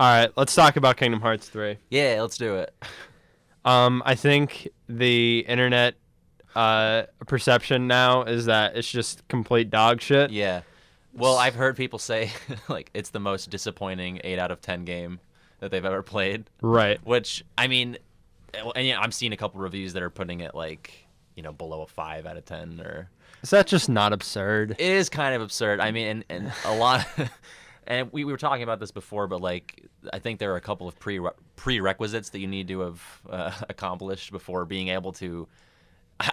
All right, let's talk about Kingdom Hearts 3. Yeah, let's do it. I think the internet perception now is that it's just complete dog shit. Yeah. Well, I've heard people say like it's the most disappointing 8 out of 10 game that they've ever played. Right. Which, I mean, and yeah, I'm seeing a couple reviews that are putting it like, below a 5 out of 10 or... Is that just not absurd? It is kind of absurd. I mean, and a lot... And we were talking about this before, but like I think there are a couple of prerequisites that you need to have accomplished before being able to.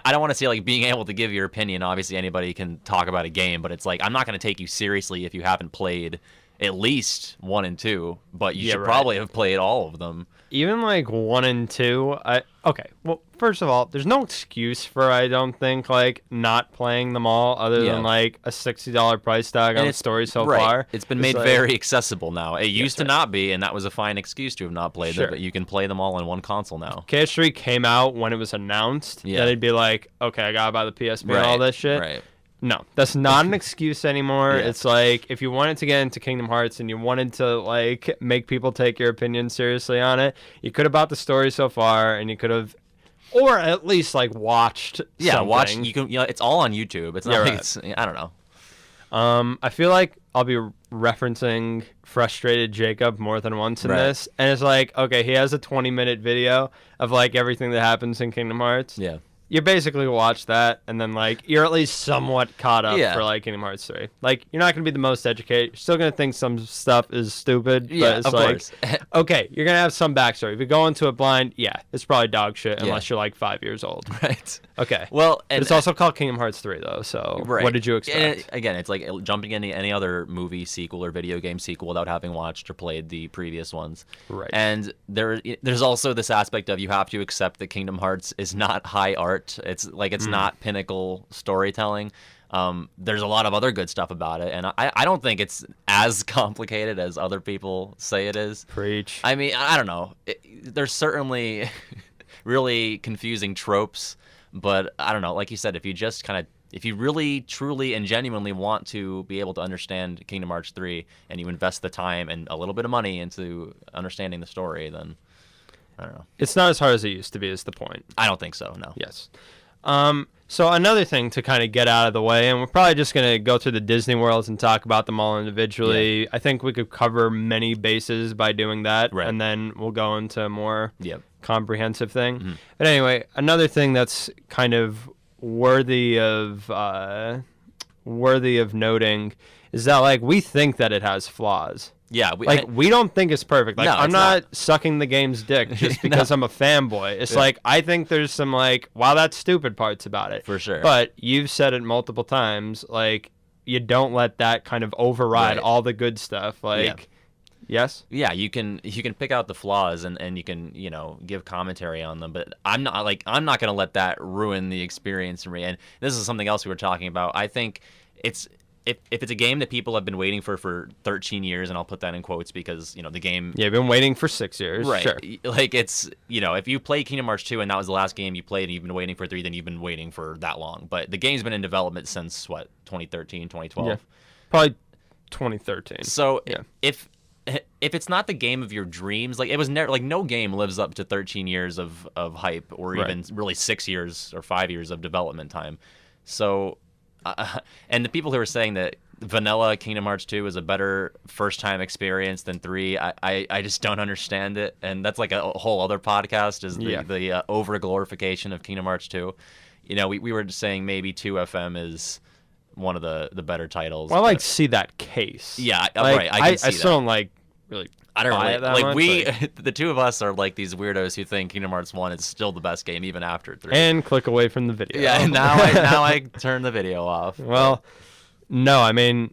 I don't want to say like being able to give your opinion. Obviously, anybody can talk about a game, but it's like I'm not going to take you seriously if you haven't played at least 1 and 2. But you should probably have played all of them. Even like 1 and 2. Okay. Well, first of all, there's no excuse for I don't think like not playing them all, other than like a $60 price tag on the story so far. It's been made very accessible now. It used to not be, and that was a fine excuse to have not played them. But you can play them all on one console now. KH3 came out when it was announced. Yeah. Then it'd be like, okay, I gotta buy the PSP and all this shit. Right. No, that's not an excuse anymore. It's like if you wanted to get into Kingdom Hearts and you wanted to like make people take your opinion seriously on it, you could have bought the story so far, and you could have, or at least like watched. Yeah, something. watch. You can. It's all on YouTube. It's not like it's. I don't know. I feel like I'll be referencing frustrated Jacob more than once in this, and it's like, okay, he has a 20-minute video of like everything that happens in Kingdom Hearts. Yeah. You basically watch that, and then like you're at least somewhat caught up for like Kingdom Hearts 3. Like you're not gonna be the most educated. You're still gonna think some stuff is stupid. But it's of course. Okay, you're gonna have some backstory. If you go into it blind, it's probably dog shit unless you're like 5 years old. Right. Okay. Well, and it's also called Kingdom Hearts 3 though. So what did you expect? Again, it's like jumping into any other movie sequel or video game sequel without having watched or played the previous ones. Right. And there's also this aspect of you have to accept that Kingdom Hearts is not high art. It's not pinnacle storytelling. There's a lot of other good stuff about it, and I don't think it's as complicated as other people say it is. Preach. I mean, I don't know. There's certainly really confusing tropes, but I don't know. Like you said, if you really, truly, and genuinely want to be able to understand Kingdom Hearts 3, and you invest the time and a little bit of money into understanding the story, then I don't know. It's not as hard as it used to be, is the point. I don't think so, no. Yes. So another thing to kind of get out of the way, and we're probably just going to go through the Disney worlds and talk about them all individually. Yeah. I think we could cover many bases by doing that, and then we'll go into a more comprehensive thing. Mm-hmm. But anyway, another thing that's kind of worthy of noting is that like we think that it has flaws. Yeah, we don't think it's perfect. Like, no, I'm not sucking the game's dick just because I'm a fanboy. It's like I think there's some like, wow, that's stupid parts about it. For sure. But you've said it multiple times. Like, you don't let that kind of override all the good stuff. Like, yes. Yeah, you can pick out the flaws and you can give commentary on them. But I'm not going to let that ruin the experience for me. And this is something else we were talking about. I think it's. If it's a game that people have been waiting for 13 years, and I'll put that in quotes because, the game... Yeah, you've been waiting for 6 years. Right. Sure. Like, it's, if you play Kingdom Hearts 2 and that was the last game you played and you've been waiting for 3, then you've been waiting for that long. But the game's been in development since, 2013, 2012? Yeah. Probably 2013. So, if it's not the game of your dreams, like, it was never... Like, no game lives up to 13 years of hype or even really 6 years or 5 years of development time. So... and the people who are saying that vanilla Kingdom Hearts 2 is a better first-time experience than 3, I just don't understand it. And that's like a whole other podcast, is the over-glorification of Kingdom Hearts 2. We were just saying maybe 2FM is one of the better titles. Well, I like to see that case. Yeah, right. I still don't like really... I don't really like the two of us are like these weirdos who think Kingdom Hearts 1 is still the best game even after 3. And click away from the video. Yeah, now I turn the video off. Well, no, I mean,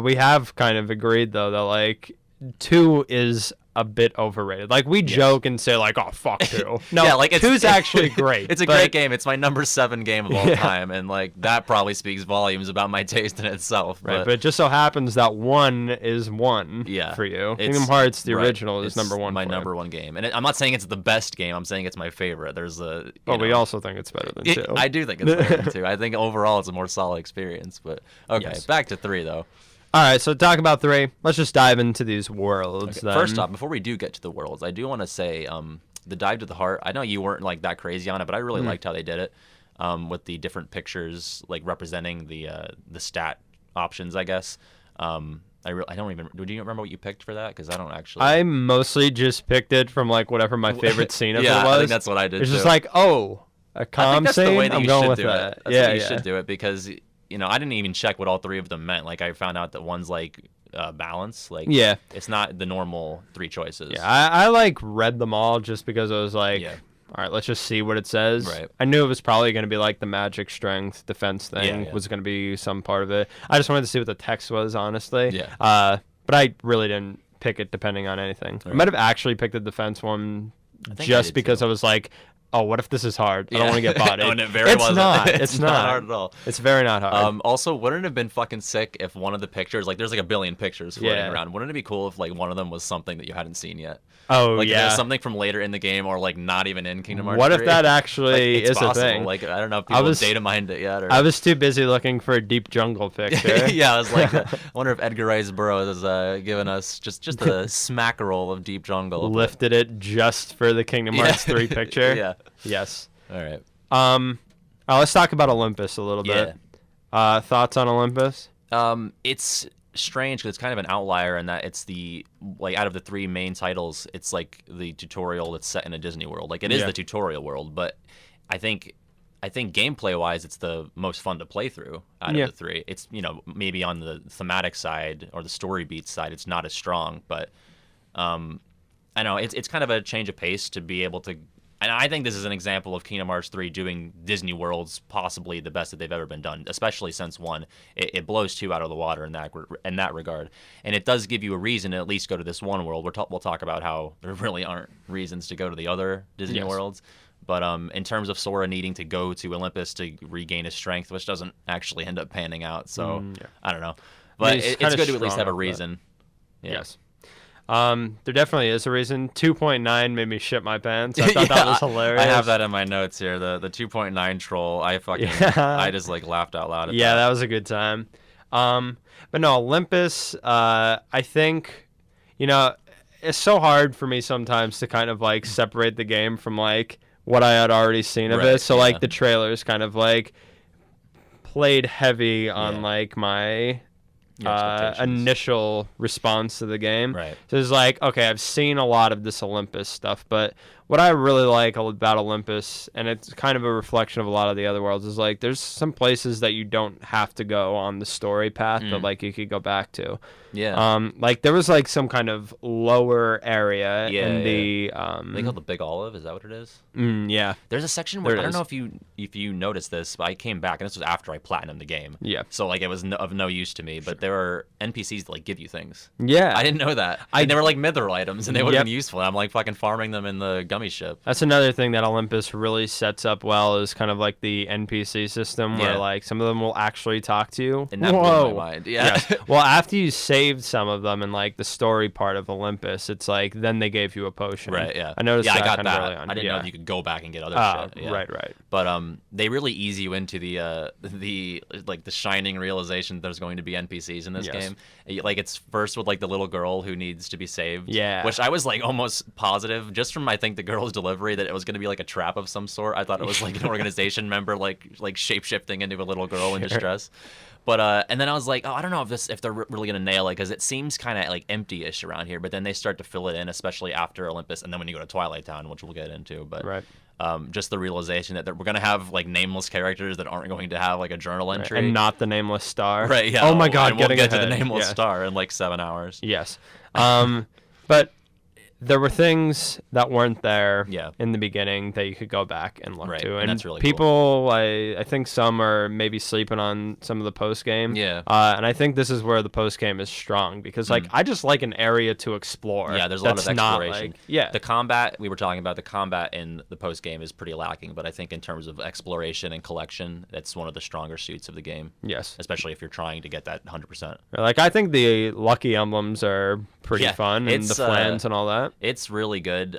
we have kind of agreed though that like 2 is a bit overrated. Like we joke and say like, oh fuck 2. No, yeah, like 2's actually great. It's a great game. It's my number 7 game of all time, and like that probably speaks volumes about my taste in itself. Right, but it just so happens that 1 is 1 for you. Kingdom Hearts, the original, is number 1. My number 1 game, and I'm not saying it's the best game. I'm saying it's my favorite. There's a. We also think it's better than 2. I do think it's better than 2. I think overall it's a more solid experience. But okay, back to 3 though. All right, so talk about 3. Let's just dive into these worlds. Okay. Then. First off, before we do get to the worlds, I do want to say the dive to the heart. I know you weren't like that crazy on it, but I really liked how they did it with the different pictures like representing the stat options, I guess. I don't even. Do you remember what you picked for that? Because I don't actually. I mostly just picked it from like whatever my favorite scene of it was. I think that's what I did. It's too. just like, oh, a calm scene. The way that I'm you going should with do that. It. That's the way you should do it because I didn't even check what all 3 of them meant. Like I found out that one's like balance. Like it's not the normal 3 choices. Yeah, I like read them all just because I was like. Yeah. All right, let's just see what it says. Right. I knew it was probably going to be like the magic strength defense thing was going to be some part of it. I just wanted to see what the text was, honestly. Yeah. But I really didn't pick it depending on anything. Right. I might have actually picked the defense one just because I was like, oh, what if this is hard? I don't want to get bodied. No, it's not. It's not hard at all. It's very not hard. Also, wouldn't it have been fucking sick if one of the pictures, like there's like a billion pictures floating around. Wouldn't it be cool if like one of them was something that you hadn't seen yet? Oh, like, yeah. There's something from later in the game or like not even in Kingdom Hearts 3. What if that actually is possible. a thing? Like I don't know if people have data mined it yet. Or... I was too busy looking for a deep jungle picture. Yeah, I was like, I wonder if Edgar Rice Burroughs has given us just a smack roll of deep jungle. Lifted it just for the Kingdom Hearts 3 picture. Yeah. Yes. All right. Let's talk about Olympus a little bit. Thoughts on Olympus? It's strange because it's kind of an outlier in that it's the like out of the 3 main titles, it's like the tutorial that's set in a Disney world. Like it is the tutorial world, but I think gameplay wise, it's the most fun to play through out of the 3. It's maybe on the thematic side or the story beats side, it's not as strong, but I know it's kind of a change of pace to be able to. And I think this is an example of Kingdom Hearts 3 doing Disney worlds possibly the best that they've ever been done, especially since 1. It blows 2 out of the water in that regard. And it does give you a reason to at least go to this one world. We'll talk about how there really aren't reasons to go to the other Disney worlds. But in terms of Sora needing to go to Olympus to regain his strength, which doesn't actually end up panning out. So, I don't know. But it's good to at least have a reason. Yes. There definitely is a reason. 2.9 made me shit my pants. I thought that was hilarious. I have that in my notes here. The 2.9 troll. I just like laughed out loud at that. Yeah, that was a good time. But no, Olympus, I think, it's so hard for me sometimes to kind of like separate the game from like what I had already seen of it. So like the trailers kind of like played heavy on like my initial response to the game. Right. So it's like, okay, I've seen a lot of this Olympus stuff, but what I really like about Olympus, and it's kind of a reflection of a lot of the other worlds, is like there's some places that you don't have to go on the story path, but like you could go back to. Yeah. Like there was like some kind of lower area in the they call it the Big Olive. Is that what it is? Yeah. There's a section where I don't know if you noticed this, but I came back and this was after I platinumed the game. Yeah. So like it was of no use to me, but there are NPCs that like give you things. Yeah. I didn't know that. And they were like mithril items, and they would have been useful. I'm like fucking farming them in the gummy ship. That's another thing that Olympus really sets up well is kind of like the NPC system where like some of them will actually talk to you. And that blew my mind. Yeah. Well, after you saved some of them in like the story part of Olympus, it's like then they gave you a potion. Right. Yeah. I noticed. Yeah, that I got kind that. of early on. I didn't know if you could go back and get other shit. Yeah. Right. But they really ease you into the shining realization that there's going to be NPCs in this game. Like it's first with like the little girl who needs to be saved. Yeah. Which I was like almost positive just from I think the girl's delivery that it was going to be like a trap of some sort. I thought it was like an organization member like shape-shifting into a little girl in distress. But and then I was like, oh, I don't know if they're really gonna nail it because it seems kind of like empty-ish around here. But then they start to fill it in, especially after Olympus, and then when you go to Twilight Town, which we'll get into. But just the realization that we're gonna have like nameless characters that aren't going to have like a journal entry, and not the nameless star. Right? Yeah. Oh my God, we'll get to the nameless star in like 7 hours. Yes. But there were things that weren't there in the beginning that you could go back and look to. And that's really people, cool. I think some are maybe sleeping on some of the post-game. Yeah. And I think this is where the post-game is strong because, like, I just like an area to explore. Yeah, there's a lot of exploration. Not, like, The combat, we were talking about, the combat in the post-game is pretty lacking, but I think in terms of exploration and collection, that's one of the stronger suits of the game. Yes. Especially if you're trying to get that 100%. Like, I think the lucky emblems are pretty fun, and the flans and all that. It's really good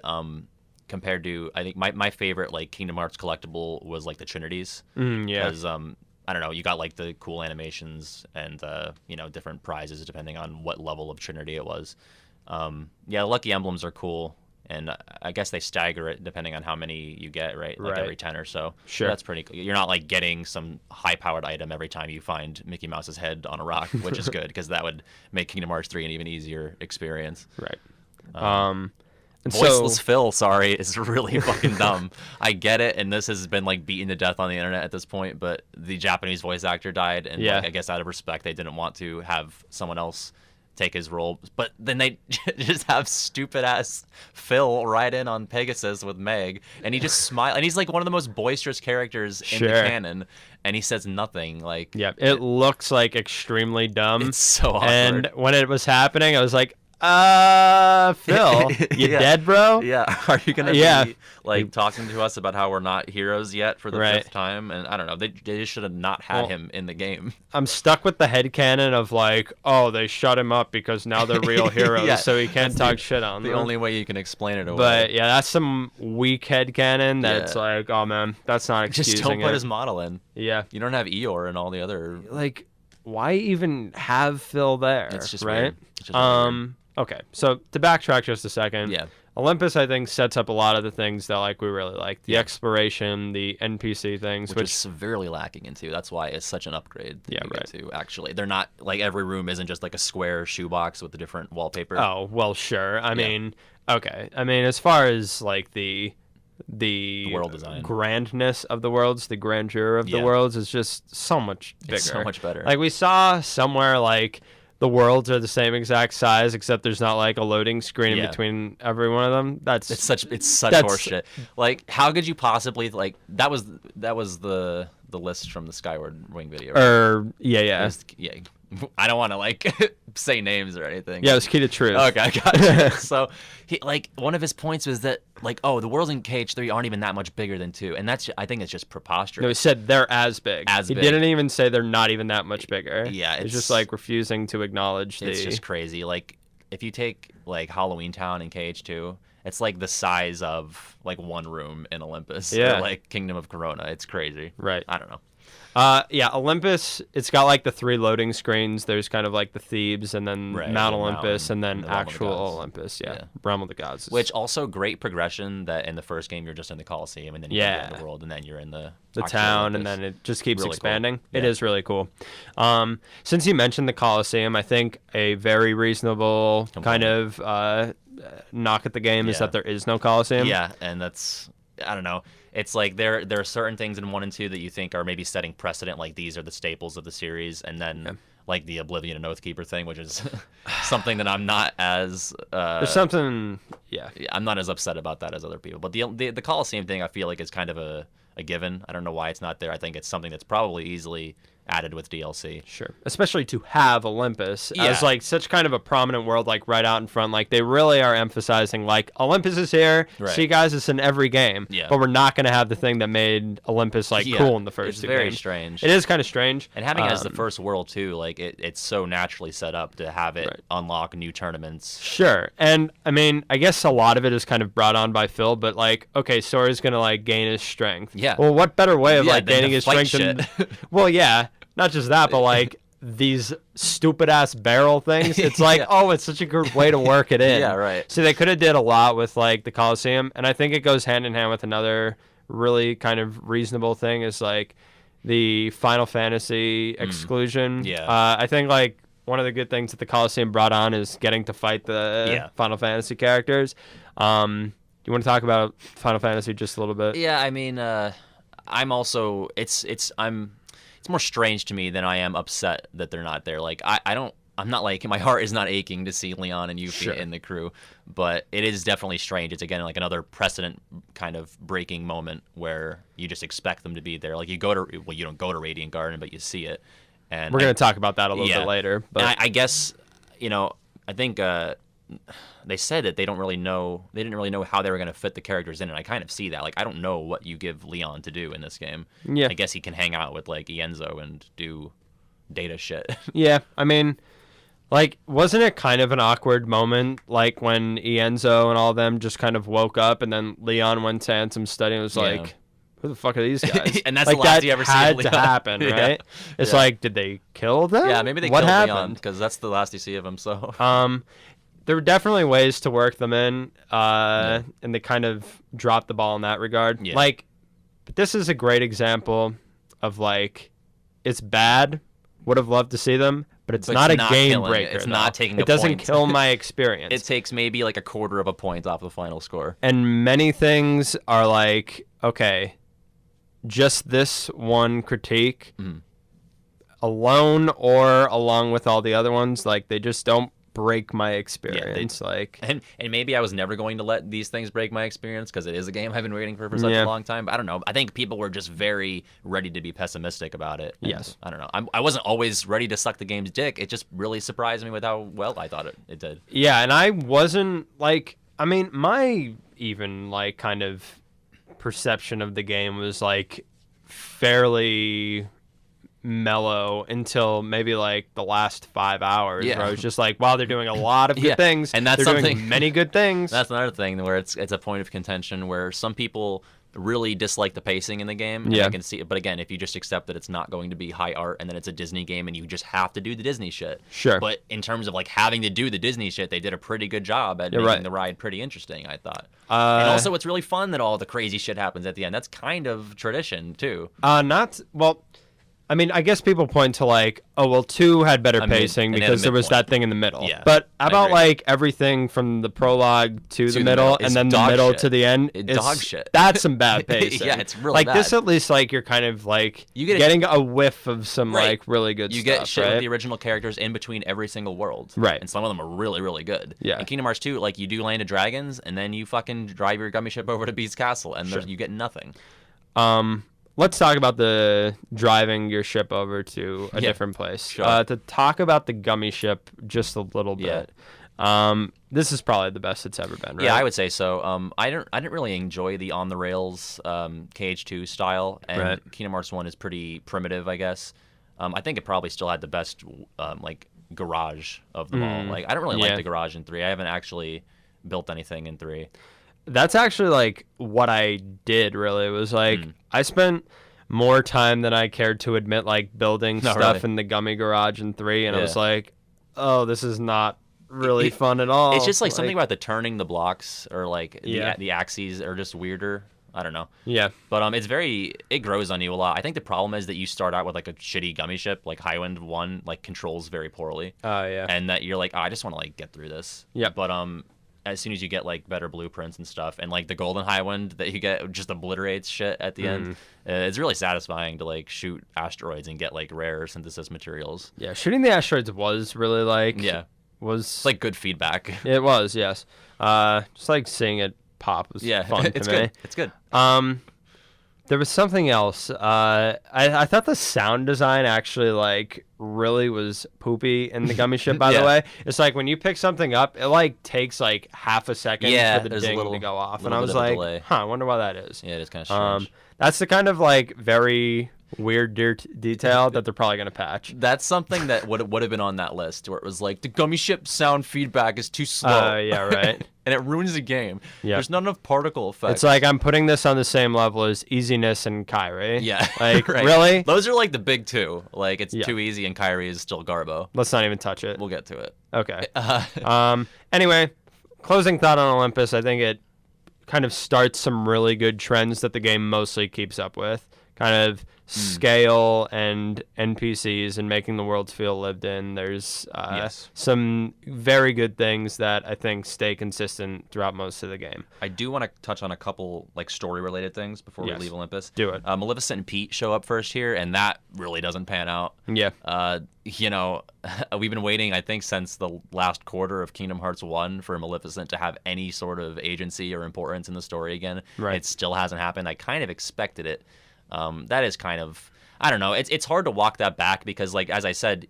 compared to, I think, my favorite, like, Kingdom Hearts collectible was, like, the Trinities. Yeah. Because I don't know, you got like the cool animations and different prizes depending on what level of Trinity it was. Lucky emblems are cool. And I guess they stagger it depending on how many you get, right? Like every 10 or so. Sure. So that's pretty cool. You're not like getting some high-powered item every time you find Mickey Mouse's head on a rock, which is good because that would make Kingdom Hearts 3 an even easier experience. Right. And Voiceless Phil, sorry, is really fucking dumb. I get it, and this has been like beaten to death on the internet at this point, but the Japanese voice actor died, and I guess out of respect, they didn't want to have someone else take his role, but then they just have stupid ass Phil ride in on Pegasus with Meg, and he just smiles, and he's like one of the most boisterous characters in the canon, and he says nothing. Like, it looks like extremely dumb. It's so awkward. And when it was happening, I was like, Phil, you dead, bro? Yeah. Are you gonna be like talking to us about how we're not heroes yet for the fifth time? And I don't know. They just should have not had him in the game. I'm stuck with the headcanon of like, oh, they shut him up because now they're real heroes, so he can't talk shit on them. The only way you can explain it away. But yeah, that's some weak headcanon that's like, oh man, that's not excusing just don't put his model in. Yeah. You don't have Eeyore and all the other like, why even have Phil there? It's just right. Weird. It's just weird. Okay, so to backtrack just a second, Olympus, I think, sets up a lot of the things that like we really like. The exploration, the NPC things, which is severely lacking into. That's why it's such an upgrade. To actually, they're not like every room isn't just like a square shoebox with a different wallpaper. Oh well, sure. I mean, okay. I mean, as far as like the world design, grandness of the worlds, the grandeur of the worlds is just so much bigger. It's so much better. Like we saw somewhere like. The worlds are the same exact size, except there's not like a loading screen in between every one of them. It's such horseshit. Like, how could you possibly like that was the list from the Skyward Wing video. Right? I don't want to like say names or anything. Yeah, it was Key to Truth. Okay, I got you. So he like one of his points was that like, oh, the worlds in KH3 aren't even that much bigger than 2, and I think it's just preposterous. No, he said they're as big. He didn't even say they're not even that much bigger. Yeah, it's just like refusing to acknowledge It's just crazy. Like if you take like Halloween Town in KH2, it's like the size of like one room in Olympus. Or like Kingdom of Corona. It's crazy. Right. I don't know. Olympus, it's got like the 3 loading screens. There's kind of like the Thebes and then Mount Olympus and then actual Olympus. Realm of the Gods. Which also great progression that in the first game you're just in the Coliseum and then you go in the world and then you're in the town Olympus. And then it just keeps expanding. Cool. It is really cool. Since you mentioned the Coliseum, I think a very reasonable kind of knock at the game is that there is no Coliseum. Yeah, and that's, I don't know. It's like there are certain things in 1 and 2 that you think are maybe setting precedent, like these are the staples of the series, and then like the Oblivion and Oathkeeper thing, which is something that I'm not as there's something I'm not as upset about that as other people. But the Coliseum thing I feel like is kind of a given. I don't know why it's not there. I think it's something that's probably easily added with DLC. Sure. Especially to have Olympus as like such kind of a prominent world, like right out in front. Like they really are emphasizing like Olympus is here. Right. See guys, it's in every game. Yeah. But we're not going to have the thing that made Olympus like cool in the first two games. It's very strange. It is kind of strange. And having it as the first world too, like it's so naturally set up to have it unlock new tournaments. Sure. And I mean, I guess a lot of it is kind of brought on by Phil, but like, okay, Sora's going to like gain his strength. Yeah. Well, what better way of like gaining his strength than well, yeah. Not just that, but like these stupid ass barrel things. It's like, oh, it's such a good way to work it in. Yeah, right. So they could have did a lot with like the Coliseum, and I think it goes hand in hand with another really kind of reasonable thing is like the Final Fantasy exclusion. Yeah. I think like one of the good things that the Coliseum brought on is getting to fight the Final Fantasy characters. You want to talk about Final Fantasy just a little bit? Yeah, I mean, I'm also it's more strange to me than I am upset that they're not there. Like I'm not like, my heart is not aching to see Leon and Yuffie in the crew, but it is definitely strange. It's again like another precedent kind of breaking moment where you just expect them to be there. Like you don't go to Radiant Garden, but you see it. And we're going to talk about that a little bit later. But I guess, I think they said that they didn't really know how they were going to fit the characters in, and I kind of see that. Like, I don't know what you give Leon to do in this game. Yeah. I guess he can hang out with, like, Ienzo and do data shit. Yeah, I mean, like, wasn't it kind of an awkward moment, like, when Ienzo and all of them just kind of woke up, and then Leon went to Ansem Study and was like, who the fuck are these guys? And that's like, the last that you ever see had of to Leon. happen, right? It's like, did they kill them? Yeah, maybe they what killed happened? Leon because that's the last you see of him. So there were definitely ways to work them in, and they kind of dropped the ball in that regard. Yeah. Like, but this is a great example of like, it's bad. Would have loved to see them, but it's not a game breaker. It's not taking it doesn't kill my experience. It takes maybe like a quarter of a point off the final score. And many things are like, okay, just this one critique alone or along with all the other ones, like they just don't break my experience. And maybe I was never going to let these things break my experience because it is a game I've been waiting for such a long time. But I don't know. I think people were just very ready to be pessimistic about it. And yes. I don't know. I wasn't always ready to suck the game's dick. It just really surprised me with how well I thought it did. Yeah, and I wasn't like, I mean, my even like kind of perception of the game was like fairly mellow until maybe like the last 5 hours where I was just like, wow, they're doing a lot of good things, and that's they're something doing many good things. That's another thing where it's a point of contention where some people really dislike the pacing in the game. And I can see it, but again, if you just accept that it's not going to be high art and then it's a Disney game and you just have to do the Disney shit. Sure. But in terms of like having to do the Disney shit, they did a pretty good job at making the ride pretty interesting, I thought. And also it's really fun that all the crazy shit happens at the end. That's kind of tradition too. I mean, I guess people point to like, oh, well, 2 had better pacing because there was that thing in the middle. Yeah, but how about like everything from the prologue to the middle and then the middle to the end? It's dog shit. That's some bad pacing. Yeah, it's really like bad. This at least like you're kind of like getting a whiff of some like really good stuff. You get shit right? with the original characters in between every single world. Right. And some of them are really, really good. Yeah. In Kingdom Hearts 2, like you do Land of Dragons and then you fucking drive your gummy ship over to Beast Castle and you get nothing. Let's talk about the driving your ship over to a different place. Sure. To talk about the gummy ship just a little bit. This is probably the best it's ever been, right? Yeah, I would say so. I didn't really enjoy the on the rails KH2 style, and Kingdom Hearts 1 is pretty primitive, I guess. I think it probably still had the best like garage of them all. Like I don't really like the garage in 3. I haven't actually built anything in 3. That's actually like what I did really. It was like I spent more time than I cared to admit like building stuff in the gummy garage in 3, and I was like, oh, this is not really fun at all. It's just like something about the turning the blocks or like the axes are just weirder. I don't know. Yeah. But it grows on you a lot. I think the problem is that you start out with like a shitty gummy ship, like Highwind 1 like controls very poorly. Oh yeah. And that you're like, oh, I just want to like get through this. Yeah. But as soon as you get like better blueprints and stuff, and like the golden Highwind that you get just obliterates shit at the end, it's really satisfying to like shoot asteroids and get like rare synthesis materials. Yeah, shooting the asteroids was really like was like good feedback. It was, yes. Just like seeing it pop was fun to me. It's good. There was something else. I thought the sound design actually like really was poopy in the gummy ship. By the way, it's like when you pick something up, it like takes like half a second for the ding to go off, and I was like, I wonder why that is. Yeah, it is kind of strange. That's the kind of like very weird detail that they're probably gonna patch. That's something that would have been on that list where it was like the gummy ship sound feedback is too slow. Yeah, right. And it ruins the game. Yeah. There's not enough particle effects. It's like I'm putting this on the same level as Easiness and Kyrie. Yeah. Like really? Those are like the big two. Like it's too easy and Kyrie is still Garbo. Let's not even touch it. We'll get to it. Okay. Anyway, closing thought on Olympus. I think it kind of starts some really good trends that the game mostly keeps up with. Kind of scale and NPCs and making the worlds feel lived in. There's some very good things that I think stay consistent throughout most of the game. I do want to touch on a couple like story related things before we leave Olympus. Do it. Maleficent and Pete show up first here, and that really doesn't pan out. Yeah. You know, we've been waiting, I think, since the last quarter of Kingdom Hearts 1 for Maleficent to have any sort of agency or importance in the story again. Right. It still hasn't happened. I kind of expected it. That is kind of, I don't know, it's hard to walk that back because, like, as I said,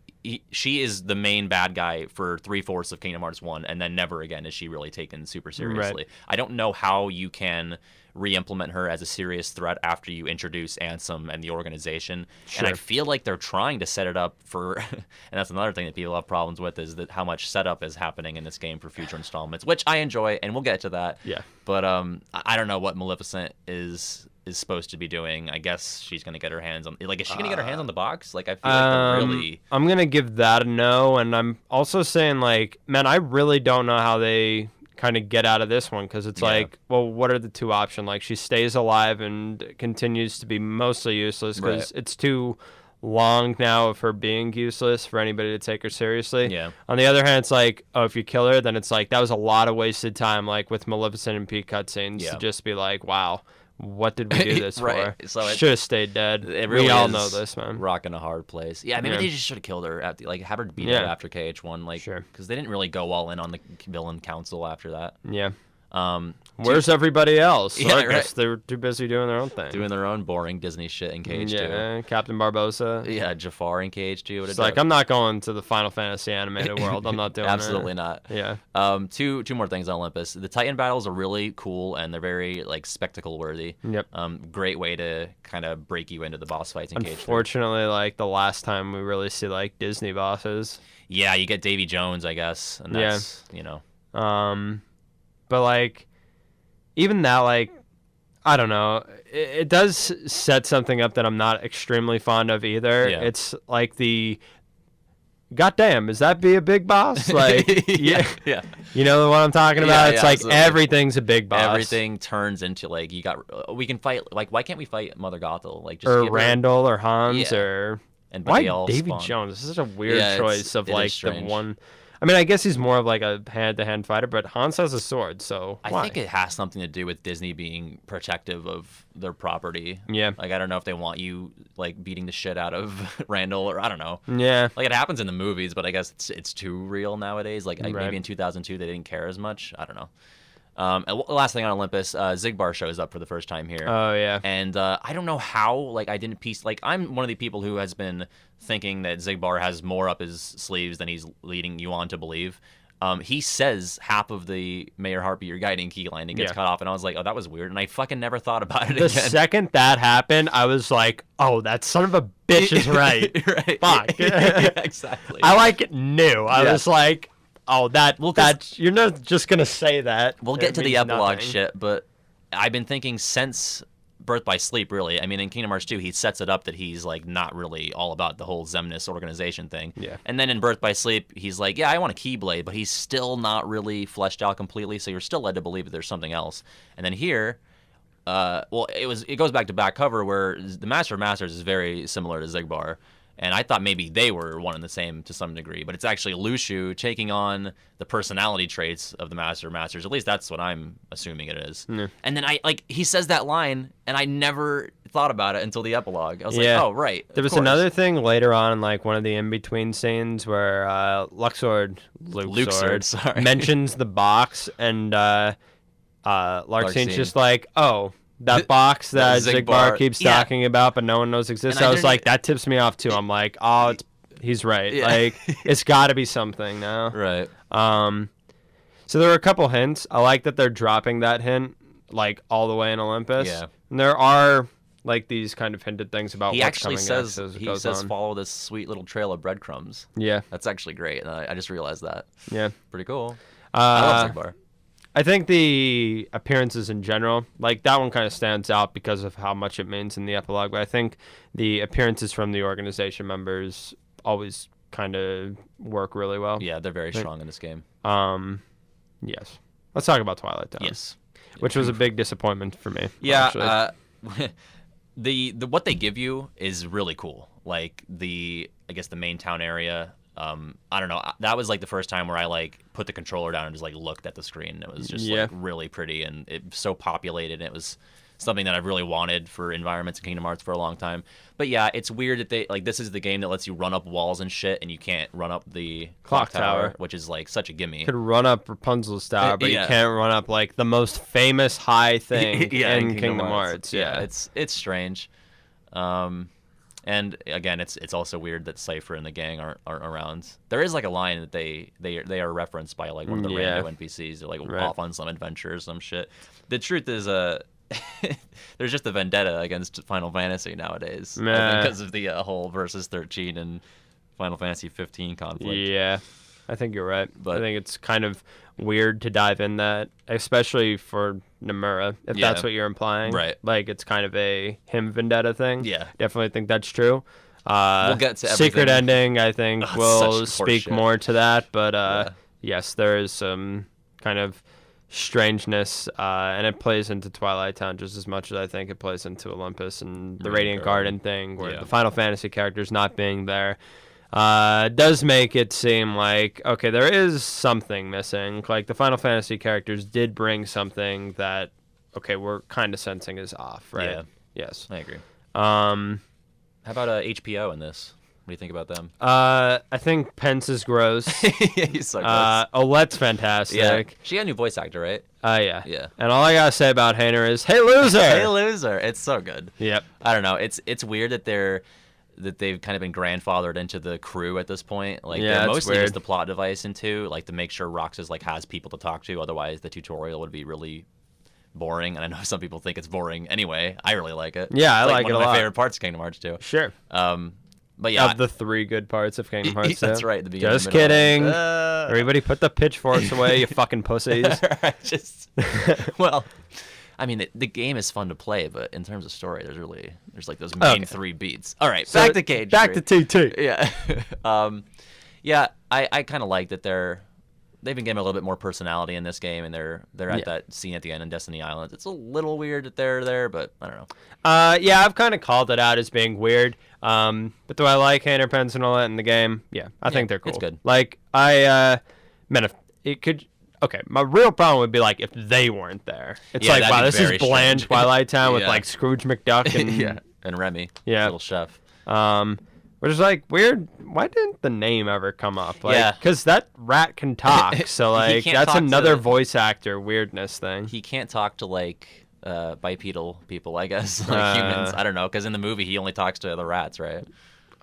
she is the main bad guy for 3/4 of Kingdom Hearts 1, and then never again is she really taken super seriously. Right. I don't know how you can re-implement her as a serious threat after you introduce Ansem and the organization. Sure. And I feel like they're trying to set it up for, and that's another thing that people have problems with, is that how much setup is happening in this game for future installments, which I enjoy, and we'll get to that. Yeah. But I don't know what Maleficent is is supposed to be doing. I guess she's gonna get her hands on. Like, is she gonna get her hands on the box? Like, I feel like they're really. I'm gonna give that a no, and I'm also saying like, man, I really don't know how they kind of get out of this one, because it's like, well, what are the two options? Like, she stays alive and continues to be mostly useless because it's too long now of her being useless for anybody to take her seriously. Yeah. On the other hand, it's like, oh, if you kill her, then it's like that was a lot of wasted time, like with Maleficent and Pete cutscenes, to just be like, wow, what did we do this for? So should have stayed dead. Really we all know this, man. Rocking a hard place. Yeah, maybe they just should have killed her. Have her beat up after KH1, like, because they didn't really go all in on the villain council after that. Yeah. Where's everybody else? Yeah, I guess they're too busy doing their own thing. Doing their own boring Disney shit in KH2. Yeah, Captain Barbossa. Yeah, Jafar in KH2. It's like, I'm not going to the Final Fantasy animated world. I'm not doing Absolutely not. Yeah. Two more things on Olympus. The Titan battles are really cool, and they're very, like, spectacle worthy. Yep. Great way to kind of break you into the boss fights in KH2. Unfortunately, like, the last time we really see, like, Disney bosses. Yeah, you get Davy Jones, I guess, and that's, you know. But, like, even that, like, I don't know. It does set something up that I'm not extremely fond of either. Yeah. It's like goddamn, is that be a big boss? Like, yeah. You know what I'm talking about? It's like absolutely. Everything's a big boss. Everything turns into, like, we can fight, like, why can't we fight Mother Gothel? Like, just or Arendelle or Hans or... And why Davy Jones? This is such a weird choice of, like, the one... I mean, I guess he's more of like a hand-to-hand fighter, but Hans has a sword, so why? I think it has something to do with Disney being protective of their property. Yeah. Like, I don't know if they want you, like, beating the shit out of Randall, or I don't know. Yeah. Like, it happens in the movies, but I guess it's too real nowadays. Like, maybe in 2002 they didn't care as much. I don't know. And last thing on Olympus, Xigbar shows up for the first time here. Oh, yeah. And I don't know how, like, I didn't piece... Like, I'm one of the people who has been thinking that Xigbar has more up his sleeves than he's leading you on to believe. He says half of the May Your Heart Be Your Guiding key line and gets cut off, and I was like, oh, that was weird, and I fucking never thought about it again. The second that happened, I was like, oh, that son of a bitch is right. Right. Fuck. Yeah, exactly. I, like, knew. I was like... Oh, that you're not just gonna say that. We'll get to the epilogue shit, but I've been thinking since Birth by Sleep, really. I mean, in Kingdom Hearts 2, he sets it up that he's, like, not really all about the whole Xemnas organization thing. Yeah. And then in Birth by Sleep, he's like, yeah, I want a Keyblade, but he's still not really fleshed out completely, so you're still led to believe that there's something else. And then here, it goes back to back cover where the Master of Masters is very similar to Xigbar. And I thought maybe they were one and the same to some degree, but it's actually Lushu taking on the personality traits of the Master of Masters. At least that's what I'm assuming it is. Mm. And then he says that line, and I never thought about it until the epilogue. I was like, oh, right. There was another thing later on, like one of the in-between scenes where Luxord mentions the box, and Larxene's just like, oh... That box that Xigbar keeps talking about, but no one knows exists. I was like, that tips me off too. I'm like, oh, he's right. Yeah. Like, it's got to be something now. Right. So there are a couple hints. I like that they're dropping that hint, like, all the way in Olympus. Yeah. And there are, like, these kind of hinted things about he what's actually coming says he says follow this sweet little trail of breadcrumbs. Yeah. That's actually great. And I just realized that. Yeah. Pretty cool. I love Xigbar. I think the appearances in general, like, that one kind of stands out because of how much it means in the epilogue. But I think the appearances from the organization members always kind of work really well. Yeah, they're very strong in this game. Yes. Let's talk about Twilight Town. Yes. Which was a big disappointment for me. Yeah. The what they give you is really cool. Like, I guess the main town area. I don't know. That was like the first time where I like put the controller down and just like looked at the screen. It was just like really pretty, and it was so populated. And it was something that I've really wanted for environments in Kingdom Hearts for a long time. But yeah, it's weird that they like this is the game that lets you run up walls and shit, and you can't run up the clock tower, which is like such a gimme. You could run up Rapunzel's tower, but you can't run up like the most famous high thing in Kingdom Hearts. Yeah, it's strange. And again, it's also weird that Cypher and the gang aren't around. There is like a line that they are referenced by like one of the rando NPCs. They're like off on some adventure or some shit. The truth is, there's just a vendetta against Final Fantasy nowadays because of the whole versus 13 and Final Fantasy 15 conflict. Yeah, I think you're right. But I think it's kind of weird to dive in that, especially for Nomura, if that's what you're implying. Right. Like, it's kind of a him vendetta thing. Yeah. Definitely think that's true. We'll get to everything. Secret ending, I think, will speak horseshit. more to that. But yes, there is some kind of strangeness, and it plays into Twilight Town just as much as I think it plays into Olympus and the Radiant Garden thing, where the Final Fantasy characters not being there does make it seem like, okay, there is something missing. Like, the Final Fantasy characters did bring something that, okay, we're kind of sensing is off, right? Yeah. Yes. I agree. How about HPO in this? What do you think about them? I think Pence is gross. He's so gross. Olette's fantastic. Yeah. She got a new voice actor, right? Yeah. Yeah. And all I gotta say about Hayner is, hey, loser! Hey, loser! It's so good. Yep. I don't know. It's weird that they've kind of been grandfathered into the crew at this point. Like, they're mostly just the plot device into, like, to make sure Roxas, like, has people to talk to. Otherwise, the tutorial would be really boring. And I know some people think it's boring anyway. I really like it. Yeah, I like it a lot. One of my favorite parts of Kingdom Hearts 2. Sure. But yeah, of the 3 good parts of Kingdom Hearts 2. That's right. The beginning. Just kidding. Everybody put the pitchforks away, you fucking pussies. Well, I mean, the game is fun to play, but in terms of story, there's like those main 3 beats. All right, back to Cage. Back to TT. Yeah. Yeah, I kind of like that they've been getting a little bit more personality in this game, and they're at that scene at the end in Destiny Islands. It's a little weird that they're there, but I don't know. Yeah, I've kind of called it out as being weird. But do I like Hayner, Pence, and all that in the game? Yeah, I think they're cool. It's good. Like, man, if it could... Okay, my real problem would be, like, if they weren't there. It's like, wow, this is bland Twilight Town with, like, Scrooge McDuck and... and Remy, little chef. Which is, like, weird. Why didn't the name ever come up? Like, because that rat can talk, so, like, that's another voice actor weirdness thing. He can't talk to, like, bipedal people, I guess, like humans. I don't know, because in the movie, he only talks to the rats, right?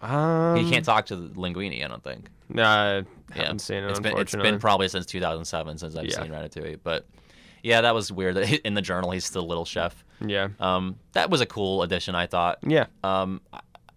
He can't talk to Linguini, I don't think. I haven't seen it, unfortunately. It's been probably since 2007 since I've seen Ratatouille. But, yeah, that was weird. In the journal, he's still Little Chef. Yeah. That was a cool addition, I thought. Yeah.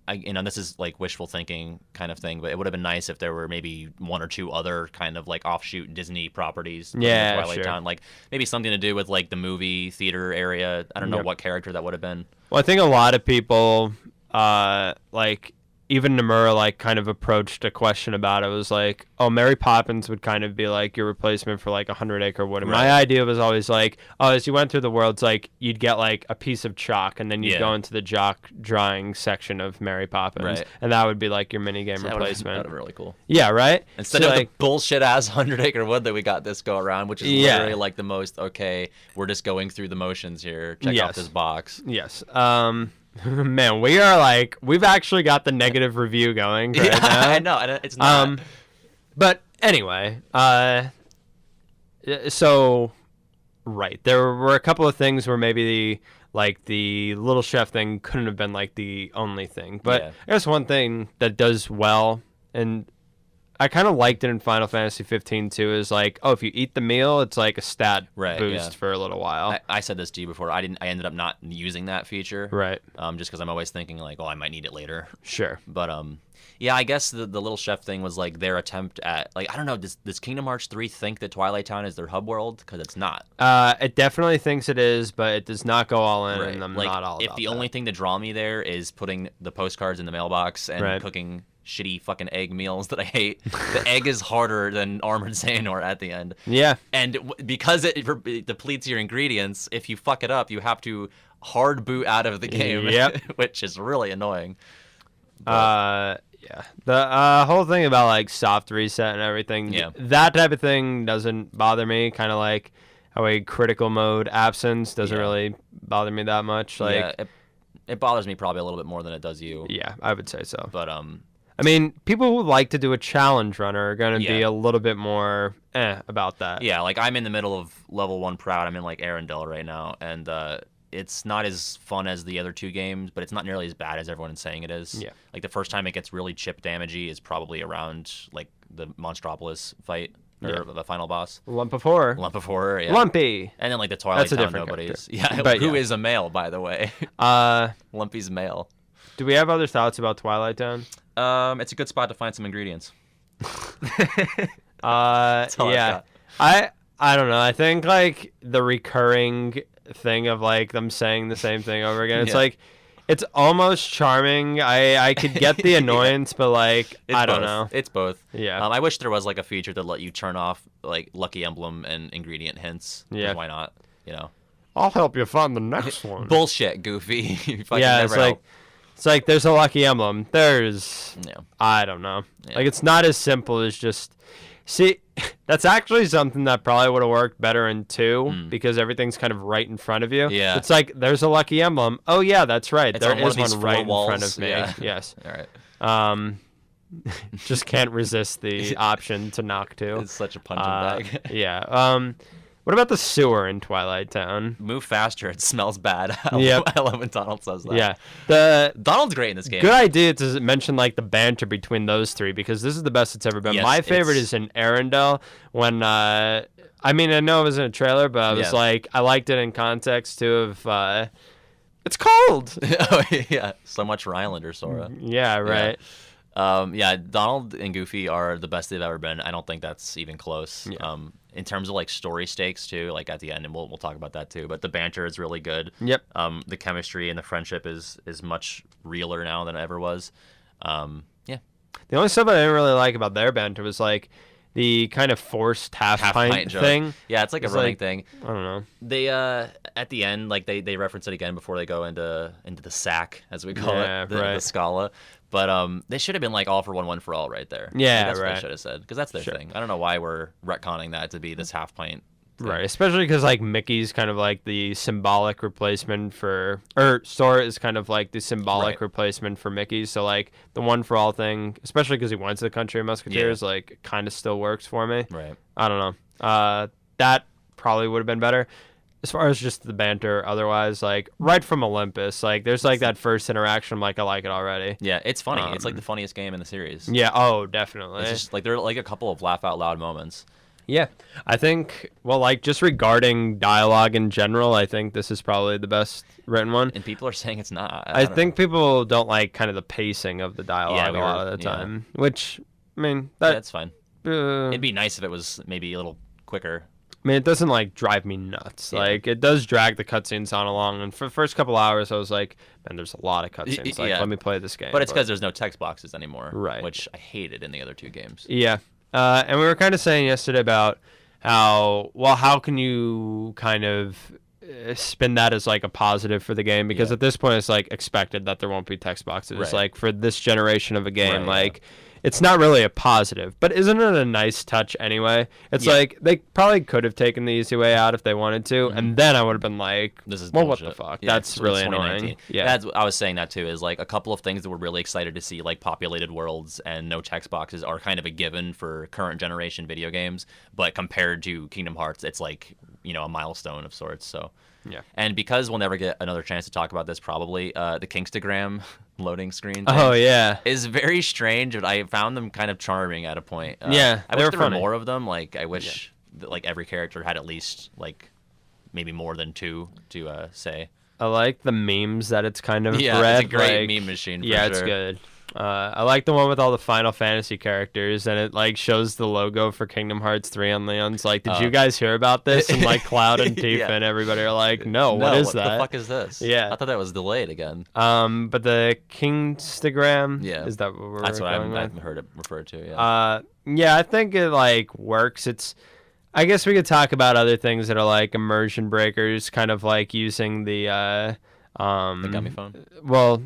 This is like wishful thinking kind of thing, but it would have been nice if there were maybe 1 or 2 other kind of like offshoot Disney proproperties. Yeah, Twilight Town, like maybe something to do with like the movie theater area. I don't know what character that would have been. Well, I think a lot of people, like even Nomura, like kind of approached a question about it. It was like, oh, Mary Poppins would kind of be like your replacement for like 100 Acre Wood. And my idea was always like, oh, as you went through the worlds, like you'd get like a piece of chalk and then you'd go into the chalk drawing section of Mary Poppins, and that would be like your minigame replacement. That would be really cool. Yeah, right? Instead of like, the bullshit ass 100 Acre Wood that we got this go around, which is literally like the most, okay, we're just going through the motions here. Check off this box. Yes. Man, we are like, we've actually got the negative review going right now. I know, and it's not. But anyway, so, right, there were a couple of things where maybe the Little Chef thing couldn't have been like the only thing. But I guess one thing that does well, and I kind of liked it in Final Fantasy 15 too, is like, oh, if you eat the meal, it's like a stat boost for a little while. I said this to you before. I ended up not using that feature. Right. Just because I'm always thinking like, oh, I might need it later. Sure. But yeah, I guess the Little Chef thing was like their attempt at like, I don't know, does Kingdom Hearts 3 think that Twilight Town is their hub world? Because it's not. It definitely thinks it is, but it does not go all in, and I'm like, not all about if the only thing that draw me there is putting the postcards in the mailbox and cooking shitty fucking egg meals that I hate. The egg is harder than Armored Xehanort at the end. Yeah. And because it depletes your ingredients, if you fuck it up, you have to hard boot out of the game, which is really annoying. But, yeah. The whole thing about like soft reset and everything, that type of thing doesn't bother me. Kind of like how a critical mode absence doesn't really bother me that much. Like, it bothers me probably a little bit more than it does you. Yeah, I would say so. But I mean, people who like to do a challenge runner are going to be a little bit more about that. Yeah, like I'm in the middle of level 1 Proud. I'm in like Arendelle right now, and it's not as fun as the other 2 games, but it's not nearly as bad as everyone is saying it is. Yeah. Like the first time it gets really chip damagey is probably around like the Monstropolis fight. Or the final boss. Lump of Horror. Lump of Horror, yeah. Lumpy. And then like the Twilight Town nobodies. Character. Yeah, but, who is a male, by the way. Lumpy's male. Do we have other thoughts about Twilight Town? It's a good spot to find some ingredients. Yeah. I don't know. I think like the recurring thing of like them saying the same thing over again. It's Yeah. like it's almost charming. I could get the annoyance, but like I don't know. It's both. Yeah. I wish there was like a feature that let you turn off like lucky emblem and ingredient hints. 'Cause Yeah. why not? You know. I'll help you find the next one. Bullshit, Goofy. You fucking Yeah, never it's like help. it's like there's a lucky emblem. There's Yeah. I don't know. Yeah. Like it's not as simple as just see. That's actually something that probably would have worked better in 2 because everything's kind of right in front of you. Yeah. It's like there's a lucky emblem. Oh yeah, that's right. It's There on one is of these one four right in front walls. of me. Yeah. Yes. All right. Just can't resist the option to knock to. It's such a punching bag. Yeah. What about the sewer in Twilight Town? Move faster. It smells bad. Yep. I love when Donald says that. Yeah. The Donald's great in this game. good idea to mention like the banter between those three because this is the best it's ever been. Yes, My favorite it's- is in Arendelle when I mean I know it was in a trailer, but I was Yeah. like I liked it in context too of it's cold. Oh yeah. So much for Islander, Sora. Yeah, right. Yeah, Donald and Goofy are the best they've ever been. I don't think that's even close. Yeah. In terms of like story stakes too, like at the end, and we'll talk about that too. But the banter is really good. Yep. The chemistry and the friendship is much realer now than it ever was. Yeah. The only stuff I didn't really like about their banter was like the kind of forced half pint joke. thing. Yeah, it's like a It's running like- thing. I don't know. They at the end, like they reference it again before they go into the sack, as we call Yeah, it, the right. Scala. But they should have been like all for one for all right there. Yeah, Like, that's what right. they should have said because that's their Sure. thing. I don't know why we're retconning that to be this half pint. thing. Right, especially because like Mickey's kind of like the symbolic replacement for, or Sora is kind of like the symbolic Right. replacement for Mickey. So like the one for all thing, especially because he went to the Country of Musketeers, like kind of still works for me. Right. I don't know. That probably would have been better. As far as just the banter, otherwise, like right from Olympus, like there's like that first interaction. I'm like, I like it already. Yeah, it's funny. It's like the funniest game in the series. Yeah. Oh, definitely. It's just like there are like a couple of laugh out loud moments. Yeah, I think, well, like, just regarding dialogue in general, I think this is probably the best written one. And people are saying it's not. I don't think people don't like kind of the pacing of the dialogue we a were- lot of the yeah. time, which, I mean, know. that, That's fine. I It'd be nice if it was maybe a little quicker. mean, it doesn't, like, drive me nuts. Yeah. Like, it does drag the cutscenes on along, and for the first couple hours, I was like, man, there's a lot of cutscenes. Like, Yeah. let me play this game. But it's because there's no text boxes anymore. Right. Which I hated in the other two games. Yeah. And we were kind of saying yesterday about how can you kind of spin that as like a positive for the game, because Yeah. at this point it's like expected that there won't be text boxes. Right. Like for this generation of a game, Right, like it's not really a positive, but isn't it a nice touch anyway? It's Yeah. like they probably could have taken the easy way out if they wanted to, and then I would have been like, This is well, bullshit. what the fuck? Yeah, That's it's really 2019. annoying. Yeah. That's, I was saying that too, is like a couple of things that we're really excited to see, like populated worlds and no text boxes, are kind of a given for current generation video games. But compared to Kingdom Hearts, it's like, a milestone of sorts. So, Yeah. And because we'll never get another chance to talk about this, probably the Kingstagram loading screen. Oh thing yeah. is very strange, but I found them kind of charming at a point. Yeah, I they wish were there funny. were more of them. Like I wish that like every character had at least like maybe more than two to say. I like the memes that it's kind of Yeah, bred, it's a great like- meme machine. For Yeah, sure. it's good. I like the one with all the Final Fantasy characters, and it like shows the logo for Kingdom Hearts 3 on Leon's. Like, did you guys hear about this? And like Cloud and Tifa Yeah. and everybody are like, no, what is that? What the fuck is this? Yeah. I thought that was delayed again. But the Kingstagram, Yeah. is that what we're That's what going I've with? heard it referred to. Yeah. Yeah, I think it like works. I guess we could talk about other things that are like immersion breakers, kind of like using the the gummy phone. Well,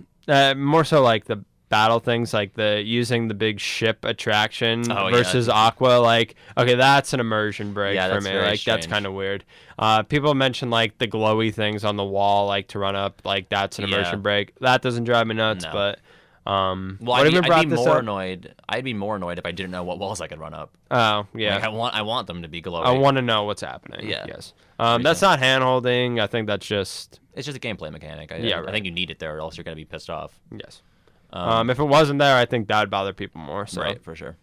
more so like the battle things, like the using the big ship attraction Oh, yeah. versus Aqua. Like, okay, that's an immersion break Yeah, for that's me. very Like, that's strange. kind of weird. People mention like the glowy things on the wall, like to run up. Like, that's an immersion Yeah. break. That doesn't drive me nuts, No. but. Well, what I'd even be brought this more up? annoyed. I'd be more annoyed if I didn't know what walls I could run up. Oh yeah. Like, I want them to be glowing. I want to know what's happening. Yeah. Yes. That's not hand holding. I think that's just It's just a gameplay mechanic. Yeah, I right. think you need it there, or else you're gonna be pissed off. yes. If it wasn't there, I think that would bother people more. So Right, for sure.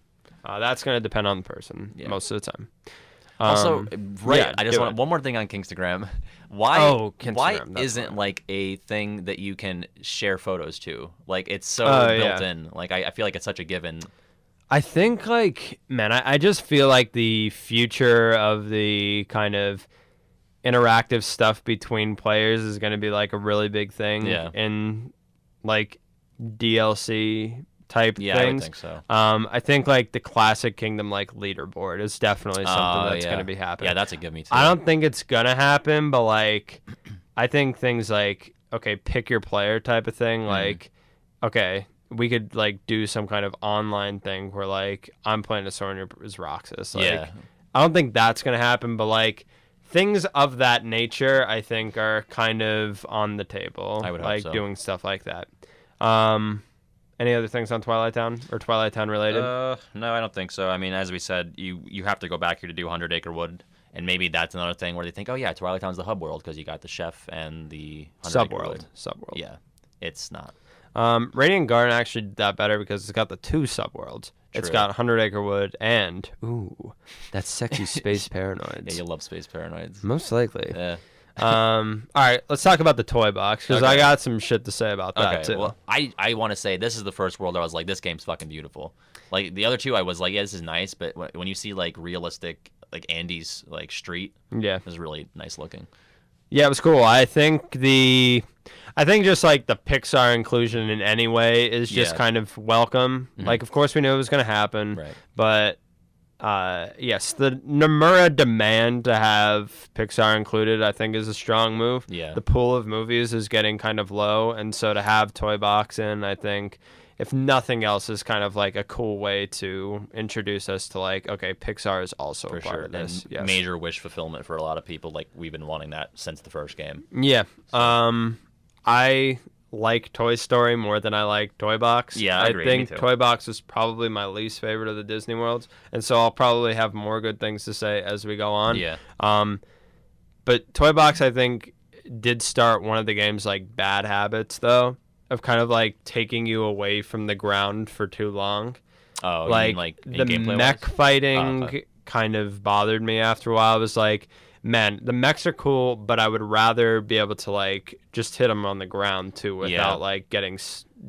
that's gonna depend on the person Yeah. most of the time. Also, right, yeah, I just do want it. one more thing on Kingstagram. Why? Kingstagram, Why that's isn't fine. like a thing that you can share photos to? Like it's so Oh, built yeah. in. Like I feel like it's such a given. I think like man, I just feel like the future of the kind of interactive stuff between players is going to be like a really big thing in like DLC type things. I would think so. I think like the classic Kingdom like leaderboard is definitely something that's going to be happening. Yeah, that's a give me too. I don't think it's going to happen, but like I think things like, okay, pick your player type of thing, like, okay, we could like do some kind of online thing where like I'm playing as Soren as Roxas. Like, I don't think that's going to happen, but like things of that nature, I think, are kind of on the table. I would hope like so. doing stuff like that. Any other things on Twilight Town or Twilight Town related? No, I don't think so. I mean, as we said, you have to go back here to do 100 Acre Wood, and maybe that's another thing where they think, oh yeah, Twilight Town's the hub world because you got the chef and the 100 Acre Wood. Subworld. Yeah, it's not. Radiant Garden actually did that better because it's got the 2 subworlds. True. It's got 100 Acre Wood and that's sexy space paranoids. Yeah, you love space paranoids. Most likely. Yeah. All right, let's talk about the toy box because I got some shit to say about that too. Well, I want to say this is the first world I was like, this game's fucking beautiful. Like the other two, I was like, yeah, this is nice, but when you see like realistic like Andy's like street, it was really nice looking. Yeah, it was cool. I think just like the Pixar inclusion in any way is just kind of welcome. Like, of course we knew it was going to happen, but yes, the Nomura demand to have Pixar included, I think, is a strong move. Yeah. The pool of movies is getting kind of low, and so to have Toy Box in, I think, if nothing else, is kind of like a cool way to introduce us to like, okay, Pixar is also a part of this. Yes. Major wish fulfillment for a lot of people. Like, we've been wanting that since the first game. Yeah. I like Toy Story more than I like Toy Box. Yeah, I agree. think Toy Box is probably my least favorite of the Disney worlds, and so I'll probably have more good things to say as we go on. Yeah. But Toy Box, I think, did start one of the game's like bad habits though, of kind of like taking you away from the ground for too long. Oh, like, you mean like the mech fighting kind of bothered me after a while. I was like, man, the mechs are cool, but I would rather be able to like just hit them on the ground too without like getting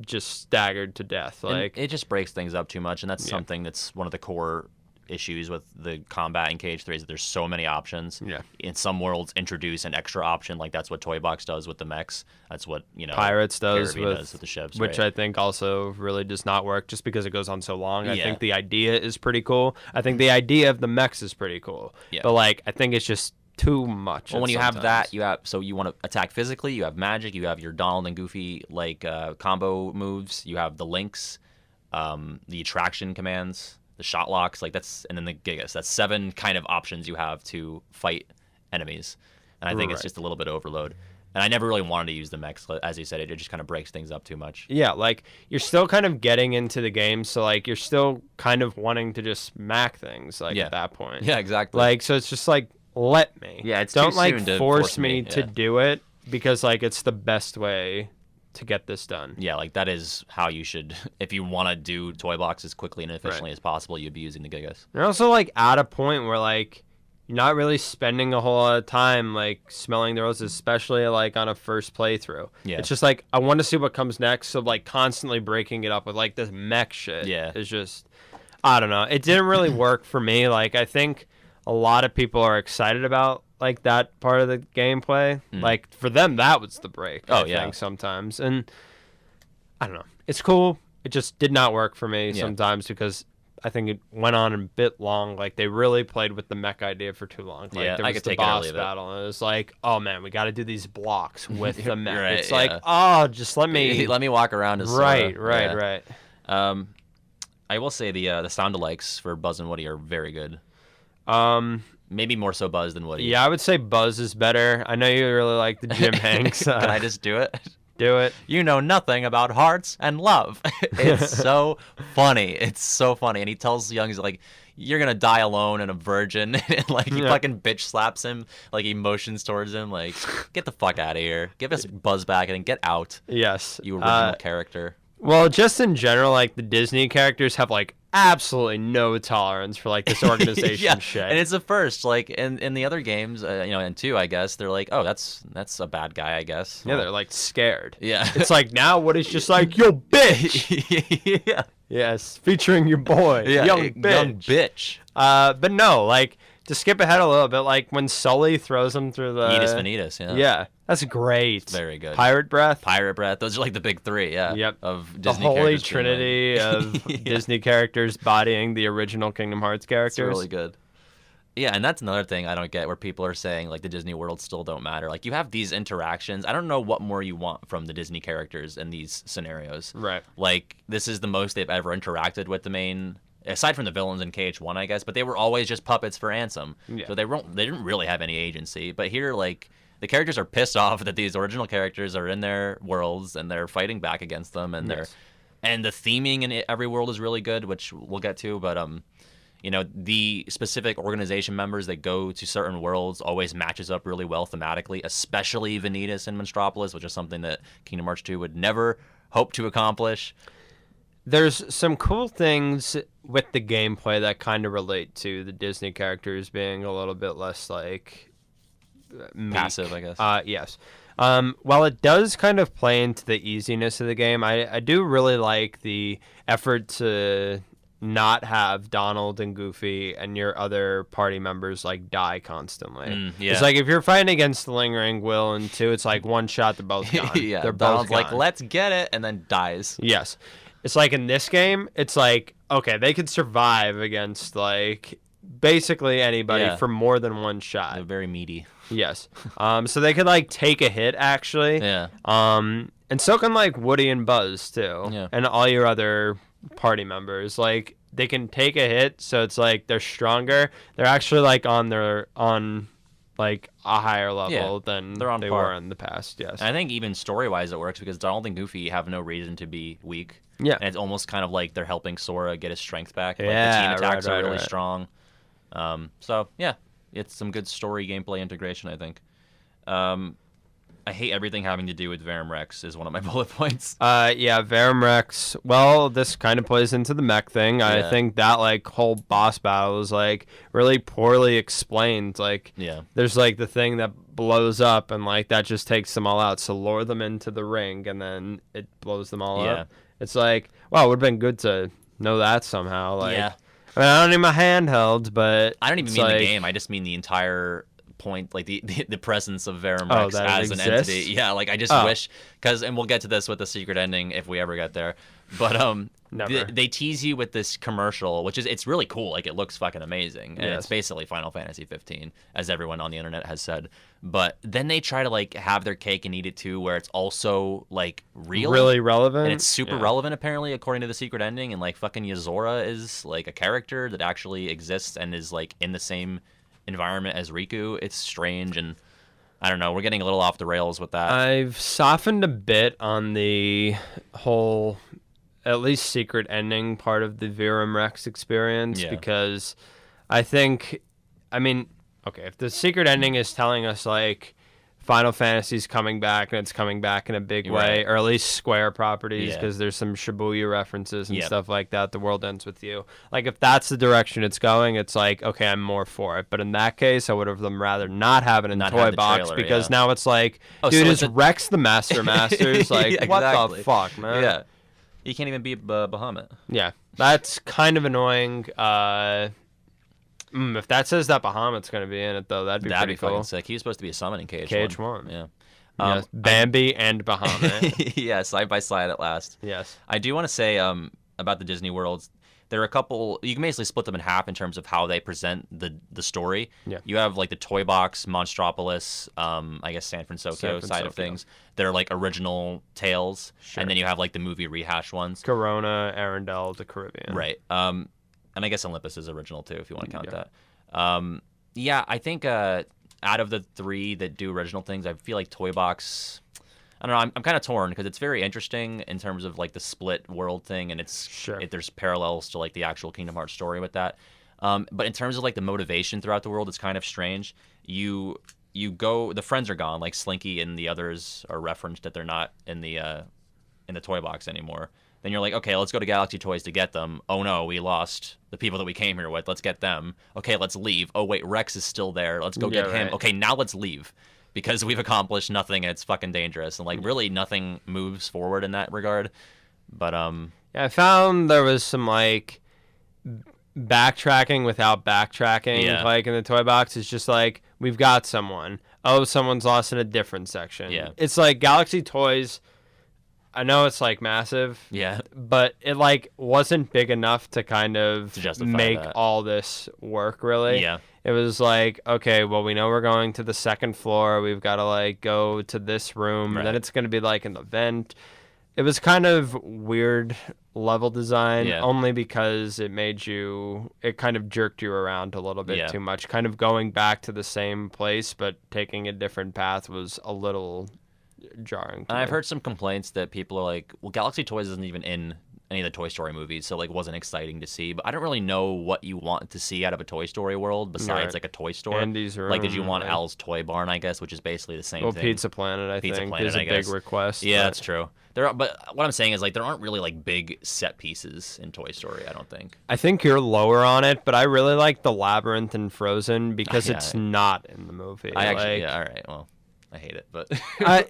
just staggered to death. Like, and it just breaks things up too much, and that's something that's one of the core issues with the combat in KH3 is that there's so many options. Yeah. In some worlds, introduce an extra option, like that's what Toy Box does with the mechs. That's what Pirates does with the ships, which I think also really does not work just because it goes on so long. I think the idea is pretty cool. I think the idea of the mechs is pretty cool. Yeah. But like, I think it's just too much. Well, when you have that, you want to attack physically, you have magic, you have your Donald and Goofy like combo moves, you have the links, the attraction commands, the shot locks, like and then the Gigas. That's 7 kind of options you have to fight enemies. And I think it's just a little bit overload. And I never really wanted to use the mechs. As you said, it just kind of breaks things up too much. Yeah, like, you're still kind of getting into the game, so, like, you're still kind of wanting to just smack things, like, at that point. Yeah, exactly. Like, so it's just like, let me. Yeah, it's Don't, too like, soon to force me to do it, because, like, it's the best way to get this done. Yeah, like, that is how you should, if you want to do Toy Box as quickly and efficiently as possible, you'd be using the Gigas. You're also, like, at a point where, like, you're not really spending a whole lot of time, like, smelling the roses, especially, like, on a first playthrough. Yeah. It's just, like, I want to see what comes next, so, like, constantly breaking it up with, like, this mech shit is just, I don't know. It didn't really work for me. Like, I think a lot of people are excited about, like, that part of the gameplay. Like, for them, that was the break, I think, sometimes. And, I don't know. It's cool. It just did not work for me sometimes because I think it went on a bit long. Like, they really played with the mech idea for too long. Like, there was the boss battle, and it was like, oh, man, we got to do these blocks with the mech. It's like, oh, just let me walk around. Right. I will say the sound alikes for Buzz and Woody are very good. Maybe more so Buzz than Woody. Yeah, I would say Buzz is better. I know you really like the Jim Hanks. Can I just do it? Do it. You know nothing about hearts and love. It's so funny. It's so funny. And he tells Young, he's like, you're going to die alone and a virgin. And like, he fucking bitch slaps him. Like, he motions towards him. Like, get the fuck out of here. Give us Buzz back and get out. Yes. You original character. Well, just in general, like, the Disney characters have, like, absolutely no tolerance for, like, this organization shit. And it's a first. Like, in the other games, and 2, I guess, they're like, oh, that's a bad guy, I guess. Yeah, they're, like, scared. Yeah. It's like, now Woody's just like, yo, bitch! Yeah. Yes, featuring your boy, young bitch. Young bitch. But no, like, to skip ahead a little bit, like when Sully throws him through the Edis Vanitas, yeah. Yeah, that's great. It's very good. Pirate Breath. Those are like the big three, yeah. Yep. Of Disney the holy characters trinity of Disney characters bodying the original Kingdom Hearts characters. It's really good. Yeah, and that's another thing I don't get, where people are saying like the Disney worlds still don't matter. Like, you have these interactions. I don't know what more you want from the Disney characters in these scenarios. Right. Like, this is the most they've ever interacted with the main, aside from the villains in KH1, I guess, but they were always just puppets for Ansem. Yeah. So they didn't really have any agency. But here, like, the characters are pissed off that these original characters are in their worlds and they're fighting back against them, and and the theming in every world is really good, which we'll get to, but you know, the specific organization members that go to certain worlds always matches up really well thematically, especially Vanitas and Monstropolis, which is something that Kingdom Hearts 2 would never hope to accomplish. There's some cool things with the gameplay that kind of relate to the Disney characters being a little bit less, like, meek. Passive, I guess. Yes. While it does kind of play into the easiness of the game, I do really like the effort to not have Donald and Goofy and your other party members like die constantly. It's like if you're fighting against the Lingering Will and 2, it's like one shot, they're both gone. Yeah, they're Donald's both like, let's get it, and then dies. Yes. It's like in this game, it's like, okay, they could survive against like basically anybody for more than one shot. They're very meaty. Yes. So they could like take a hit actually. Yeah. And so can like Woody and Buzz too. Yeah. And all your other party members, like they can take a hit, so it's like they're stronger. They're actually like on like a higher level than they were in the past. Yes. And I think even story wise it works because Donald and Goofy have no reason to be weak. Yeah. And it's almost kind of like they're helping Sora get his strength back. Like, the team attacks are really strong. So yeah, it's some good story gameplay integration, I think. I hate everything having to do with Verum Rex is one of my bullet points. Yeah, Verum Rex. Well, this kind of plays into the mech thing. I think that like whole boss battle is like really poorly explained. Like, there's like the thing that blows up and like that just takes them all out. So lure them into the ring and then it blows them all up. It's like, wow, it would have been good to know that somehow. Like, I mean, I don't need my handheld, but I don't even mean the game. I just mean the entire point, like the presence of Verum Rex as an entity. Yeah, like I just wish, and we'll get to this with the secret ending if we ever get there. But they tease you with this commercial, which is it's really cool. Like it looks fucking amazing, and it's basically Final Fantasy 15, as everyone on the internet has said. But then they try to like have their cake and eat it too, where it's also like really relevant, and it's super relevant apparently according to the secret ending. And like fucking Yozora is like a character that actually exists and is like in the same environment as Riku. It's strange, and I don't know, we're getting a little off the rails with that. I've softened a bit on the whole at least secret ending part of the Verum Rex experience because I think, I mean, okay, if the secret ending is telling us like Final Fantasy's coming back and it's coming back in a big way, or at least Square properties, because there's some Shibuya references and stuff like that. The world ends with you. Like if that's the direction it's going, it's like, okay, I'm more for it. But in that case, I would have rather not have it in Toy Box because now it's like, dude, is Rex the Master Masters? Like, what the fuck, man? Yeah. You can't even beat Bahamut. Yeah. That's kind of annoying. If that says that Bahamut's going to be in it, though, that'd be pretty cool. Fucking sick. He was supposed to be a summon in KH1. KH1. Yeah. Bambi and Bahamut. Yeah, side by side at last. Yes. I do want to say about the Disney worlds, there are a couple, you can basically split them in half in terms of how they present the story. Yeah. You have like the Toy Box, Monstropolis, I guess San Fransokyo side of things. They're like original tales. Sure. And then you have like the movie rehash ones. Corona, Arendelle, the Caribbean. Right. And I guess Olympus is original too, if you want to count that. Yeah, I think out of the three that do original things, I feel like Toy Box, I don't know, I'm kind of torn because it's very interesting in terms of like the split world thing, and there's parallels to like the actual Kingdom Hearts story with that. But in terms of like the motivation throughout the world, it's kind of strange. You go, the friends are gone, like Slinky and the others are referenced that they're not in the Toy Box anymore. Then you're like, okay, let's go to Galaxy Toys to get them. Oh no, we lost the people that we came here with. Let's get them. Okay, let's leave. Oh wait, Rex is still there. Let's go get him. Okay, now let's leave because we've accomplished nothing and it's fucking dangerous. And like really nothing moves forward in that regard. But I found there was some like backtracking without backtracking, like in the toy box. It's just like, we've got someone. Oh, someone's lost in a different section. Yeah. It's like Galaxy Toys, I know it's like massive. Yeah. But it like wasn't big enough to kind of justify make that. all this work, really. Yeah. It was like, okay, well, we know we're going to the second floor. We've got to like go to this room. And then it's going to be like an event. It was kind of weird level design, only because it kind of jerked you around a little bit too much. Kind of going back to the same place, but taking a different path was a little jarring. I've heard some complaints that people are like, well, Galaxy Toys isn't even in any of the Toy Story movies, so like wasn't exciting to see. But I don't really know what you want to see out of a Toy Story world besides like a toy store. Andy's room, like, did you want Al's Toy Barn, I guess, which is basically the same thing. Well, Pizza Planet, I think, is a big request. Yeah, that's true. But what I'm saying is, like, there aren't really like big set pieces in Toy Story, I don't think. I think you're lower on it, but I really like the Labyrinth and Frozen because it's not in the movie. All right, well, I hate it, but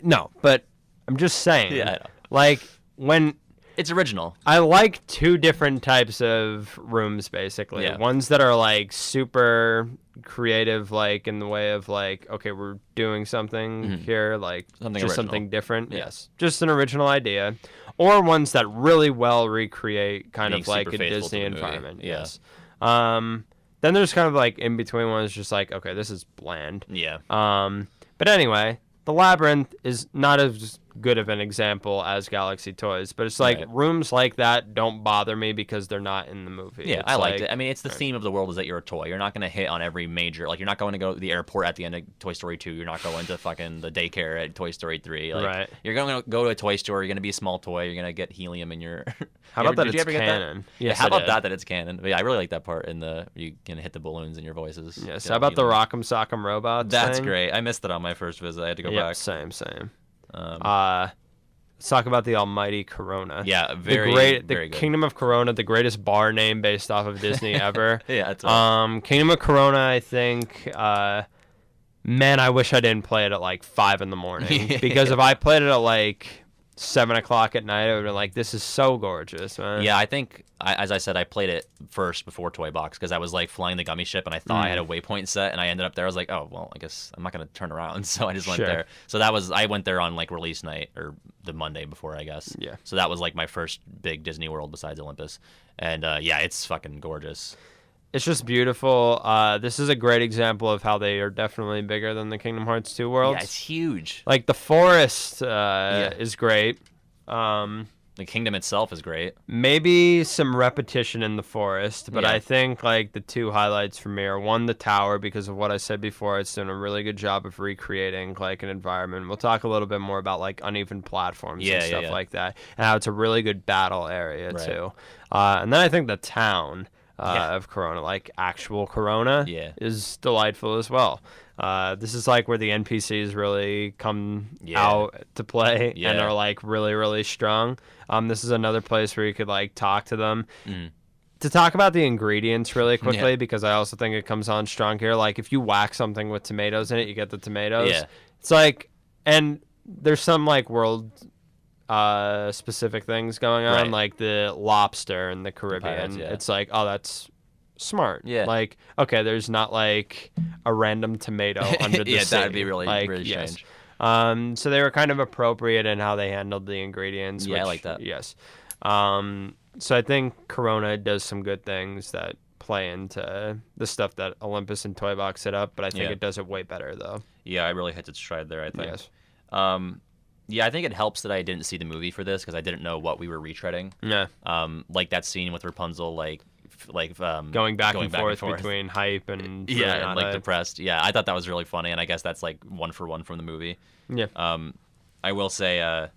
no, but I'm just saying. Yeah, I know. Like, when it's original. I like two different types of rooms, basically. Yeah. Ones that are like super creative, like in the way of like, okay, we're doing something here, like something different. Yeah. Yes, just an original idea. Or ones that really well recreate kind of like a Disney environment. Yes. Then there's kind of like in between ones, just like, okay, this is bland. Yeah. But anyway, the Labyrinth is not as good of an example as Galaxy Toys, but it's like rooms like that don't bother me because they're not in the movie. Yeah, I liked it. I mean, it's the theme of the world is that you're a toy. You're not going to hit on every major, like, you're not going to go to the airport at the end of Toy Story 2. You're not going to fucking the daycare at Toy Story 3. Like, you're going to go to a toy store. You're going to be a small toy. You're going to get helium in your... How about that it's canon? Yes, how about that it's canon? But yeah, I really like that part in the, you can hit the balloons in your voices. Yes, how about the Rock'em Sock'em Robots That's thing? great. I missed it on my first visit. I had to go back. Same. Let's talk about the almighty Corona. Yeah, very good. Kingdom of Corona, the greatest bar name based off of Disney ever. Yeah, it's awesome. Kingdom of Corona, I think. Man, I wish I didn't play it at like 5 in the morning because if I played it at like 7 o'clock at night, I would have been like, this is so gorgeous, man. Yeah, I think, as I said, I played it first before Toy Box because I was like flying the gummy ship and I thought I had a waypoint set and I ended up there. I was like, oh, well, I guess I'm not going to turn around. So I just went there. So I went there on like release night or the Monday before, I guess. Yeah. So that was like my first big Disney World besides Olympus. And yeah, it's fucking gorgeous. It's just beautiful. This is a great example of how they are definitely bigger than the Kingdom Hearts 2 worlds. Yeah, it's huge. Like, the forest is great. The kingdom itself is great. Maybe some repetition in the forest, but I think like the two highlights for me are one, the tower, because of what I said before. It's done a really good job of recreating like an environment. We'll talk a little bit more about like uneven platforms and stuff like that, and how it's a really good battle area too. And then I think the town of Corona, like actual Corona, is delightful as well. This is like where the NPCs really come out to play and are like really, really strong. This is another place where you could like talk to them. To talk about the ingredients really quickly, because I also think it comes on strong here. Like if you whack something with tomatoes in it, you get the tomatoes. Yeah. It's like, and there's some like world specific things going on, like the lobster in the Caribbean. The pirates, it's like, oh, that's smart. Yeah. Like, okay, there's not like a random tomato under the sea. That'd be really, like, really strange. So they were kind of appropriate in how they handled the ingredients. Yeah, I like that. Yes. So I think Corona does some good things that play into the stuff that Olympus and Toy Box set up, but I think it does it way better though. Yeah, I really hit its stride there, I think. Yes. Yeah, I think it helps that I didn't see the movie for this because I didn't know what we were retreading. Yeah. Like that scene with Rapunzel, like going back and forth between hype and and like depressed. Yeah, I thought that was really funny, and I guess that's like 1 for 1 from the movie. Yeah. I will say,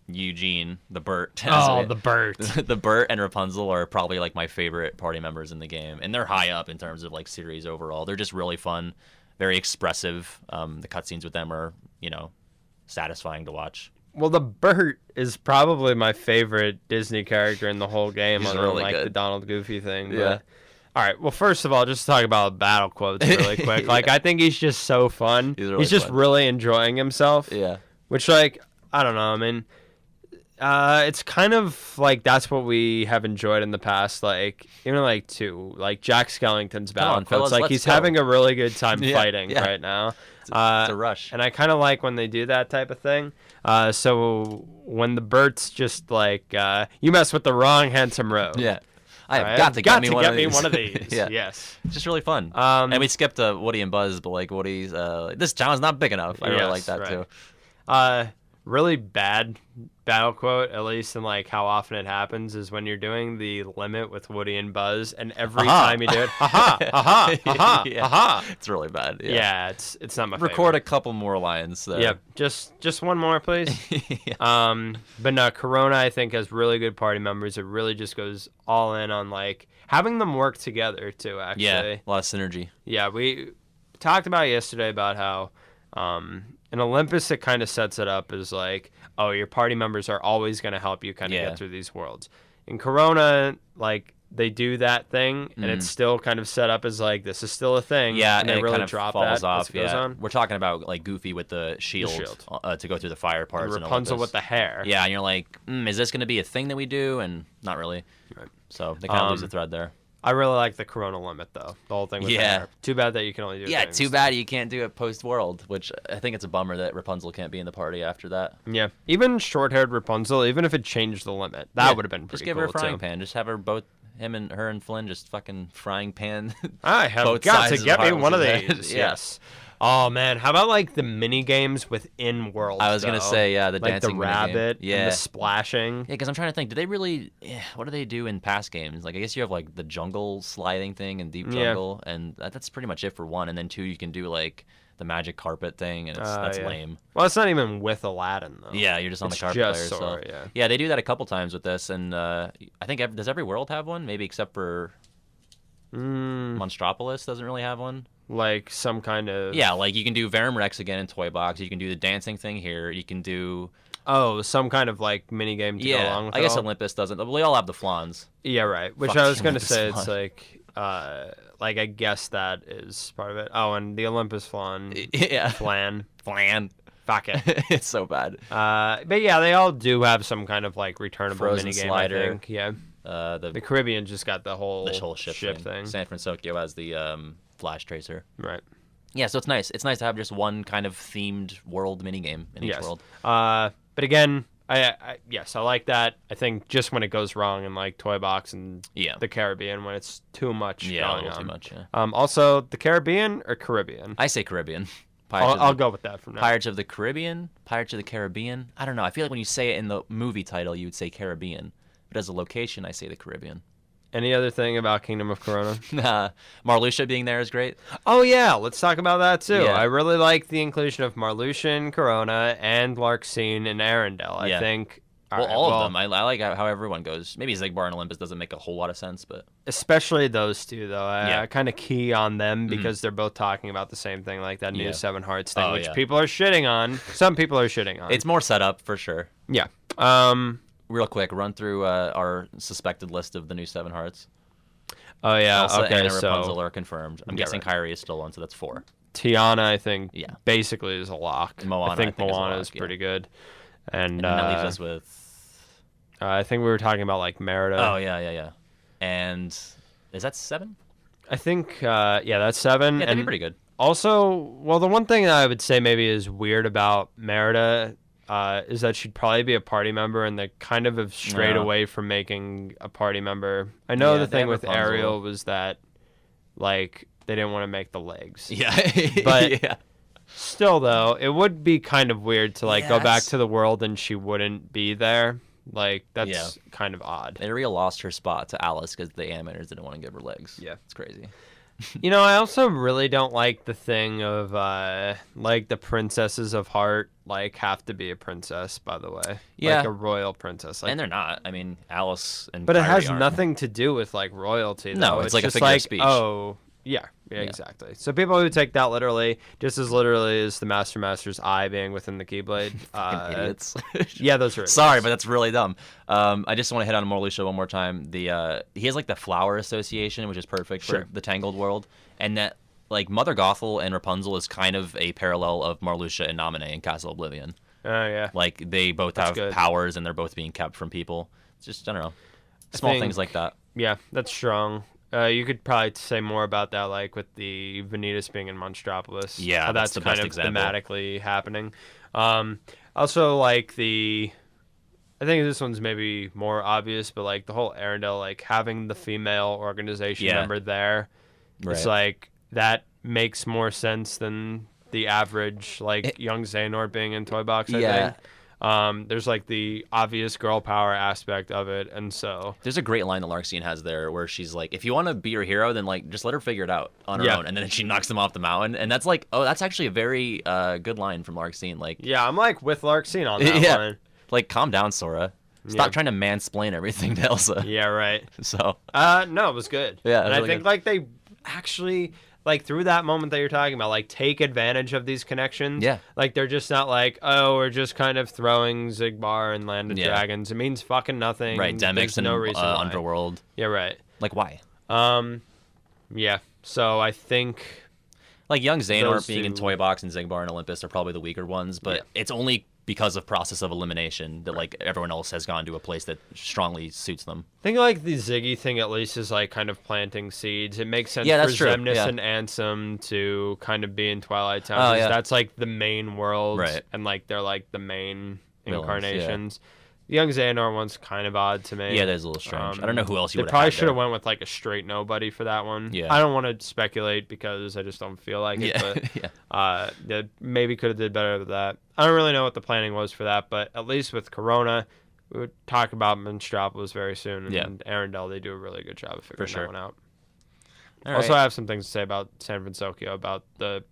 Eugene, the Bert. The Bert. The Bert and Rapunzel are probably like my favorite party members in the game, and they're high up in terms of like series overall. They're just really fun, very expressive. The cutscenes with them are, satisfying to watch. Well, the Bert is probably my favorite Disney character in the whole game, other than like the Donald Goofy thing. But... Yeah. All right. Well, first of all, just to talk about battle quotes really quick. Like, I think he's just so fun. He's just really enjoying himself. Yeah. Which, like, I don't know. I mean, It's kind of like that's what we have enjoyed in the past, like even like like Jack Skellington's battle quotes. Like he's having a really good time fighting right now. It's a rush, and I kind of like when they do that type of thing. So when the Bert's just like you mess with the wrong handsome rogue. Yeah. I've got to get me one of these. Yeah. Yes. It's just really fun. And we skipped Woody and Buzz, but like Woody's this town's not big enough. I really like that too. Really bad battle quote, at least in like how often it happens, is when you're doing the limit with Woody and Buzz, and every time you do it, it's really bad. Yeah, it's not my favorite. Record a couple more lines. Yep, just one more, please. But no, Corona I think has really good party members. It really just goes all in on like having them work together too. Actually, yeah, a lot of synergy. Yeah, we talked about yesterday about how. In Olympus, it kind of sets it up as like, oh, your party members are always going to help you kind of get through these worlds. In Corona, like, they do that thing, and it's still kind of set up as like, this is still a thing. Yeah, and they really kind of drop falls that off. as it goes on. We're talking about like Goofy with the shield. To go through the fire parts. And Rapunzel with the hair. Yeah, and you're like, is this going to be a thing that we do? And not really. Right. So they kind of lose the thread there. I really like the Corona limit, though. The whole thing with the hair. Too bad that you can only do things. Too bad you can't do it post-world, which I think it's a bummer that Rapunzel can't be in the party after that. Yeah. Even short-haired Rapunzel, even if it changed the limit, that would have been pretty cool, Just give her a frying pan. Just have her both, her and Flynn, just fucking frying pan. I have got to get me one of these. Yes. Oh, man. How about, like, the mini-games within worlds, I was going to say, the like dancing the rabbit and the splashing. Yeah, because I'm trying to think. Do they really... what do they do in past games? Like, I guess you have, like, the jungle sliding thing and Deep Jungle, and that's pretty much it for 1. And then 2, you can do, like, the magic carpet thing, and that's lame. Well, it's not even with Aladdin, though. Yeah, you're just on the carpet player. Sora, yeah, they do that a couple times with this, and I think... does every world have one? Maybe except for... Monstropolis doesn't really have one. Like some kind of... Yeah, like you can do Verum Rex again in Toy Box. You can do the dancing thing here. You can do... Oh, some kind of like mini game to go along with it. I guess Olympus doesn't. But we all have the flans. Yeah, right. Which I was going to say, it's like I guess that is part of it. Oh, and the Olympus flan. Yeah. Flan. Fuck it. It's so bad. But yeah, they all do have some kind of like returnable mini game, I think. Yeah. The Caribbean just got the whole ship thing. San Fransokyo has the Flash Tracer. Right. Yeah, so it's nice. It's nice to have just one kind of themed world minigame in each world. But again, I like that. I think just when it goes wrong in like Toy Box and the Caribbean, when it's too much going on. A little too much, yeah. Also, the Caribbean or Caribbean? I say Caribbean. I'll go with that from now. Pirates of the Caribbean, Pirates of the Caribbean. I don't know. I feel like when you say it in the movie title, you would say Caribbean. But as a location, I say the Caribbean. Any other thing about Kingdom of Corona? Marluxia being there is great. Oh, yeah. Let's talk about that, too. Yeah. I really like the inclusion of Marluxia in Corona and Larxene in Arendelle. I think... all of them. I like how everyone goes. Maybe Xigbar and Olympus doesn't make a whole lot of sense, but... Especially those two, though. I kind of key on them because they're both talking about the same thing, like that new Seven Hearts thing, which people are shitting on. Some people are shitting on. It's more set up, for sure. Yeah. Real quick, run through our suspected list of the new Seven Hearts. Oh, yeah. Elsa okay, and Rapunzel are confirmed. I'm guessing Kyrie is still on, so that's 4. Tiana, I think, basically is a lock. Moana, I think Moana is pretty good. And that leaves us with... I think we were talking about, like, Merida. Oh, yeah. And is that 7? I think, that's 7. Yeah, that'd be pretty good. Also, well, the one thing that I would say maybe is weird about Merida... is that she'd probably be a party member, and they kind of have strayed away from making a party member. I know the thing with Rapunzel. Ariel was that, like, they didn't want to make the legs. Yeah. But still, though, it would be kind of weird to, like, go back to the world and she wouldn't be there. Like, that's kind of odd. Ariel lost her spot to Alice because the animators didn't want to give her legs. Yeah. It's crazy. You know, I also really don't like the thing of, like, the princesses of heart, like, have to be a princess, by the way. Yeah. Like a royal princess. Like, and they're not. I mean, Alice and But Kyrie it has aren't. nothing to do with, like, royalty, though. No, it's like just a figure of speech. Oh, yeah, exactly. So people who take that literally, just as literally as the Master's eye being within the Keyblade. Idiots. Yeah, those are idiots. Sorry, but that's really dumb. I just want to hit on Marluxia one more time. He has like the Flower Association, which is perfect for the Tangled world, and that like Mother Gothel and Rapunzel is kind of a parallel of Marluxia and Naminé in Castle Oblivion. Oh yeah. Like they both have powers and they're both being kept from people. It's just, I don't know, small things like that. Yeah, that's strong. You could probably say more about that, like with the Vanitas being in Monstropolis. Yeah, how that's the kind best of example. thematically happening. Also, like I think this one's maybe more obvious, but like the whole Arendelle, like having the female organization member there, it's like that makes more sense than the average like young Xehanort being in Toy Box. I think. There's like the obvious girl power aspect of it, and so there's a great line that Larxene has there where she's like, if you want to be your hero, then like just let her figure it out on her own, and then she knocks them off the mountain, and that's like, oh, that's actually a very good line from Larxene. Like, yeah, I'm like with Larxene on that line. Like, calm down, Sora. Stop trying to mansplain everything to Elsa. Yeah, right. So no, it was good. Yeah, and really I think like they actually, like, through that moment that you're talking about, like, take advantage of these connections. Yeah. Like, they're just not like, oh, we're just kind of throwing Xigbar and Land of Dragons. It means fucking nothing. Right, Demyx and no reason why. Underworld. Yeah, right. Like, why? Yeah. So I think like young Xehanort being in Toy Box and Xigbar and Olympus are probably the weaker ones, but it's only because of process of elimination that like everyone else has gone to a place that strongly suits them. I think like the Ziggy thing at least is like kind of planting seeds. It makes sense that's for true. Xemnas and Ansem to kind of be in Twilight Town. That's like the main world, and like they're like the main incarnations. The young Xehanort one's kind of odd to me. Yeah, that's a little strange. I don't know who else you would have. They probably should have went with like a straight nobody for that one. Yeah. I don't want to speculate because I just don't feel like it. But they maybe could have did better with that. I don't really know what the planning was for that, but at least with Corona, we would talk about Monstropolis very soon. And Arendelle, they do a really good job of figuring that one out. Also, I have some things to say about San Fransokyo, about the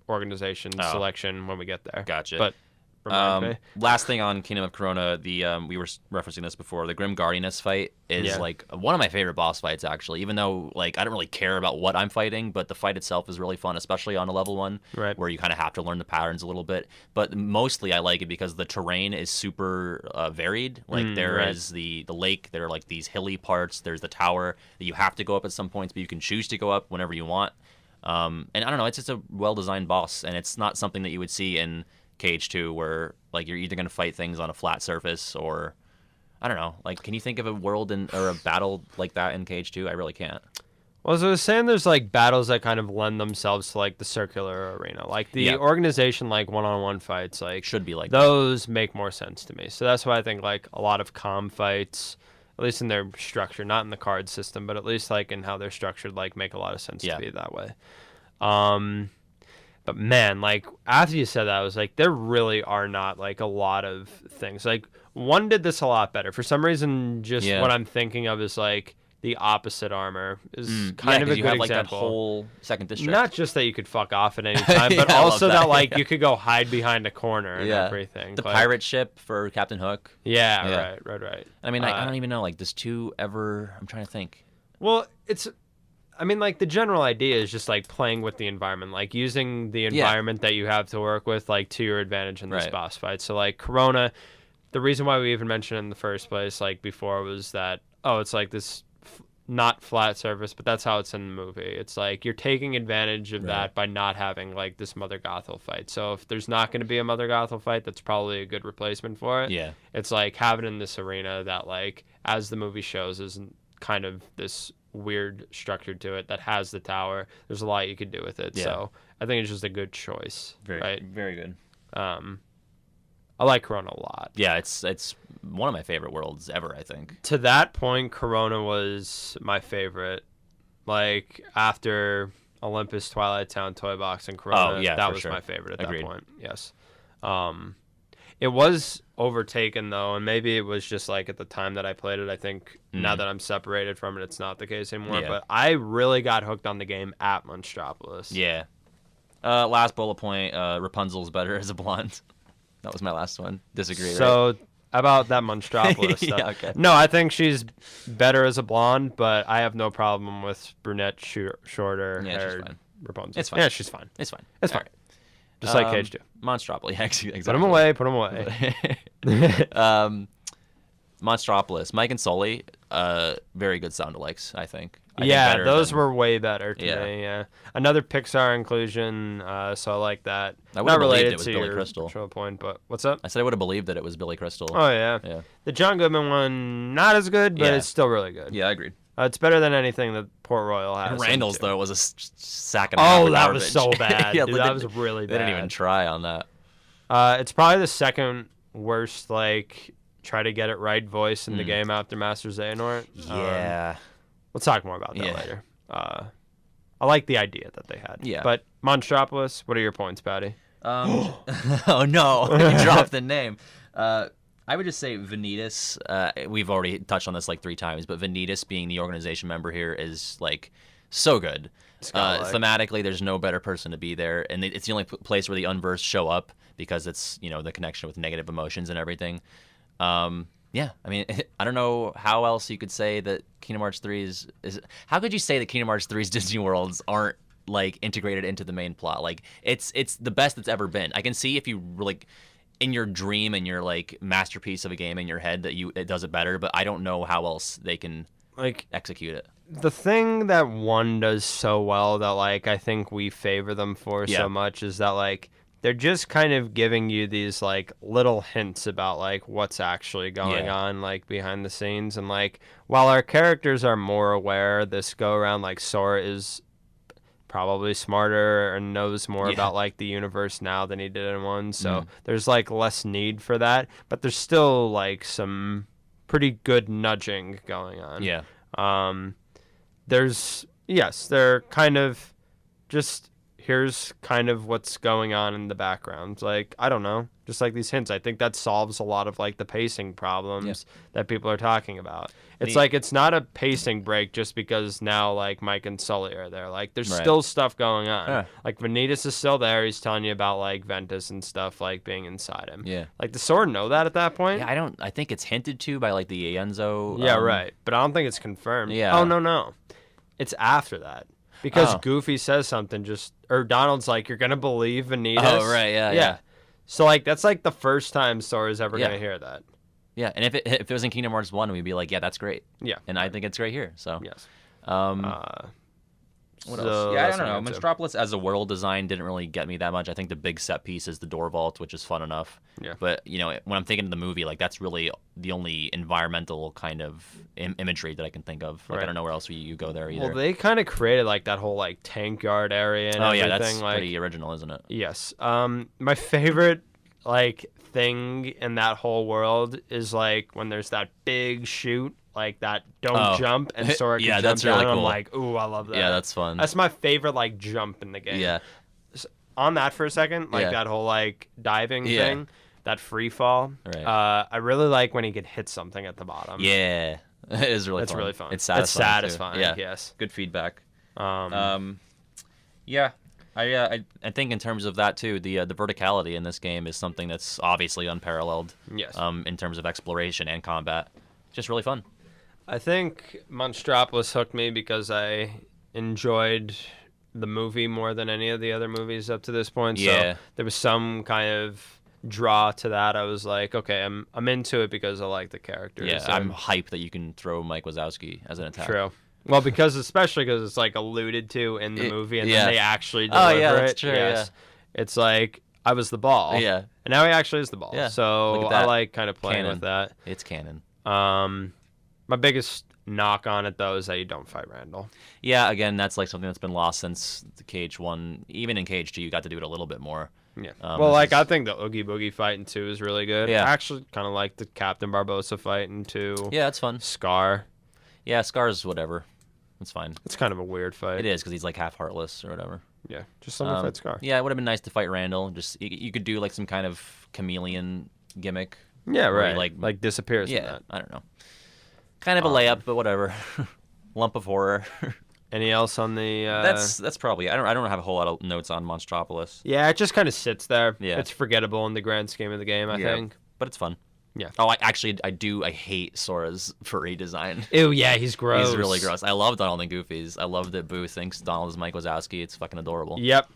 organization selection when we get there. Gotcha. But last thing on Kingdom of Corona, the we were referencing this before, the Grim Guardianess fight is like one of my favorite boss fights, actually, even though like I don't really care about what I'm fighting, but the fight itself is really fun, especially on a level 1 where you kind of have to learn the patterns a little bit. But mostly I like it because the terrain is super varied. Like there is the lake, there are like these hilly parts, there's the tower that you have to go up at some points, but you can choose to go up whenever you want. And I don't know, it's just a well-designed boss, and it's not something that you would see in KH2 where like you're either going to fight things on a flat surface or I don't know, like can you think of a world or a battle like that in KH2? I really can't. Well, as I was saying, there's like battles that kind of lend themselves to like the circular arena, like the organization, like one-on-one fights, like should be like those make more sense to me. So that's why I think like a lot of comm fights, at least in their structure, not in the card system, but at least like in how they're structured, like make a lot of sense to be that way. But man, like after you said that, I was like, there really are not like a lot of things. Like one did this a lot better. For some reason, just what I'm thinking of is like the opposite armor is kind of a good example. Like that whole second district. Not just that you could fuck off at any time, but also that like you could go hide behind a corner and everything. The like, pirate ship for Captain Hook. Yeah, right. I mean, I don't even know. Like, does 2 ever? I'm trying to think. Well, I mean, like, the general idea is just, like, playing with the environment, like, using the environment that you have to work with, like, to your advantage in this boss fight. So, like, Corona, the reason why we even mentioned it in the first place, like, before was that, it's like this not flat surface, but that's how it's in the movie. It's like you're taking advantage of that by not having, like, this Mother Gothel fight. So if there's not going to be a Mother Gothel fight, that's probably a good replacement for it. Yeah. It's like having in this arena that, like, as the movie shows, is kind of this weird structure to it that has the tower. There's a lot you could do with it. So I think it's just a good choice. Very good. I like Corona a lot. Yeah, it's one of my favorite worlds ever, I think. To that point, Corona was my favorite. Like after Olympus, Twilight Town, Toy Box, and Corona, that was my favorite at that point. Yes. It was overtaken, though, and maybe it was just, like, at the time that I played it. I think now that I'm separated from it, it's not the case anymore. Yeah. But I really got hooked on the game at Monstropolis. Yeah. Last bullet point, Rapunzel's better as a blonde. That was my last one. Disagree, So, about that Monstropolis stuff. Yeah, okay. No, I think she's better as a blonde, but I have no problem with brunette, shorter-haired Rapunzel. It's fine. Yeah, she's fine. It's fine. It's fine. Right. Just like KH2. Monstropolis, exactly. Put them away. Monstropolis. Mike and Sully, very good sound-alikes, I think. I think, Yeah, better those than- were way better to Yeah. me. Yeah, another Pixar inclusion, so I like that. I Not would've believed related it was to Billy your Crystal. original point, but what's up? I said I would have believed that it was Billy Crystal. Oh yeah. Yeah. The John Goodman one, not as good, but Yeah. it's still really good. Yeah, I agreed. It's better than anything that Port Royal has. And Randall's though was a sack of Oh, garbage. that was so bad. Yeah, Dude, they that didn't- was really They bad. didn't even try on that. It's probably the second worst, like, try to get it right voice in the game after Master Xehanort. Yeah. We'll talk more about that Yeah. later. I like the idea that they had. Yeah. But Monstropolis, what are your points, Patty? Oh no, you dropped the name. I would just say Vanitas. We've already touched on this like 3 times, but Vanitas being the organization member here is like so good. Thematically, there's no better person to be there, and it's the only place where the unversed show up because it's the connection with negative emotions and everything. Yeah, I mean, I don't know how else you could say that Kingdom Hearts 3 is. How could you say that Kingdom Hearts 3's Disney Worlds aren't like integrated into the main plot? Like it's the best it's ever been. I can see if you like in your dream and your like masterpiece of a game in your head that it does it better, but I don't know how else they can Like, execute it. the thing that one does so well that, like, I think we favor them for Yeah. so much is that, like, they're just kind of giving you these, like, little hints about, like, what's actually going on, like, behind the scenes. And, like, while our characters are more aware this go around, like, Sora is probably smarter and knows more about, like, the universe now than he did in 1. So there's, like, less need for that. But there's still, like, some pretty good nudging going on. Yeah. They're kind of just, here's kind of what's going on in the background. Like, I don't know, just like these hints. I think that solves a lot of like the pacing problems that people are talking about. It's like, it's not a pacing break just because now like Mike and Sully are there. Like, there's still stuff going on. Yeah. Like, Vanitas is still there. He's telling you about like Ventus and stuff like being inside him. Yeah. Like, does Sora know that at that point? Yeah, I think it's hinted to by like the Ienzo. Yeah, right. But I don't think it's confirmed. Yeah. Oh, no. It's after that. Because Oh. Goofy says something or Donald's like, you're going to believe Vanitas? Oh, right, yeah. So, like, that's like the first time Sora's ever going to hear that. Yeah, and if it was in Kingdom Hearts 1, we'd be like, yeah, that's great. Yeah. And I think it's great here. So Yes. What So else? Yeah, I that's don't my know. answer. Monstropolis as a world design didn't really get me that much. I think the big set piece is the door vault, which is fun enough. Yeah. But when I'm thinking of the movie, like that's really the only environmental kind of imagery that I can think of. Like Right. I don't know where else you go there either. Well, they kind of created like that whole like tank yard area and oh everything. yeah, that's like, pretty original, isn't it? Yes. My favorite like thing in that whole world is like when there's that big chute, like that don't jump and Sora can Yeah, jump that's down. really I'm cool. like, ooh, I love that. Yeah, that's fun. That's my favorite like jump in the game. Yeah. On that for a second, like Yeah. that whole like diving Yeah. thing, that free fall. Right. I really like when he could hit something at the bottom. Yeah. It is really That's fun. really fun. It's satisfying. It's too. satisfying. Yeah. Yes. Good feedback. Um, Yeah, I think in terms of that too, the verticality in this game is something that's obviously unparalleled. Yes. In terms of exploration and combat, just really fun. I think Monstropolis hooked me because I enjoyed the movie more than any of the other movies up to this point. Yeah. So there was some kind of draw to that. I was like, okay, I'm into it because I like the characters. Yeah, and- I'm hyped that you can throw Mike Wazowski as an attack. True. Well, especially because it's like alluded to in the movie, and yeah. then they actually deliver Oh, yeah, that's it. true, Yes. It's like I was the ball. Yeah. And now he actually is the ball. Yeah, So look at I that. like kind of playing Canon. with that. It's canon. My biggest knock on it though is that you don't fight Randall. Yeah, again, that's like something that's been lost since the Cage 1. Even in Cage 2, you got to do it a little bit more. Yeah. This Well, like is- I think the Oogie Boogie fight in 2 is really good. Yeah. I actually kind of like the Captain Barbossa fight in 2. Yeah, it's fun. Scar. Yeah, Scar's whatever. It's fine. It's kind of a weird fight. It is because he's like half heartless or whatever. Yeah. Just let me fight Scar. Yeah, it would have been nice to fight Randall. Just you could do like some kind of chameleon gimmick. Yeah. where he, Right. Like disappears. in Yeah, that. I don't know. Kind of a layup, but whatever. Lump of horror. Any else on the? That's probably. I don't have a whole lot of notes on Monstropolis. Yeah, it just kind of sits there. Yeah. It's forgettable in the grand scheme of the game, I think. But it's fun. Yeah. Oh, I hate Sora's furry design. Ew, yeah, he's gross. He's really gross. I love Donald and Goofy's. I love that Boo thinks Donald is Mike Wazowski. It's fucking adorable. Yep.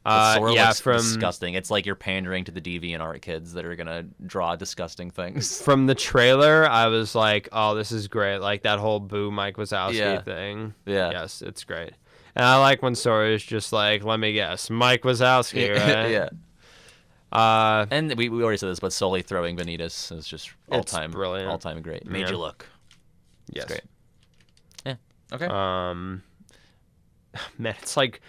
Sora yeah, looks disgusting. It's like you're pandering to the DeviantArt kids that are gonna draw disgusting things. From the trailer, I was like, "Oh, this is great!" Like that whole Boo Mike Wazowski thing. Yeah. Yes, it's great. And I like when Sora is just like, "Let me guess, Mike Wazowski, right?" yeah. And we already said this, but Sully throwing Vanitas is just all time great. Made you look. Yes. It's great. Yeah. Okay. Man, it's like.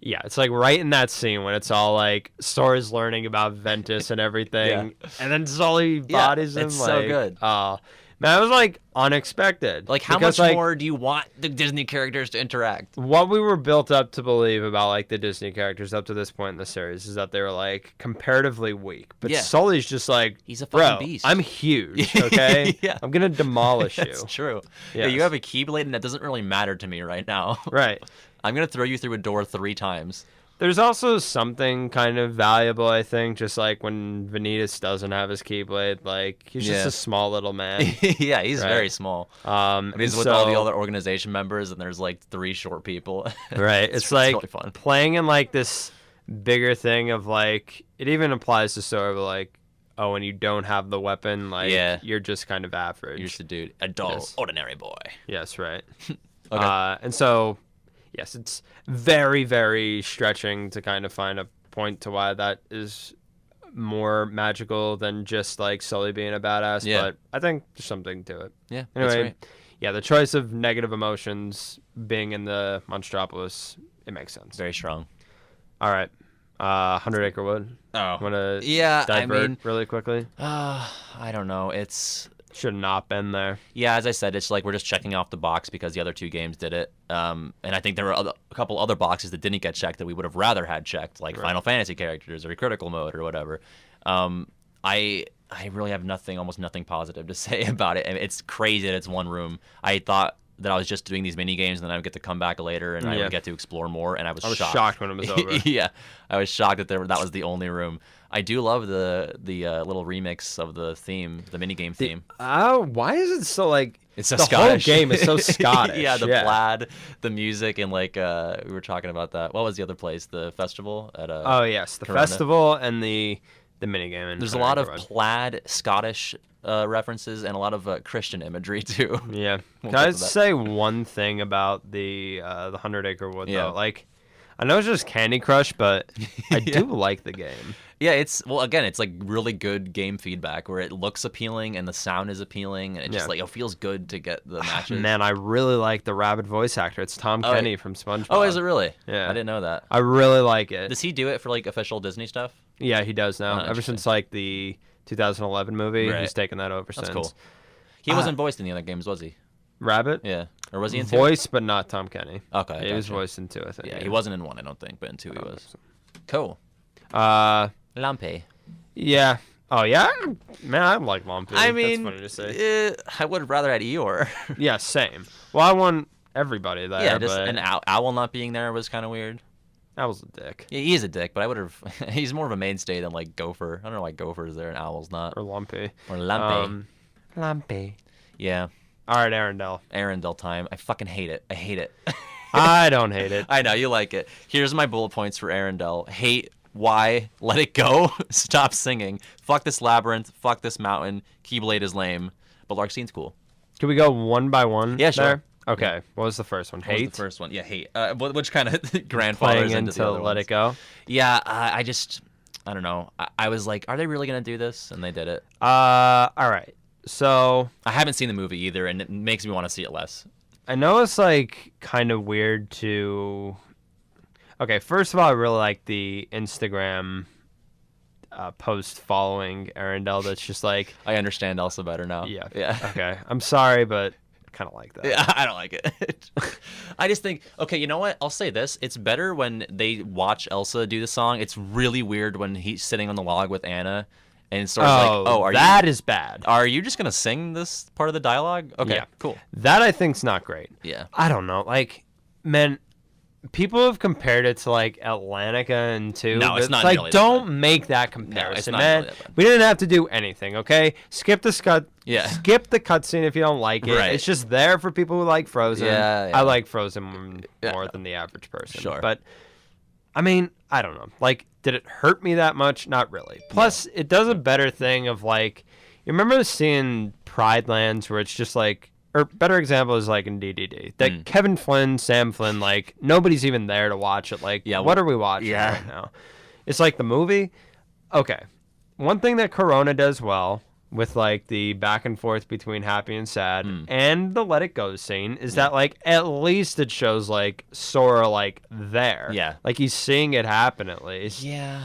Yeah, it's like right in that scene when it's all like Sora's learning about Ventus and everything, and then Sully bodies him. It's like, so good. Man, it was like unexpected. Like, how much more do you want the Disney characters to interact? What we were built up to believe about like the Disney characters up to this point in the series is that they were like comparatively weak, but Sully's just like, he's a fucking beast. I'm huge. Okay, I'm gonna demolish you. That's true. Yes. Yeah, you have a Keyblade, and that doesn't really matter to me right now. Right. I'm going to throw you through a door 3 times. There's also something kind of valuable, I think, just like when Vanitas doesn't have his Keyblade. Like, he's just a small little man. Yeah, he's very small. And he's with all the other organization members, and there's like 3 short people. Right. it's like really fun. Playing in like this bigger thing of like, it even applies to sort of like, oh, when you don't have the weapon, like, you're just kind of average. You're just a dude. A dull, ordinary boy. Yes, right. Okay. And so... Yes, it's very, very stretching to kind of find a point to why that is more magical than just like Sully being a badass. Yeah. But I think there's something to it. Yeah. Anyway, the choice of negative emotions being in the Monstropolis, it makes sense. Very strong. All right. 100 Acre Wood. Oh. Want to divert really quickly? I don't know. Should have not been there. Yeah, as I said, it's like we're just checking off the box because the other 2 games did it. And I think there were a couple other boxes that didn't get checked that we would have rather had checked, like Final Fantasy characters or critical mode or whatever. I really have almost nothing positive to say about it. It's crazy that it's one room. I thought that I was just doing these mini games and then I would get to come back later and I would get to explore more, and I was shocked when it was over. Yeah, I was shocked that that was the only room. I do love the little remix of the theme, the minigame theme. Why is it so like... It's so the Scottish. Whole game is so Scottish. Yeah, the plaid, the music, and like we were talking about that. What was the other place? The festival at Oh yes, the Corona. Festival and the minigame. There's a lot of plaid Scottish references and a lot of Christian imagery too. Yeah. Can I say one thing about the 100 Acre Wood though? Like, I know it's just Candy Crush, but I do like the game. Yeah, it's like really good game feedback where it looks appealing and the sound is appealing and it just like it feels good to get the matches. Man, I really like the rabbit voice actor. It's Tom Kenny from SpongeBob. Oh, is it really? Yeah. I didn't know that. I really like it. Does he do it for like official Disney stuff? Yeah, he does now. Ever since like the 2011 movie, he's taken that over since. That's cool. He wasn't voiced in the other games, was he? Rabbit? Yeah. Or was he in 2? Voice, but not Tom Kenny. Okay. Yeah, he was voiced in 2, I think. Yeah, he wasn't in 1, I don't think, but in 2 he was. Cool. Lampe. Yeah. Oh, yeah? Man, I like Lumpy. I mean, that's funny to say. I would have rather had Eeyore. Yeah, same. Well, I want everybody there. Yeah, just an Owl not being there was kind of weird. Owl's a dick. Yeah, he is a dick, but I would have... he's more of a mainstay than, like, Gopher. I don't know why Gopher's there and Owl's not. Or Lumpy. Or Lampe. Lumpy. Yeah. All right, Arendelle. Arendelle time. I fucking hate it. I hate it. I don't hate it. I know, you like it. Here's my bullet points for Arendelle. Hate... Why? Let it go. Stop singing. Fuck this labyrinth. Fuck this mountain. Keyblade is lame. But Larksine's cool. Can we go one by one? Yeah, sure. There? Okay. Yeah. What was the first one? Hate? What was the first one? Yeah, hate. Which kind of grandfathers into the other Let ones. It Go? Yeah, I don't know. I was like, are they really going to do this? And they did it. All right. So... I haven't seen the movie either, and it makes me want to see it less. I know it's like kind of weird to... Okay, first of all, I really like the Instagram post following Arendelle that's just like... I understand Elsa better now. Yeah. Yeah. Okay. I'm sorry, but I kind of like that. Yeah, I don't like it. I just think, okay, you know what? I'll say this. It's better when they watch Elsa do the song. It's really weird when he's sitting on the log with Anna and it's sort of like, that is bad. Are you just going to sing this part of the dialogue? Okay, yeah. Cool. That I think's not great. Yeah. I don't know. Like, man... People have compared it to like Atlantica and 2. No, it's not. Like, really don't make that comparison, no, it's not man. really that bad. We didn't have to do anything, okay? Skip the Skip the cutscene if you don't like it. Right. It's just there for people who like Frozen. Yeah. I like Frozen more than the average person. Sure. But I mean, I don't know. Like, did it hurt me that much? Not really. Plus, it does a better thing of, like, you remember seeing Pride Lands where it's just, like, or better example is, like, in DDD. That Kevin Flynn, Sam Flynn, like, nobody's even there to watch it. Like, what are we watching right now? It's like the movie. Okay. One thing that Corona does well with, like, the back and forth between happy and sad and the Let It Go scene is that, like, at least it shows, like, Sora, like, there. Yeah. Like, he's seeing it happen at least. Yeah.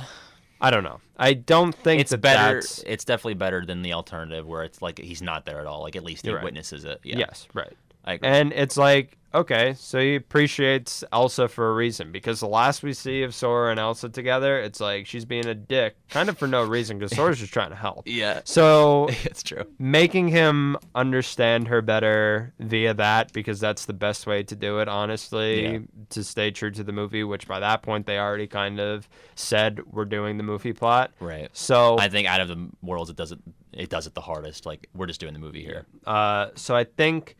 I don't know. I don't think it's better. It's definitely better than the alternative where it's like he's not there at all. Like, at least he witnesses it. Yeah. Yes, right. I agree. And it's like, okay, so he appreciates Elsa for a reason, because the last we see of Sora and Elsa together, it's like she's being a dick, kind of for no reason, because Sora's just trying to help. Yeah. So it's true. Making him understand her better via that, because that's the best way to do it, honestly, to stay true to the movie, which by that point they already kind of said we're doing the movie plot. Right. So I think out of the worlds, it does it the hardest. Like, we're just doing the movie here. So I think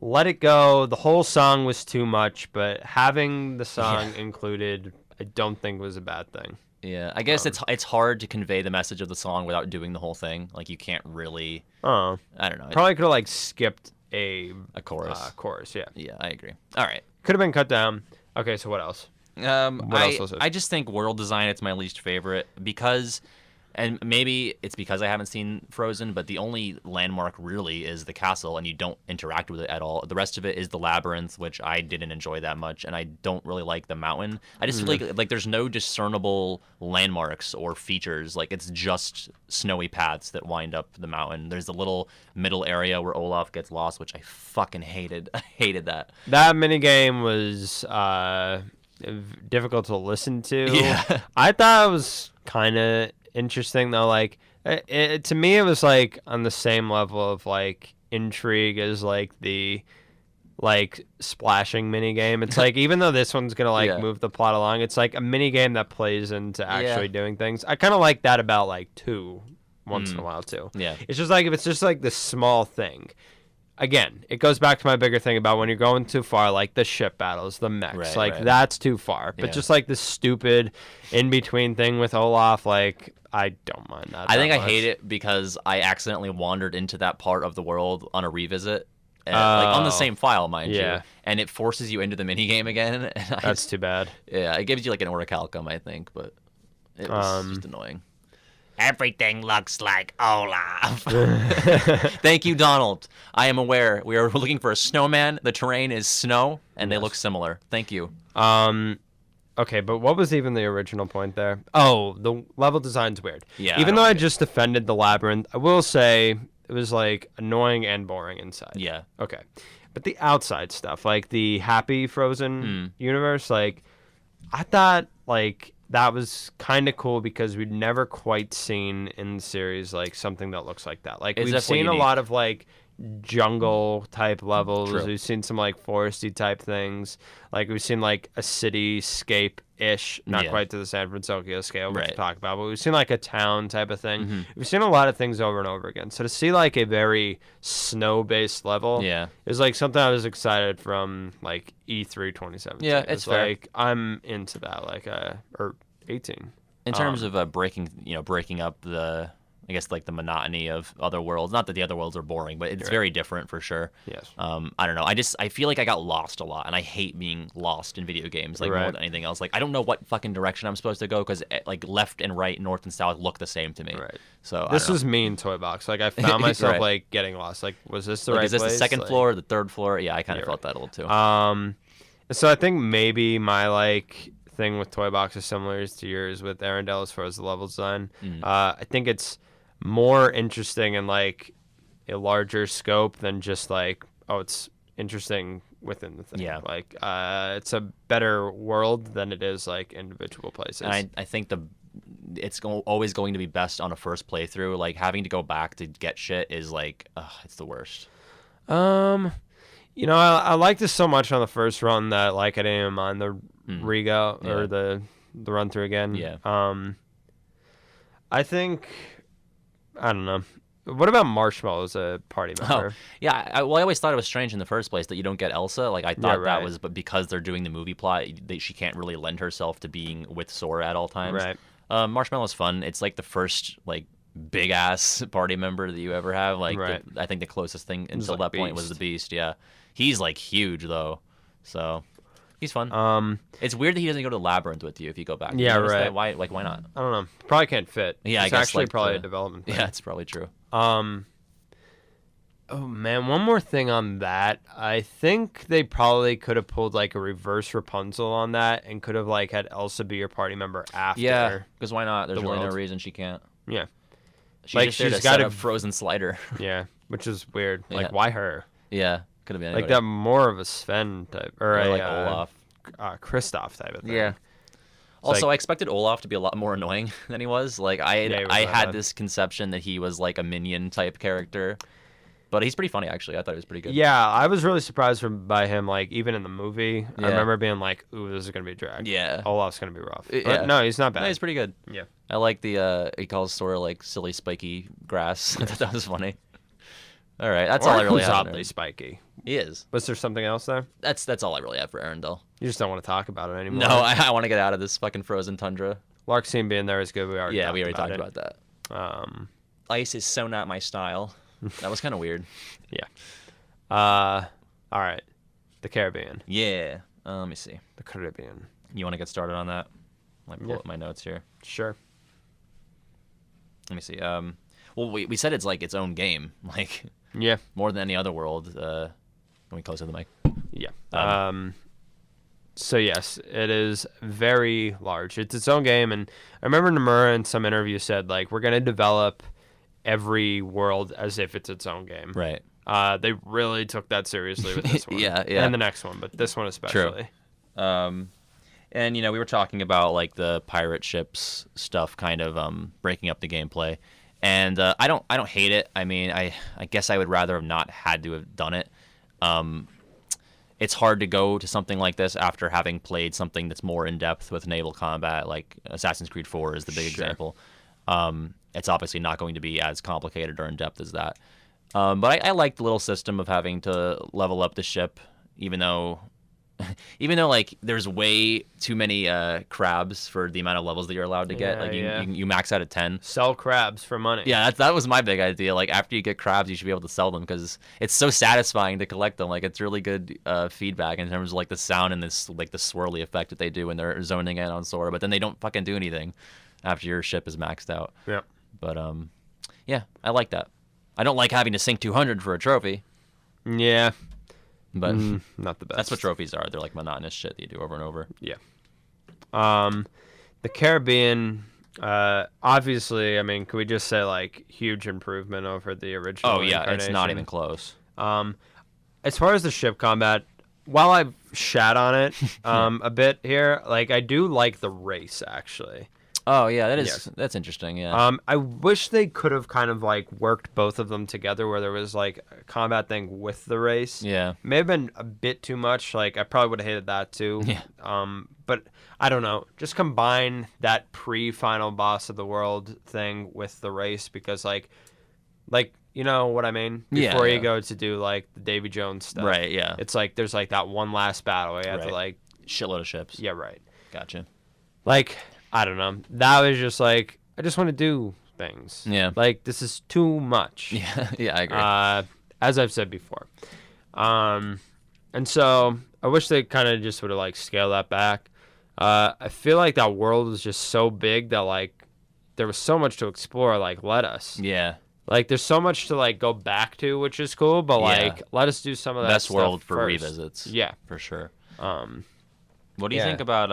Let It Go, the whole song was too much, but having the song included, I don't think was a bad thing. Yeah, I guess it's hard to convey the message of the song without doing the whole thing. Like, you can't really. I don't know. Probably could have, like, skipped a chorus. Chorus, yeah. Yeah, I agree. All right. Could have been cut down. Okay, so what else? What else was it? I just think world design, it's my least favorite because. And maybe it's because I haven't seen Frozen, but the only landmark really is the castle, and you don't interact with it at all. The rest of it is the labyrinth, which I didn't enjoy that much, and I don't really like the mountain. I just feel like there's no discernible landmarks or features. Like, it's just snowy paths that wind up the mountain. There's a little middle area where Olaf gets lost, which I fucking hated. I hated that. That minigame was difficult to listen to. Yeah. I thought it was kind of interesting though. Like, to me it was like on the same level of like intrigue as like the like splashing mini game. It's like, even though this one's gonna like move the plot along, it's like a mini game that plays into actually doing things. I kind of like that about like 2 once in a while too. Yeah, it's just like, if it's just like this small thing. Again, it goes back to my bigger thing about when you're going too far, like the ship battles, the mechs, that's too far. But just like this stupid in-between thing with Olaf, like, I don't mind that. I think I hate it because I accidentally wandered into that part of the world on a revisit. Like, on the same file, mind you. And it forces you into the minigame again. And that's too bad. Yeah, it gives you like an orichalcum, I think, but it was just annoying. Everything looks like Olaf. Thank you, Donald. I am aware. We are looking for a snowman. The terrain is snow, and they look similar. Thank you. Okay, but what was even the original point there? Oh, the level design's weird. Yeah. Even though I just defended the labyrinth, I will say it was like annoying and boring inside. Yeah. Okay. But the outside stuff, like the happy Frozen universe, like, I thought like that was kind of cool because we'd never quite seen in the series like something that looks like that. Like, we've seen a lot of like jungle type levels. True. We've seen some like foresty type things. Like, we've seen like a cityscape ish, not quite to the San Fransokyo scale which we talk about, but we've seen like a town type of thing. We've seen a lot of things over and over again. So to see like a very snow based level, is like something I was excited from like E3 2017. Yeah, it's fair. like, I'm into that. Like, or 18. In terms of breaking up the, I guess, like the monotony of other worlds. Not that the other worlds are boring, but it's very different for sure. Yes. I don't know. I feel like I got lost a lot, and I hate being lost in video games like more than anything else. Like, I don't know what fucking direction I'm supposed to go because like left and right, north and south look the same to me. Right. So this was me in Toy Box. Like, I found myself like getting lost. Like, was this the right place? Is this the second floor or the third floor? Yeah, I kind of felt that a little too. So I think maybe my like thing with Toy Box is similar to yours with Arendelle as far as the level design. I think it's more interesting in like a larger scope than just like, oh, it's interesting within the thing. Yeah. Like, it's a better world than it is like individual places. And I think it's always going to be best on a first playthrough. Like, having to go back to get shit is like, it's the worst. You know, I liked this so much on the first run that like I didn't even mind the re-go or the run through again. Yeah. I think, I don't know. What about Marshmallow as a party member? Yeah, I always thought it was strange in the first place that you don't get Elsa. Like, I thought that right. was, but because they're doing the movie plot, she can't really lend herself to being with Sora at all times. Right. Marshmallow's fun. It's like the first, like, big-ass party member that you ever have. Like, Right. I think the closest thing until like that point was the Beast, yeah. He's, like, huge, though, so he's fun. It's weird that he doesn't go to the Labyrinth with you if you go back. Yeah, right. That? Why not? I don't know. Probably can't fit. Yeah, I it's guess, actually like, probably a development thing. Yeah, it's probably true. Oh man, one more thing on that. I think they probably could have pulled like a reverse Rapunzel on that and could have like had Elsa be your party member after. Yeah, because why not? There's the really no world. reason she can't. Yeah. She's Like, just there she's to set gotta- up Frozen Slider. Yeah, which is weird. Yeah. Like, why her? Yeah, could have been anybody. Like that more of a Sven type or a like Olaf. Kristoff type of thing. Yeah. Also, like- I expected Olaf to be a lot more annoying than he was. Like Yeah, he was I not had bad. this conception that he was like a minion type character, but he's pretty funny actually. I thought he was pretty good. Yeah, I was really surprised by him. Like even in the movie, I Yeah. remember being like, "Ooh, this is gonna be a drag." Yeah. Olaf's gonna be rough. Yeah. But no, he's not bad. No, he's pretty good. Yeah. I like the he calls Sora like silly spiky grass. I thought that was funny. All right, that's all I really Who's have. oddly spiky. He is. Was there something else there? That's all I really have for Arendelle. You just don't want to talk about it anymore. No, I want to get out of this fucking frozen tundra. Larkstein being there is good. We already talked it. about that. Um, Ice is so not my style. That was kind of weird. yeah. All right. The Caribbean. Yeah. Let me see. The Caribbean. You want to get started on that? Like pull up my notes here. Sure. Let me see. Well, we said it's like its own game, like Yeah. more than any other world. Let me close to the mic. Yeah. So yes, it is very large. It's its own game, and I remember Nomura in some interview said like we're gonna develop every world as if it's its own game. Right. They really took that seriously with this one. Yeah. And the next one, but this one especially. And we were talking about like the pirate ships stuff, kind of breaking up the gameplay, and I don't hate it. I mean, I guess I would rather have not had to have done it. It's hard to go to something like this after having played something that's more in depth with naval combat, like Assassin's Creed 4 is the big example. It's obviously not going to be as complicated or in depth as that. But I like the little system of having to level up the ship, even though like there's way too many crabs for the amount of levels that you're allowed to get. Yeah, Like yeah. you max out at 10. Sell crabs for money. Yeah, that was my big idea. Like after you get crabs, you should be able to sell them because it's so satisfying to collect them. Like it's really good feedback in terms of like the sound and this like the swirly effect that they do when they're zoning in on Sora. But then they don't fucking do anything after your ship is maxed out. Yeah. But yeah, I like that. I don't like having to sink 200 for a trophy, Yeah. but Not the best. that's what trophies are. They're like monotonous shit that you do over and over. Yeah. The Caribbean, obviously, I mean, could we just say like huge improvement over the original? Oh yeah, it's not incarnation? even close. As far as the ship combat, while I've shat on it a bit here, like I do like the race actually. Oh yeah, Yes. that's interesting. Yeah. I wish they could have kind of like worked both of them together, where there was like a combat thing with the race. Yeah. May have been a bit too much. Like I probably would have hated that too. Yeah. But I don't know. Just combine that pre-final boss of the world thing with the race because like you know what I mean? Yeah, Before yeah. you go to do like the Davy Jones stuff. Right. Yeah. It's like there's like that one last battle. You have to Right. like Shitload of ships. yeah right. Gotcha. Like I don't know. That was just like I just want to do things. Yeah. Like this is too much. Yeah. Yeah. I agree. As I've said before. And so I wish they kind of just would have like scaled that back. I feel like that world was just so big that like there was so much to explore. Like let us. yeah. Like there's so much to like go back to, which is cool. But Yeah. like let us do some of that. Best stuff world for first. revisits. Yeah. For sure. Um. What do you Yeah. think about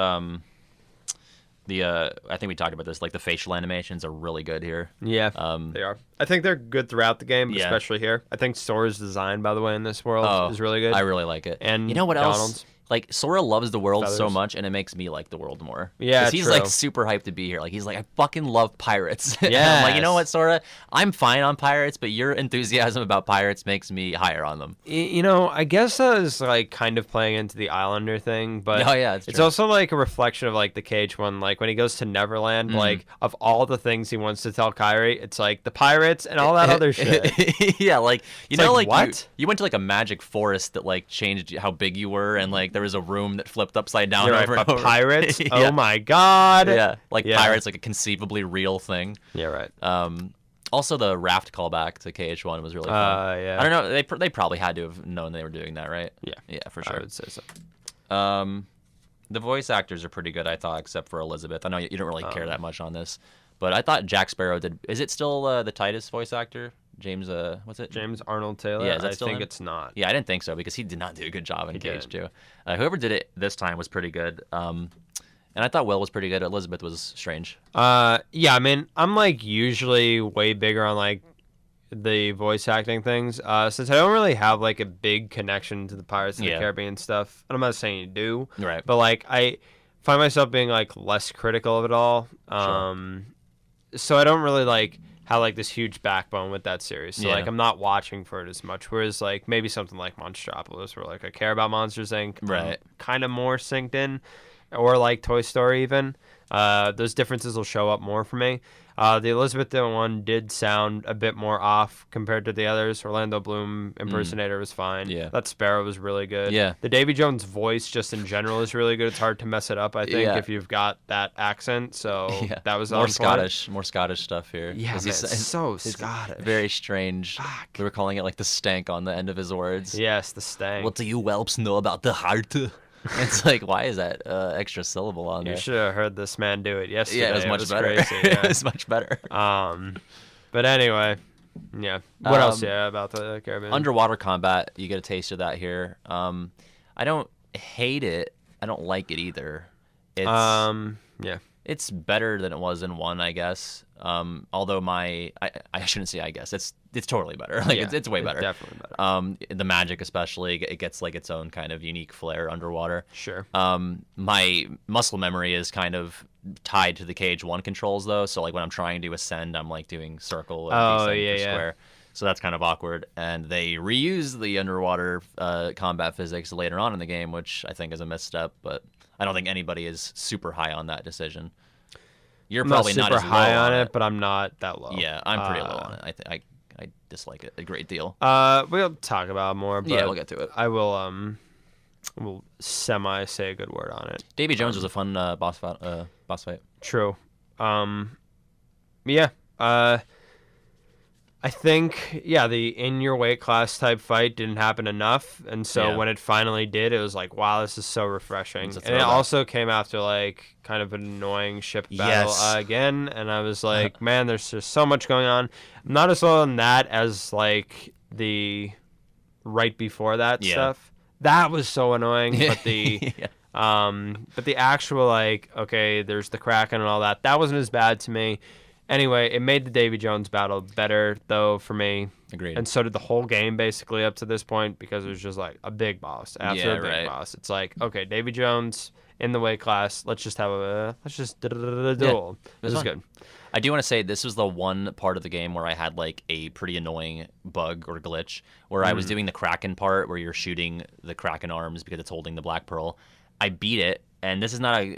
I think we talked about this. Like the facial animations are really good here. Yeah. They are. I think they're good throughout the game, but Yeah. especially here. I think Sora's design, by the way, in this world Oh, is really good. I really like it. And you know what else? Donald's. Like, Sora loves the world so Feathers. much, and it makes me like the world more. Yeah, 'Cause he's, true. like, super hyped to be here. Like, he's like, I fucking love pirates. And I'm like, you know Yes. what, Sora? I'm fine on pirates, but your enthusiasm about pirates makes me higher on them. You know, I guess that is like kind of playing into the Islander thing, but Oh, yeah, it's it's true. also like a reflection of like the Cage one. Like when he goes to Neverland, Mm-hmm. like of all the things he wants to tell Kyrie, it's like the pirates and all that other shit. Yeah, like, you It's know, like, like, what? you went to, like, a magic forest that, like, changed how big you were, and, like, there was a room that flipped upside down You're right, over and but over. pirates? Yeah. Oh my god. Yeah, like, Yeah. pirates, like, a conceivably real thing. Yeah, right. Also, the raft callback to KH1 was really fun. Yeah. I don't know. They probably had to have known they were doing that, right? Yeah. Yeah, for I sure. would say so. The voice actors are pretty good, I thought, except for Elizabeth. I know you don't really care that much on this, but I thought Jack Sparrow did. Is it still the Titus voice actor? James, what's it? James Arnold Taylor? Yeah, is that I still think him? it's not. Yeah, I didn't think so because he did not do a good job in He Cage didn't. 2. Whoever did it this time was pretty good. And I thought Will was pretty good. Elizabeth was strange. Yeah, I mean, I'm like usually way bigger on like the voice acting things. Since I don't really have like a big connection to the Pirates of the Yeah. Caribbean stuff, and I'm not saying you do, Right. but like I find myself being like less critical of it all. So I don't really like have like this huge backbone with that series. So Yeah. like I'm not watching for it as much. Whereas like maybe something like Monstropolis, where like I care about Monsters Inc. Right. Kind of more synced in, or like Toy Story even. Those differences will show up more for me. The Elizabeth one did sound a bit more off compared to the others. Orlando Bloom impersonator was fine. Yeah. That Sparrow was really good. Yeah. The Davy Jones voice just in general is really good. It's hard to mess it up, I think, Yeah. if you've got that accent. So Yeah. that was more on point. Scottish stuff here. Yeah, 'Cause man, he's- it's so it's Scottish. Very strange. Fuck. They were calling it like the stank on the end of his words. Yes, the stank. What do you whelps know about the heart? It's like, why is that extra syllable on You there? should have heard this man do it yesterday. Yeah, it was much better. Crazy, It yeah. was much better. But anyway, yeah. What else? Yeah, about the Caribbean. Underwater combat, you get a taste of that here. I don't hate it. I don't like it either. It's yeah. it's better than it was in 1, I guess. Although I shouldn't say I guess. It's totally better. Like Yeah, it's way better. Definitely better. The magic especially, it gets like its own kind of unique flair underwater. Sure. My muscle memory is kind of tied to the Cage 1 controls though. So like when I'm trying to ascend, I'm like doing circle or descend yeah, for yeah. square. So that's kind of awkward. And they reuse the underwater combat physics later on in the game, which I think is a misstep. But I don't think anybody is super high on that decision. You're I'm probably not not super as low high on it. it, but I'm not that low. Yeah, I'm pretty low on it. I dislike it a great deal. We'll talk about it more, but Yeah, we'll get to it. I will semi say a good word on it. Davy Jones was a fun boss fight. True. Yeah. I think, the in your weight class type fight didn't happen enough. And so Yeah. when it finally did, it was like, wow, this is so refreshing. It's a And it throwback. also came after like kind of an annoying ship battle Yes. again. And I was like, man, there's just so much going on. I'm not as low on that as like the right before that Yeah. stuff. That was so annoying. But the Yeah. but the actual like, okay, there's the Kraken and all that. That wasn't as bad to me. Anyway, it made the Davy Jones battle better though for me. Agreed. And so did the whole game basically up to this point because it was just like a big boss after Yeah, a big right. boss. It's like, okay, Davy Jones in the weight class. Let's just have a duel. This is fun. good. I do want to say this was the one part of the game where I had like a pretty annoying bug or glitch where I was doing the Kraken part where you're shooting the Kraken arms because it's holding the Black Pearl. I beat it, and this is not a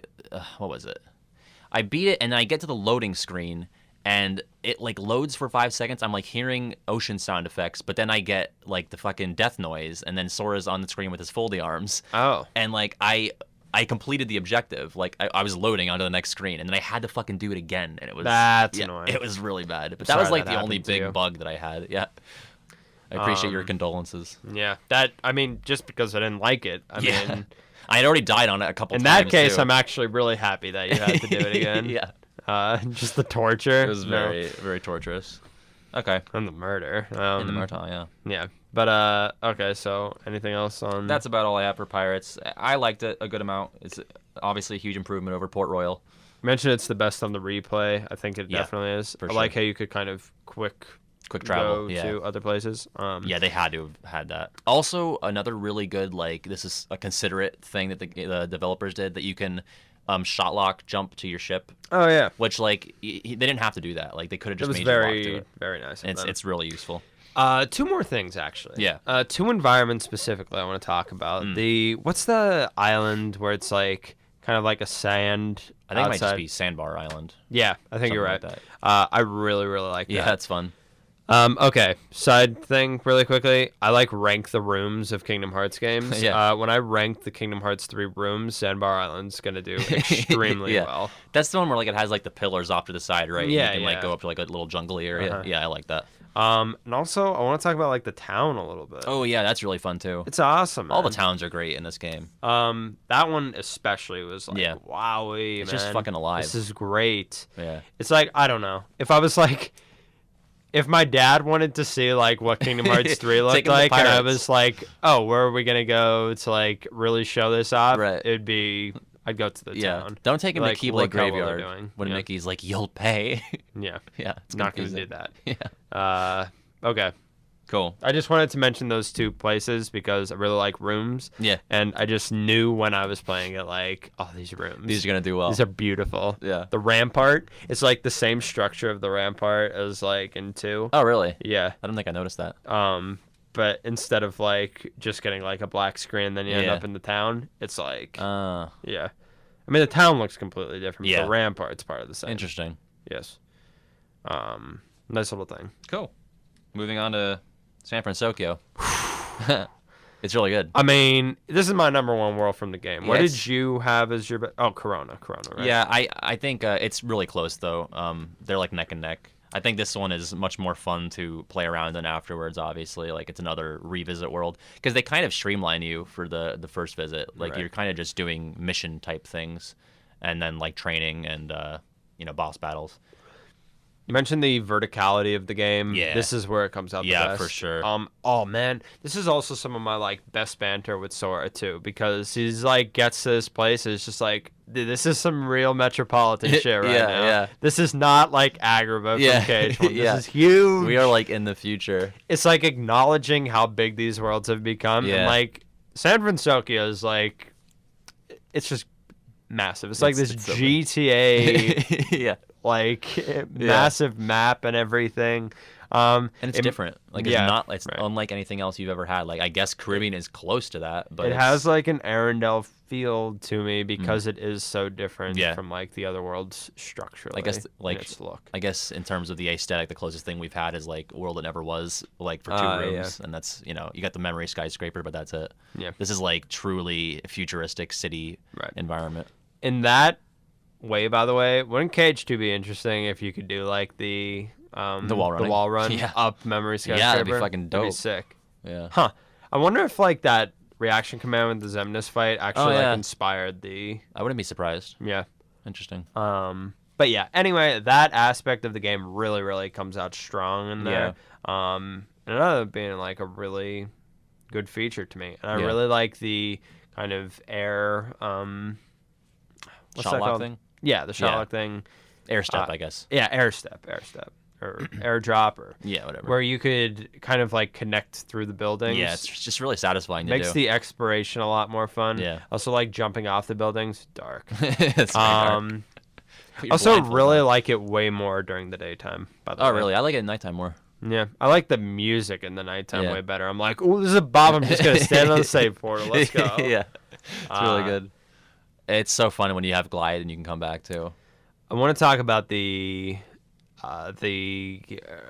what was it? I beat it, and then I get to the loading screen, and it like loads for 5 seconds. I'm like hearing ocean sound effects, but then I get like the fucking death noise, and then Sora's on the screen with his foldy arms, Oh. and like I completed the objective. Like I was loading onto the next screen, and then I had to fucking do it again, and it was That's annoying. It was really bad, but that Sorry was like that the only happened to you. big bug that I had. Yeah, I appreciate your condolences. Yeah. That I mean, just because I didn't like it. I Yeah. mean, I had already died on it a couple in times. that case, too. I'm actually really happy that you had to do it again. Yeah, Just the torture. it was very very torturous. Okay, And the murder. in the Murtaugh, yeah. Yeah. But okay, so anything else on That's about all I have for Pirates. I liked it a good amount. It's obviously a huge improvement over Port Royal. mentioned it's the best on the replay. I think it Yeah, definitely is. for I like sure. how you could kind of quick quick travel, go to other places. Yeah, they had to have had that. Also, another really good, like, this is a considerate thing that the developers did, that you can shot lock jump to your ship. Oh yeah, which like they didn't have to do that. Like they could have just it was made very, you walk to it. very nice. It's really useful. Two more things actually. Yeah. Two environments specifically I want to talk about. What's the island where it's like kind of like a sand? I think outside? it might just be Sandbar Island. Yeah, I think you're right. Like that. I really, really like that. Yeah, that's fun. Okay, side thing really quickly. I like rank the rooms of Kingdom Hearts games. Yeah. When I rank the Kingdom Hearts 3 rooms, Sandbar Island's going to do extremely Yeah. well. That's the one where like it has like the pillars off to the side, right? Yeah, And you can yeah. like go up to like a little jungly area. Uh-huh. Yeah, I like that. And also, I want to talk about like the town a little bit. Oh yeah, that's really fun too. It's awesome, All the man. towns are great in this game. That one especially was like, Yeah. wowie, It's man. just fucking alive. This is great. Yeah. It's like, I don't know. If I was like, if my dad wanted to see like what Kingdom Hearts 3 Take looked him to like, and I Pirates. was like, oh, where are we going to go to like really show this off? Right. It'd be, I'd go to the Yeah. town. Don't take him Like, to Keyblade look how well they're Graveyard doing. when Yeah. Mickey's like, "You'll pay." Yeah. Yeah, it's Not going to confusing. do that. Yeah. Okay. Cool. I just wanted to mention those two places because I really like rooms. Yeah. And I just knew when I was playing it, like, oh, these rooms. These are gonna do well. These are beautiful. Yeah. The rampart, it's like the same structure of the rampart as like in 2. Oh really? Yeah. I don't think I noticed that. But instead of like just getting like a black screen, then you end Yeah. up in the town. It's like, yeah. I mean, the town looks completely different. But Yeah. the rampart's part of the same. Interesting. Yes. Nice little thing. Cool. Moving on to San Fransokyo. It's really good. I mean, this is my number one world from the game. What Yes. did you have as your? Corona, right? Yeah, I think it's really close though. They're like neck and neck. I think this one is much more fun to play around in afterwards. Obviously, like it's another revisit world because they kind of streamline you for the first visit. Like Right. you're kind of just doing mission type things, and then like training and boss battles. You mentioned the verticality of the game. Yeah. This is where it comes out the Yeah, best. for sure. Oh man, this is also some of my like best banter with Sora too, because he's like gets to this place and it's just like, dude, this is some real metropolitan shit right Yeah, now. yeah. This is not like Agrabah Yeah. from Cage One. This Yeah. is huge. We are like in the future. It's like acknowledging how big these worlds have become. And Yeah. like San Fransokyo is like, it's just massive. It's like this it's so big. GTA Yeah. like massive map and everything. And it's different. Like it's yeah, not. It's right. unlike anything else you've ever had. Like I guess Caribbean is close to that, but It it's- has like an Arendelle feel to me because it is so different Yeah. from like the other worlds structurally. I guess in like its look. I guess in terms of the aesthetic, the closest thing we've had is like World That Never Was, like for 2 Yeah. rooms, and that's you got the memory skyscraper, but that's it. Yeah. This is like truly futuristic city Right. environment. In that way, by the way, wouldn't Cage 2 be interesting if you could do like the wall running. wall run Yeah. up memory Yeah, skyscraper? that'd be fucking That'd be dope. sick. Yeah. Huh. I wonder if like that reaction command with the Xemnas fight actually yeah. like inspired the I wouldn't be surprised. yeah. Interesting. But yeah, anyway, that aspect of the game really, really comes out strong in there. And another being like a really good feature to me. And I Yeah. really like the kind of air what's Shot that lock called? thing? Yeah, the shot Yeah. lock thing. Air step, I guess. Yeah, air step. Or airdrop or Yeah, whatever. where you could kind of like connect through the buildings. Yeah, it's just really satisfying to makes do. the exploration a lot more fun. Yeah. Also like jumping off the buildings, dark. It's very hard. Put your Also blindfold really on. like it way more during the daytime, by the Oh, way. really? I like it at nighttime more. Yeah. I like the music in the nighttime Yeah. way better. I'm like, oh, this is a Bob. I'm just gonna stand on the save portal. Let's go. Yeah, it's really good. It's so fun when you have glide and you can come back too. I want to talk about the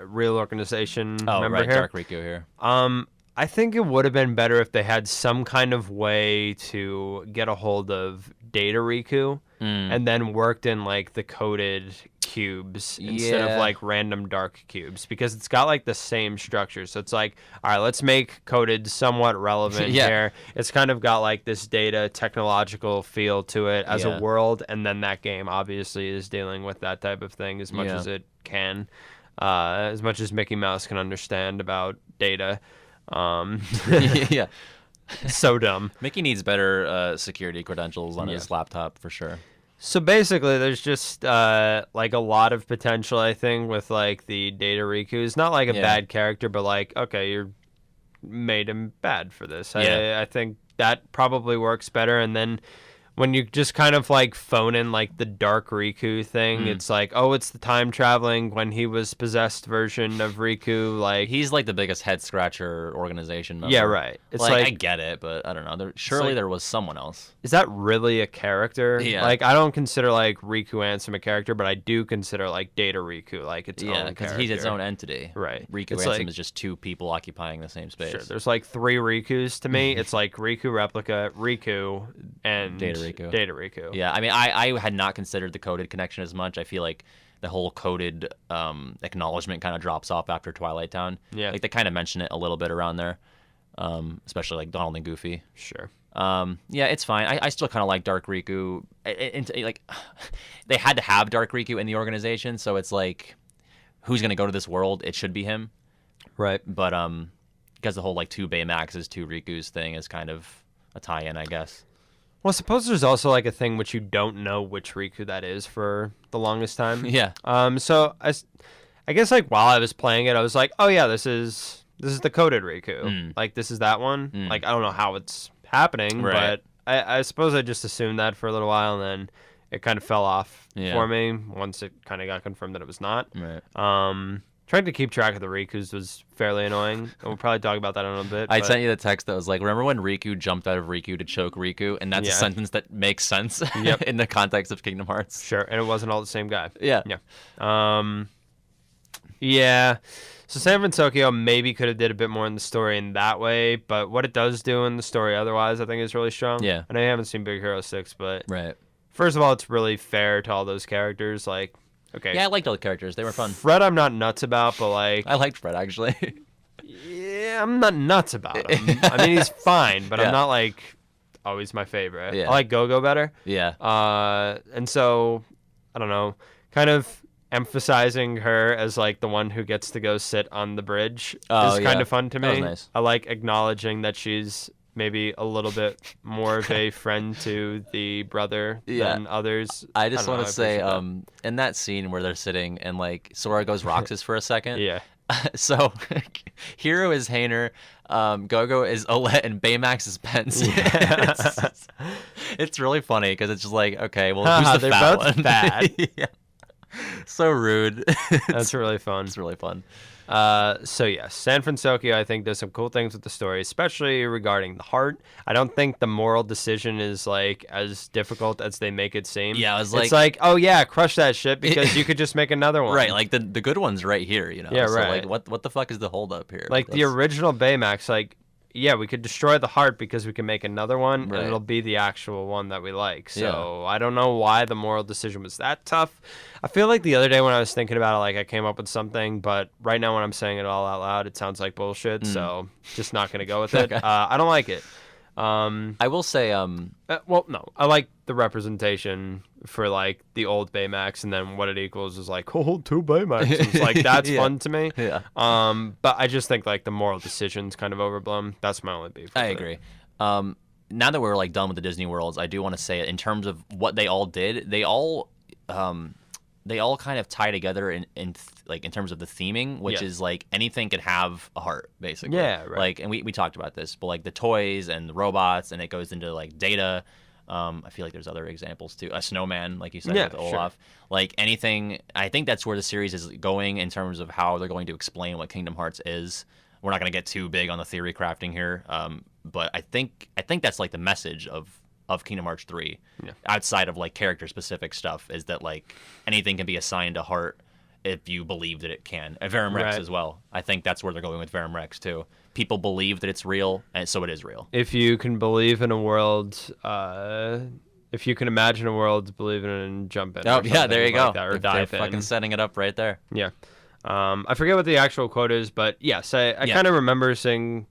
real organization Oh, member right, here. Dark Riku here. I think it would have been better if they had some kind of way to get a hold of Data Riku and then worked in like the coded cubes instead of Yeah. like random dark cubes, because it's got like the same structure. So it's like, all right, let's make coded somewhat relevant Yeah. here. It's kind of got like this data technological feel to it as Yeah. a world, and then that game obviously is dealing with that type of thing as much Yeah. as it can, as much as Mickey Mouse can understand about data. Yeah, So dumb. Mickey needs better security credentials on his laptop for sure. So basically, there's just like a lot of potential, I think, with like the Data Riku. He's not like a bad character, but like, okay, you're made him bad for this. I think that probably works better. And then when you just kind of like phone in like the Dark Riku thing, it's like, oh, it's the time traveling when he was possessed version of Riku. Like he's like the biggest head scratcher organization member. Yeah, right. It's like I like get it, but I don't know. Surely there was someone else. is that really a character? Yeah. Like I don't consider like Riku Ansem a character, but I do consider like Data Riku like its own character. because he's its own entity. Right. Riku It's Ansem like- is just two people occupying the same space. Sure, there's like 3 Rikus to me. It's like Riku Replica, Riku, and Data Riku. Data Riku. Yeah, I mean, I had not considered the coded connection as much. I feel like the whole coded acknowledgement kind of drops off after Twilight Town. Yeah. Like they kind of mention it a little bit around there, especially like Donald and Goofy. Sure. Yeah, it's fine. I still kind of like Dark Riku. Like they had to have Dark Riku in the organization, so it's like, who's gonna go to this world? It should be him. Right. But because the whole like 2 Baymaxes, 2 Rikus thing is kind of a tie-in, I guess. Well, I suppose there's also like a thing which you don't know which Riku that is for the longest time. Yeah. So I guess like while I was playing it, I was like, oh yeah, this is the coded Riku. Like this is that one. Like I don't know how it's happening, Right. but I suppose I just assumed that for a little while, and then it kind of fell off for me once it kind of got confirmed that it was not. Right. Trying to keep track of the Rikus was fairly annoying. And we'll probably talk about that in a bit. I but- sent you the text that was like, remember when Riku jumped out of Riku to choke Riku? And that's a Yeah. sentence that makes sense Yep. in the context of Kingdom Hearts. Sure, and it wasn't all the same guy. Yeah. Yeah. Yeah. So San Fransokyo maybe could have did a bit more in the story in that way, but what it does do in the story otherwise, I think is really strong. Yeah. I know you haven't seen Big Hero 6, but Right. first of all, it's really fair to all those characters. Like, okay. Yeah, I liked all the characters. They were fun. Fred, I'm not nuts about, but like, I liked Fred, actually. yeah, I'm not nuts about him. I mean, he's fine, but Yeah. I'm not like always my favorite. Yeah. I like Go-Go better. Yeah. And so, I don't know, kind of emphasizing her as like the one who gets to go sit on the bridge is kind yeah. of fun to me. That was nice. I like acknowledging that she's maybe a little bit more of a friend to the brother Yeah. than others. I just don't know, want to say, appreciate in that scene where they're sitting and like Sora goes Roxas for a second. that. Yeah. So, Hero is Hainer, Go-Go is Olette, and Baymax is Pence. It's really funny because it's just like, okay, well, who's the They're fat both one? bad. Yeah. So rude. That's really fun. It's really fun. So yes, San Fransokyo, I think does some cool things with the story, especially regarding the heart. I don't think the moral decision is like as difficult as they make it seem. Yeah, it was it's like, oh yeah, crush that shit because you could just make another one. Right, like the good one's right here, you know. Yeah, so, right. Like, what the fuck is the holdup here? Like the That's- original Baymax, like, yeah, we could destroy the heart because we can make another one, Right. and it'll be the actual one that we like. So Yeah. I don't know why the moral decision was that tough. I feel like the other day when I was thinking about it, like I came up with something, but right now when I'm saying it all out loud, it sounds like bullshit. So just not gonna go with it. Okay. I don't like it. I will say, Well, no, I like the representation for like the old Baymax, and then what it equals is like, oh, 2 Baymaxes. Like that's Yeah. fun to me. Yeah. But I just think like the moral decision's kind of overblown. That's my only beef. I with it. agree. Now that we're like done with the Disney worlds, I do want to say it in terms of what they all did. They all kind of tie together in terms of the theming, which Yeah. is like anything could have a heart, basically. Yeah, right. Like, and we talked about this, but like the toys and the robots, and it goes into like data. I feel like there's other examples too. A snowman, like you said, Yeah, with sure. Olaf. Like anything, I think that's where the series is going in terms of how they're going to explain what Kingdom Hearts is. We're not going to get too big on the theory crafting here, but I think that's like the message of Kingdom Hearts 3, outside of like character specific stuff, is that like anything can be assigned a heart if you believe that it can. And Verum Rex Right. as well. I think that's where they're going with Verum Rex too. People believe that it's real, and so it is real. If you can believe in a world, if you can imagine a world, believe in it and jump in. Oh or yeah, there you something go. like that, or They're dive fucking in. setting it up right there. Yeah. I forget what the actual quote is, but yes, I Yeah. kind of remember seeing,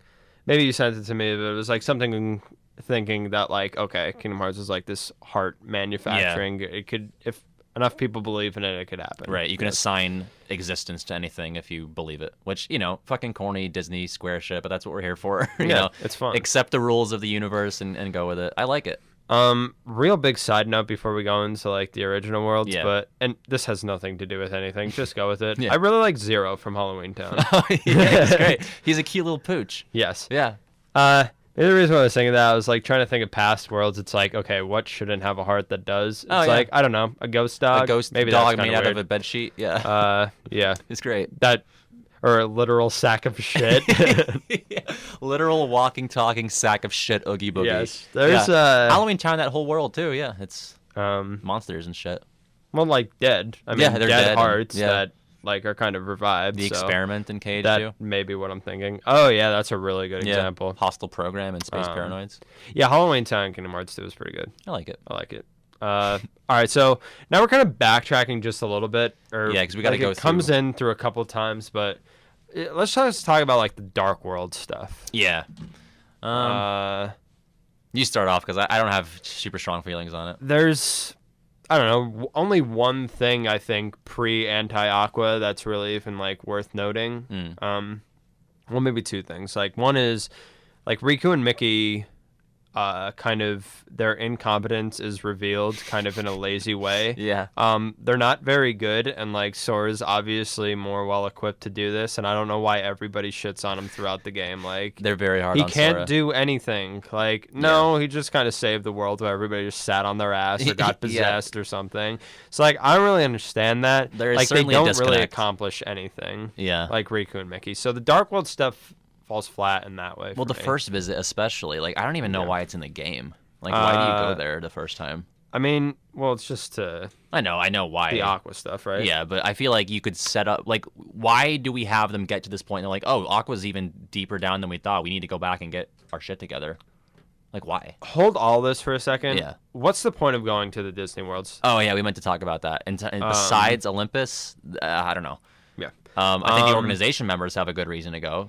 maybe you sent it to me, but it was like something thinking that like, okay, Kingdom Hearts is like this heart manufacturing. It could, if enough people believe in it, it could happen. Right, you can assign existence to anything if you believe it. Which, you know, fucking corny Disney Square shit, but that's what we're here for. you Yeah, know, it's fun. Accept the rules of the universe and go with it. I like it. Real big side note before we go into like the original worlds, Yeah. and this has nothing to do with anything. Just go with it. Yeah. I really like Zero from Halloween Town. Yeah, he's great. He's a cute little pooch. Yes. Yeah. The reason why I was thinking that, I was like trying to think of past worlds. It's like, okay, what shouldn't have a heart that does? It's Oh, yeah. like, I don't know, a ghost dog. A ghost Maybe dog that's made kinda out weird. of a bed sheet. Yeah. Yeah, It's great. that, or a literal sack of shit. Yeah. Literal walking, talking sack of shit, oogie boogie. Yes, there's Halloween Town, that whole world too. Yeah, it's well, monsters and shit. like dead. I mean, Yeah, they're dead and- hearts yeah. that like are kind of revived. The so experiment in Cage that too. may be what I'm thinking. Oh yeah, that's a really good Yeah. example. Hostile Program and Space Paranoids. Yeah, Halloween Town Kingdom Hearts 2 is pretty good. I like it. I like it. All right, so now we're kind of backtracking just a little bit, or Yeah, 'cause we gotta like, go It comes through- in through a couple times, but let's just talk about like the Dark World stuff. Yeah. You start off because I don't have super strong feelings on it. There's, I don't know, only one thing I think pre-anti-Aqua that's really even like worth noting. Well, maybe two things. Like one is like Riku and Mickey. Kind of their incompetence is revealed kind of in a lazy way. Yeah. They're not very good, and like Sora's obviously more well equipped to do this, and I don't know why everybody shits on him throughout the game. Like They're very hard he on can't Sora. do anything. Like no, he just kind of saved the world where everybody just sat on their ass or got Yeah. possessed or something. So like I don't really understand that. There is like they certainly a don't really disconnect. accomplish anything. Yeah. Like Riku and Mickey. So the Dark World stuff falls flat in that way. Well, for the me. first visit especially. Like I don't even know why it's in the game. Like why do you go there the first time? I mean, well, it's just to I know why. the Aqua stuff, right? Yeah, but I feel like you could set up like why do we have them get to this point? They're like, oh, Aqua's even deeper down than we thought. We need to go back and get our shit together. Like why? Hold all this for a second. Yeah. What's the point of going to the Disney Worlds? Oh yeah, we meant to talk about that. And besides Olympus, I don't know. Yeah. I think the organization members have a good reason to go.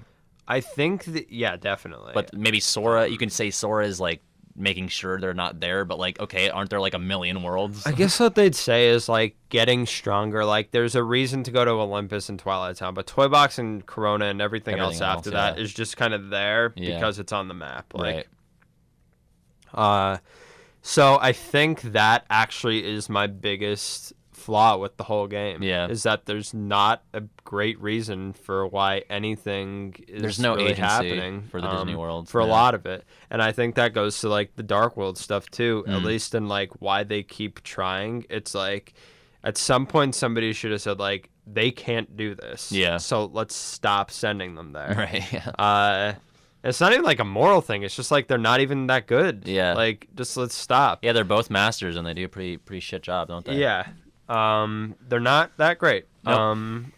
I think that, yeah, definitely. But maybe Sora, you can say Sora is like making sure they're not there, but like, okay, aren't there like a million worlds? I guess what they'd say is like getting stronger. Like there's a reason to go to Olympus and Twilight Town, but Toy Box and Corona and everything else after that yeah. is just kind of there Yeah. because it's on the map. Like, Right. So I think that actually is my biggest flaw with the whole game. Yeah. Is that there's not a great reason for why anything is There's no really agency happening for the Disney World, for a yeah. lot of it. And I think that goes to like the Dark World stuff too, Mm. at least in like why they keep trying. It's like at some point somebody should have said like they can't do this. Yeah. So let's stop sending them there. Right. Yeah. It's not even like a moral thing. It's just like they're not even that good. Yeah. Like just let's stop. Yeah, they're both masters and they do a pretty shit job, don't they? Yeah. They're not that great. Nope.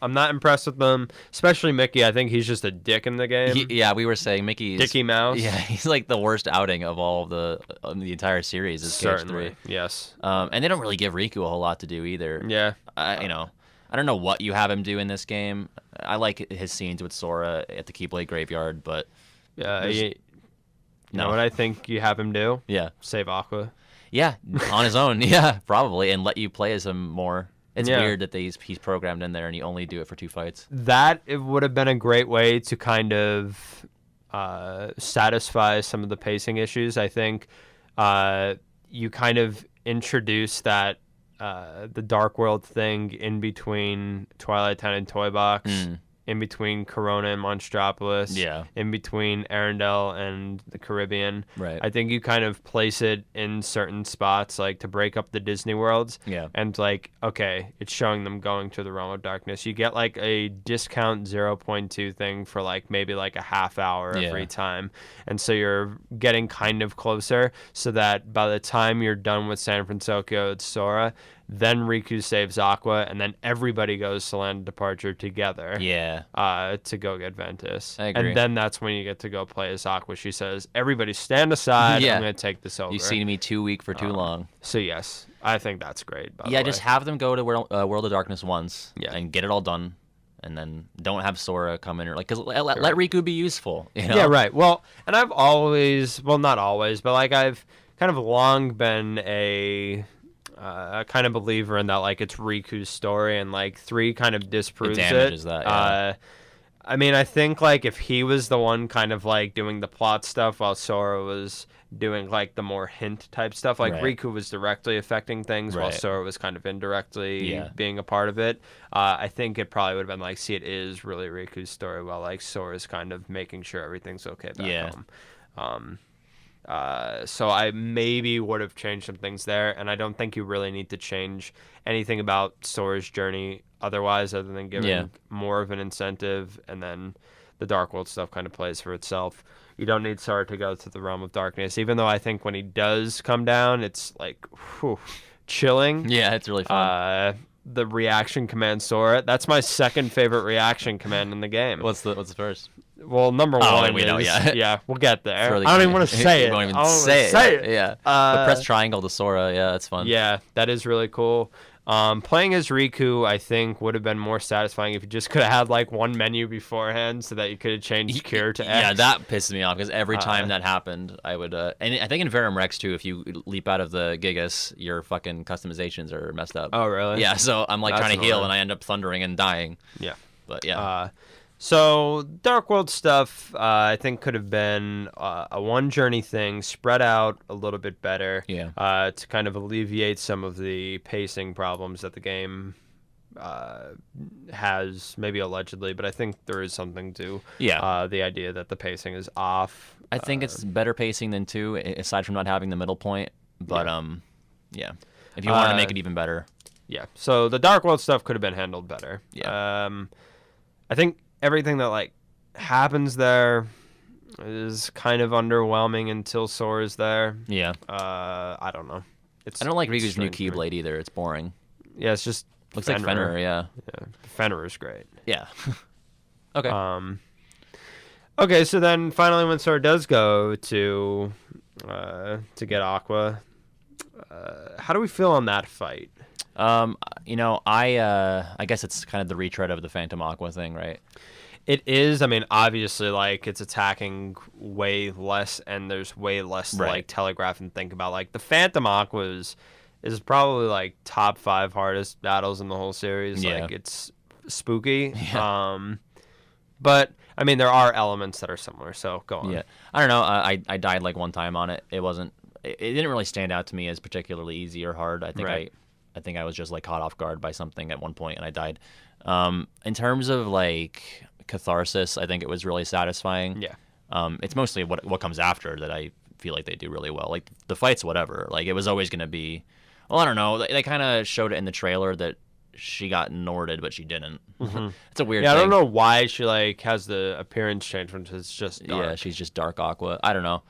I'm not impressed with them, especially Mickey. I think he's just a dick in the game. Yeah, we were saying Mickey's Dicky Mouse. Yeah, he's like the worst outing of all the entire series. Is Cage Certainly. 3. Yes. And they don't really give Riku a whole lot to do either. Yeah. I don't know what you have him do in this game. I like his scenes with Sora at the Keyblade Graveyard, but Yeah. There's- You know no. what I think you have him do? Yeah, Save Aqua. yeah, on his own. Yeah, probably, and let you play as him more. It's Yeah. weird that he's programmed in there and you only do it for 2 fights. That it would have been a great way to kind of satisfy some of the pacing issues. I think you kind of introduce that the Dark World thing in between Twilight Town and Toy Box, in between Corona and Monstropolis, Yeah. in between Arendelle and the Caribbean. Right. I think you kind of place it in certain spots, like to break up the Disney worlds. Yeah. And like, okay, it's showing them going to the realm of darkness. You get like a discount 0.2 thing for like maybe like a half hour every Yeah. time. And so you're getting kind of closer so that by the time you're done with San Fransokyo, it's Sora. Then Riku saves Aqua, and then everybody goes to Land of Departure together. Yeah. To go get Ventus. I agree. And then that's when you get to go play as Aqua. She says, everybody stand aside. Yeah. I'm going to take this over. You've seen me too weak for too long. So, yes, I think that's great. By the Yeah, way. just have them go to World of Darkness once Yeah. and get it all done. And then don't have Sora come in or like, because let Riku be useful. You know? Yeah, right. Well, and I've always, well, not always, but like I've kind of long been a kind of believer in that, like it's Riku's story, and like 3 kind of disproves damages that, yeah. I mean, I think like if he was the one kind of like doing the plot stuff while Sora was doing like the more hint type stuff, like Riku was directly affecting things while Sora was kind of indirectly being a part of it. I think it probably would have been like, see, it is really Riku's story while like Sora's kind of making sure everything's okay back home. So I maybe would have changed some things there, and I don't think you really need to change anything about Sora's journey otherwise, other than giving more of an incentive, and then the Dark World stuff kind of plays for itself. You don't need Sora to go to the realm of darkness, even though I think when he does come down, it's like chilling. Yeah, it's really fun. The reaction command Sora, that's my second favorite reaction command in the game. What's the first? Well, number one we is, know, yeah, we'll get there. Really I don't even want to say it. You won't even I don't say it. Yeah. But press triangle to Sora. Yeah, that's fun. Yeah, that is really cool. Playing as Riku, I think, would have been more satisfying if you just could have had like one menu beforehand so that you could have changed Cure to X. Yeah, that pisses me off because every time that happened, I would. And I think in Verum Rex too, if you leap out of the Gigas, your fucking customizations are messed up. Oh, really? Yeah, so I'm like trying to heal and I end up thundering and dying. Yeah. But yeah. So Dark World stuff, I think could have been a one journey thing, spread out a little bit better. Yeah. To kind of alleviate some of the pacing problems that the game has, maybe allegedly, but I think there is something to the idea that the pacing is off. I think it's better pacing than 2, aside from not having the middle point. But yeah. If you want to make it even better. Yeah. So the Dark World stuff could have been handled better. Yeah. I think everything that like happens there is kind of underwhelming until Sora's there. Yeah. I don't know. I don't like Riku's new Keyblade either. It's boring. Yeah, it's just looks like Fenrir. Yeah. Fenrir is great. Yeah. Okay. Okay, so then finally when Sora does go to get Aqua, how do we feel on that fight? I guess it's kind of the retread of the Phantom Aqua thing, right? It is. I mean, obviously, like, it's attacking way less, and there's way less to, like, telegraph and think about. Like, the Phantom Aqua is probably, like, top 5 hardest battles in the whole series. Yeah. Like, it's spooky. Yeah. But, I mean, there are elements that are similar, so go on. Yeah. I don't know. I died, like, one time on it. It didn't really stand out to me as particularly easy or hard. I think I was just, like, caught off guard by something at one point, and I died. In terms of, like, catharsis, I think it was really satisfying. Yeah. It's mostly what comes after that I feel like they do really well. Like, the fight's whatever. Like, it was always going to be... Well, I don't know. They kind of showed it in the trailer that she got Norded, but she didn't. Mm-hmm. It's a weird thing. I don't know why she, like, has the appearance change when it's just dark. Yeah, she's just dark Aqua. I don't know.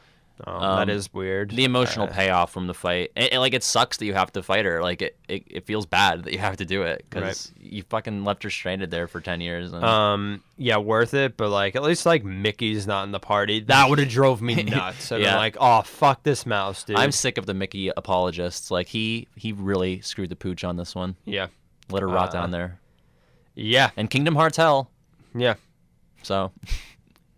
That is weird. The emotional payoff from the fight, like, it sucks that you have to fight her. Like, it feels bad that you have to do it because you fucking left her stranded there for 10 years. And... yeah, worth it, but, like, at least, like, Mickey's not in the party. That would have drove me nuts. I'd been like, oh, fuck this mouse, dude. I'm sick of the Mickey apologists. Like, he really screwed the pooch on this one. Yeah. Let her rot down there. Yeah. And Kingdom Hearts Hell. Yeah. So.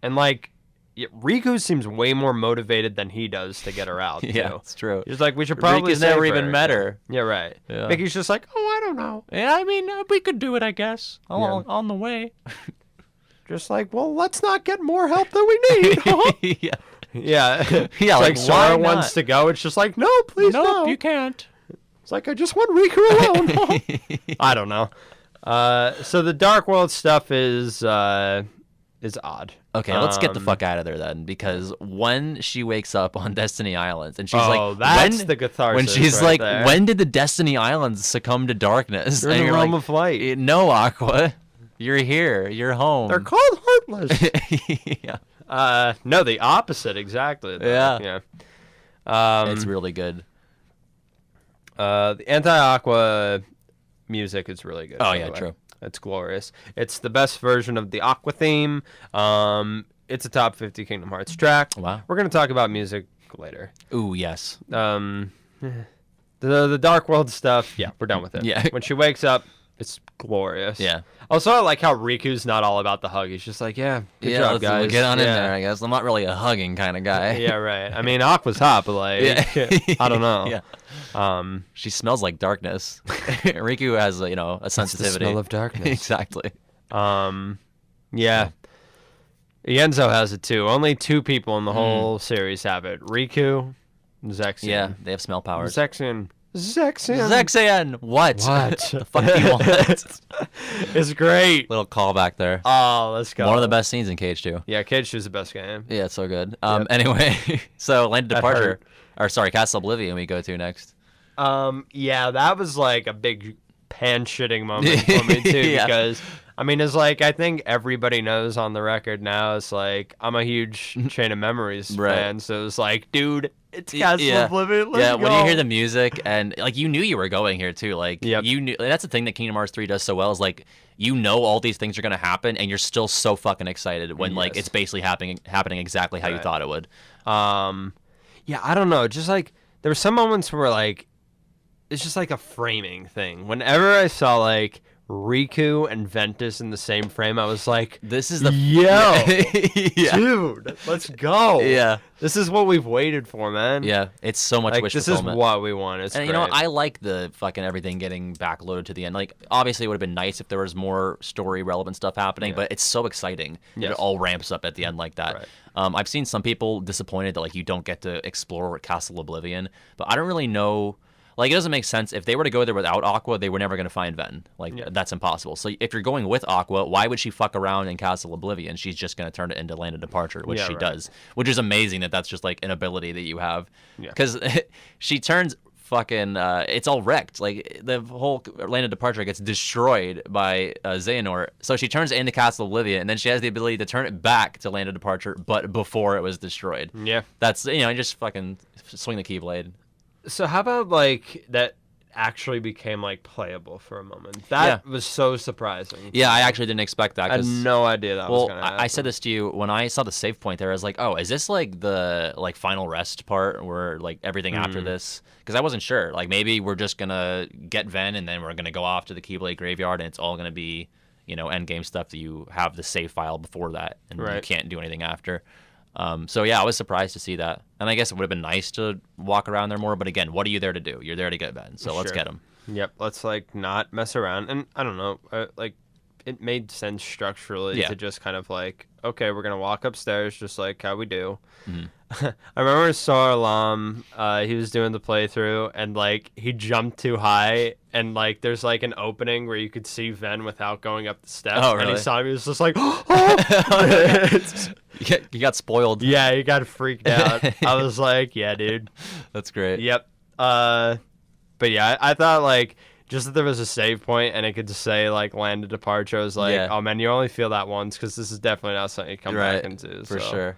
And, like, Riku seems way more motivated than he does to get her out. Yeah, it's true. He's like, we should probably Riku's never even met her. Yeah, right. Yeah. Mickey's just like, oh, I don't know. Yeah, I mean, we could do it, I guess. On the way. Just like, well, let's not get more help than we need. Yeah. Yeah. Yeah, like Sora wants to go. It's just like, no, please no. You can't. It's like, I just want Riku alone. I don't know. So the Dark World stuff is odd. Okay, let's get the fuck out of there then, because when she wakes up on Destiny Islands and she's that's the catharsis. When she's right like, there. when did the Destiny Islands succumb to darkness? You're in the realm of light. No, Aqua, you're here. You're home. They're called heartless. Yeah. No, the opposite exactly. Though. Yeah. Yeah. It's really good. The anti-Aqua music is really good. Oh yeah, true. It's glorious. It's the best version of the Aqua theme. It's a top 50 Kingdom Hearts track. Wow. We're going to talk about music later. Ooh, yes. The Dark World stuff, yeah, we're done with it. Yeah. When she wakes up, it's glorious. Yeah. Also, I like how Riku's not all about the hug. He's just like, yeah, good job, let's guys. Get on in there, I guess. I'm not really a hugging kind of guy. Yeah, right. I mean, Aqua's hot, but like, I don't know. Yeah. She smells like darkness. Riku has, a sensitivity. It's the smell of darkness. Exactly. Yeah. Yenzo has it too. Only 2 people in the whole series have it. Riku, Zexion. Yeah, they have smell powers. Zexion. Zexion! What? The fuck do you want? It's great. Little callback there. Oh, let's go. One of the best scenes in Cage 2. Yeah, Cage 2 is the best game. Yeah, it's so good. Anyway, so Land of Departure, Castle Oblivion we go to next. Yeah, that was like a big pan-shitting moment for me too, Yeah. because I mean, it's like I think everybody knows on the record now. It's like I'm a huge Chain of Memories fan, so it's like, dude, it's Castle Oblivion. Let's go. When you hear the music and like you knew you were going here too, like you knew. That's the thing that Kingdom Hearts 3 does so well is like you know all these things are gonna happen and you're still so fucking excited when like it's basically happening exactly how you thought it would. Yeah, I don't know. Just like there were some moments where like it's just like a framing thing. Whenever I saw like Riku and Ventus in the same frame, I was like, this is the dude, let's go. Yeah, this is what we've waited for, man. Yeah, it's so much wish fulfillment. This is what we want. It's and great. You know, I like the fucking everything getting backloaded to the end. Like, obviously, it would have been nice if there was more story relevant stuff happening, but it's so exciting that it all ramps up at the end like that. Right. I've seen some people disappointed that like you don't get to explore Castle Oblivion, but I don't really know. Like, it doesn't make sense. If they were to go there without Aqua, they were never going to find Ven. Like, that's impossible. So if you're going with Aqua, why would she fuck around in Castle Oblivion? She's just going to turn it into Land of Departure, which she does. Which is amazing that that's just, like, an ability that you have. Because she turns fucking... it's all wrecked. Like, the whole Land of Departure gets destroyed by Xehanort. So she turns it into Castle Oblivion, and then she has the ability to turn it back to Land of Departure, but before it was destroyed. Yeah. That's, you know, just fucking swing the Keyblade. So how about like that actually became like playable for a moment? That was so surprising. Yeah, I actually didn't expect that. I had no idea that was gonna happen. I said this to you when I saw the save point there. I was like, oh, is this like the like final rest part where like everything after this? Because I wasn't sure. Like maybe we're just gonna get Ven and then we're gonna go off to the Keyblade Graveyard and it's all gonna be, you know, end game stuff that you have the save file before that and you can't do anything after. So yeah, I was surprised to see that, and I guess it would have been nice to walk around there more. But again, what are you there to do? You're there to get Ven, so let's get him. Yep, let's like not mess around. And I don't know, like it made sense structurally to just kind of like, okay, we're gonna walk upstairs just like how we do. I remember Soralam, he was doing the playthrough and like he jumped too high and like there's like an opening where you could see Ven without going up the steps. Oh, really? And he saw me, he was just like, You got spoiled. Yeah, he got freaked out. I was like, yeah, dude. That's great. Yep. But yeah, I thought like just that there was a save point and it could just say like Land of Departure. I was like, oh man, you only feel that once because this is definitely not something you come back into. For sure.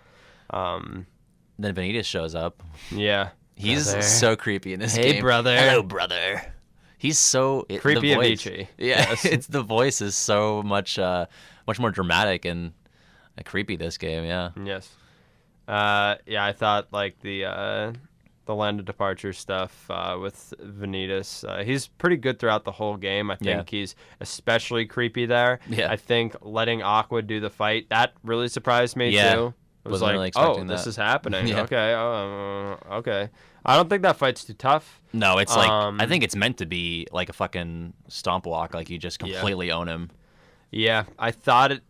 Then Vanitas shows up. Yeah. He's so creepy in this game. Hey, brother. Hello, brother. He's so... creepy Avicii. Yeah, it's the voice is so much more dramatic and creepy this game, yeah. Yes. Yeah, I thought like the Land of Departure stuff with Vanitas, he's pretty good throughout the whole game. I think he's especially creepy there. Yeah. I think letting Aqua do the fight, that really surprised me too. It was like, really this is happening. Okay, okay. I don't think that fight's too tough. No, it's like, I think it's meant to be like a fucking stomp walk, like you just completely own him. Yeah, I thought it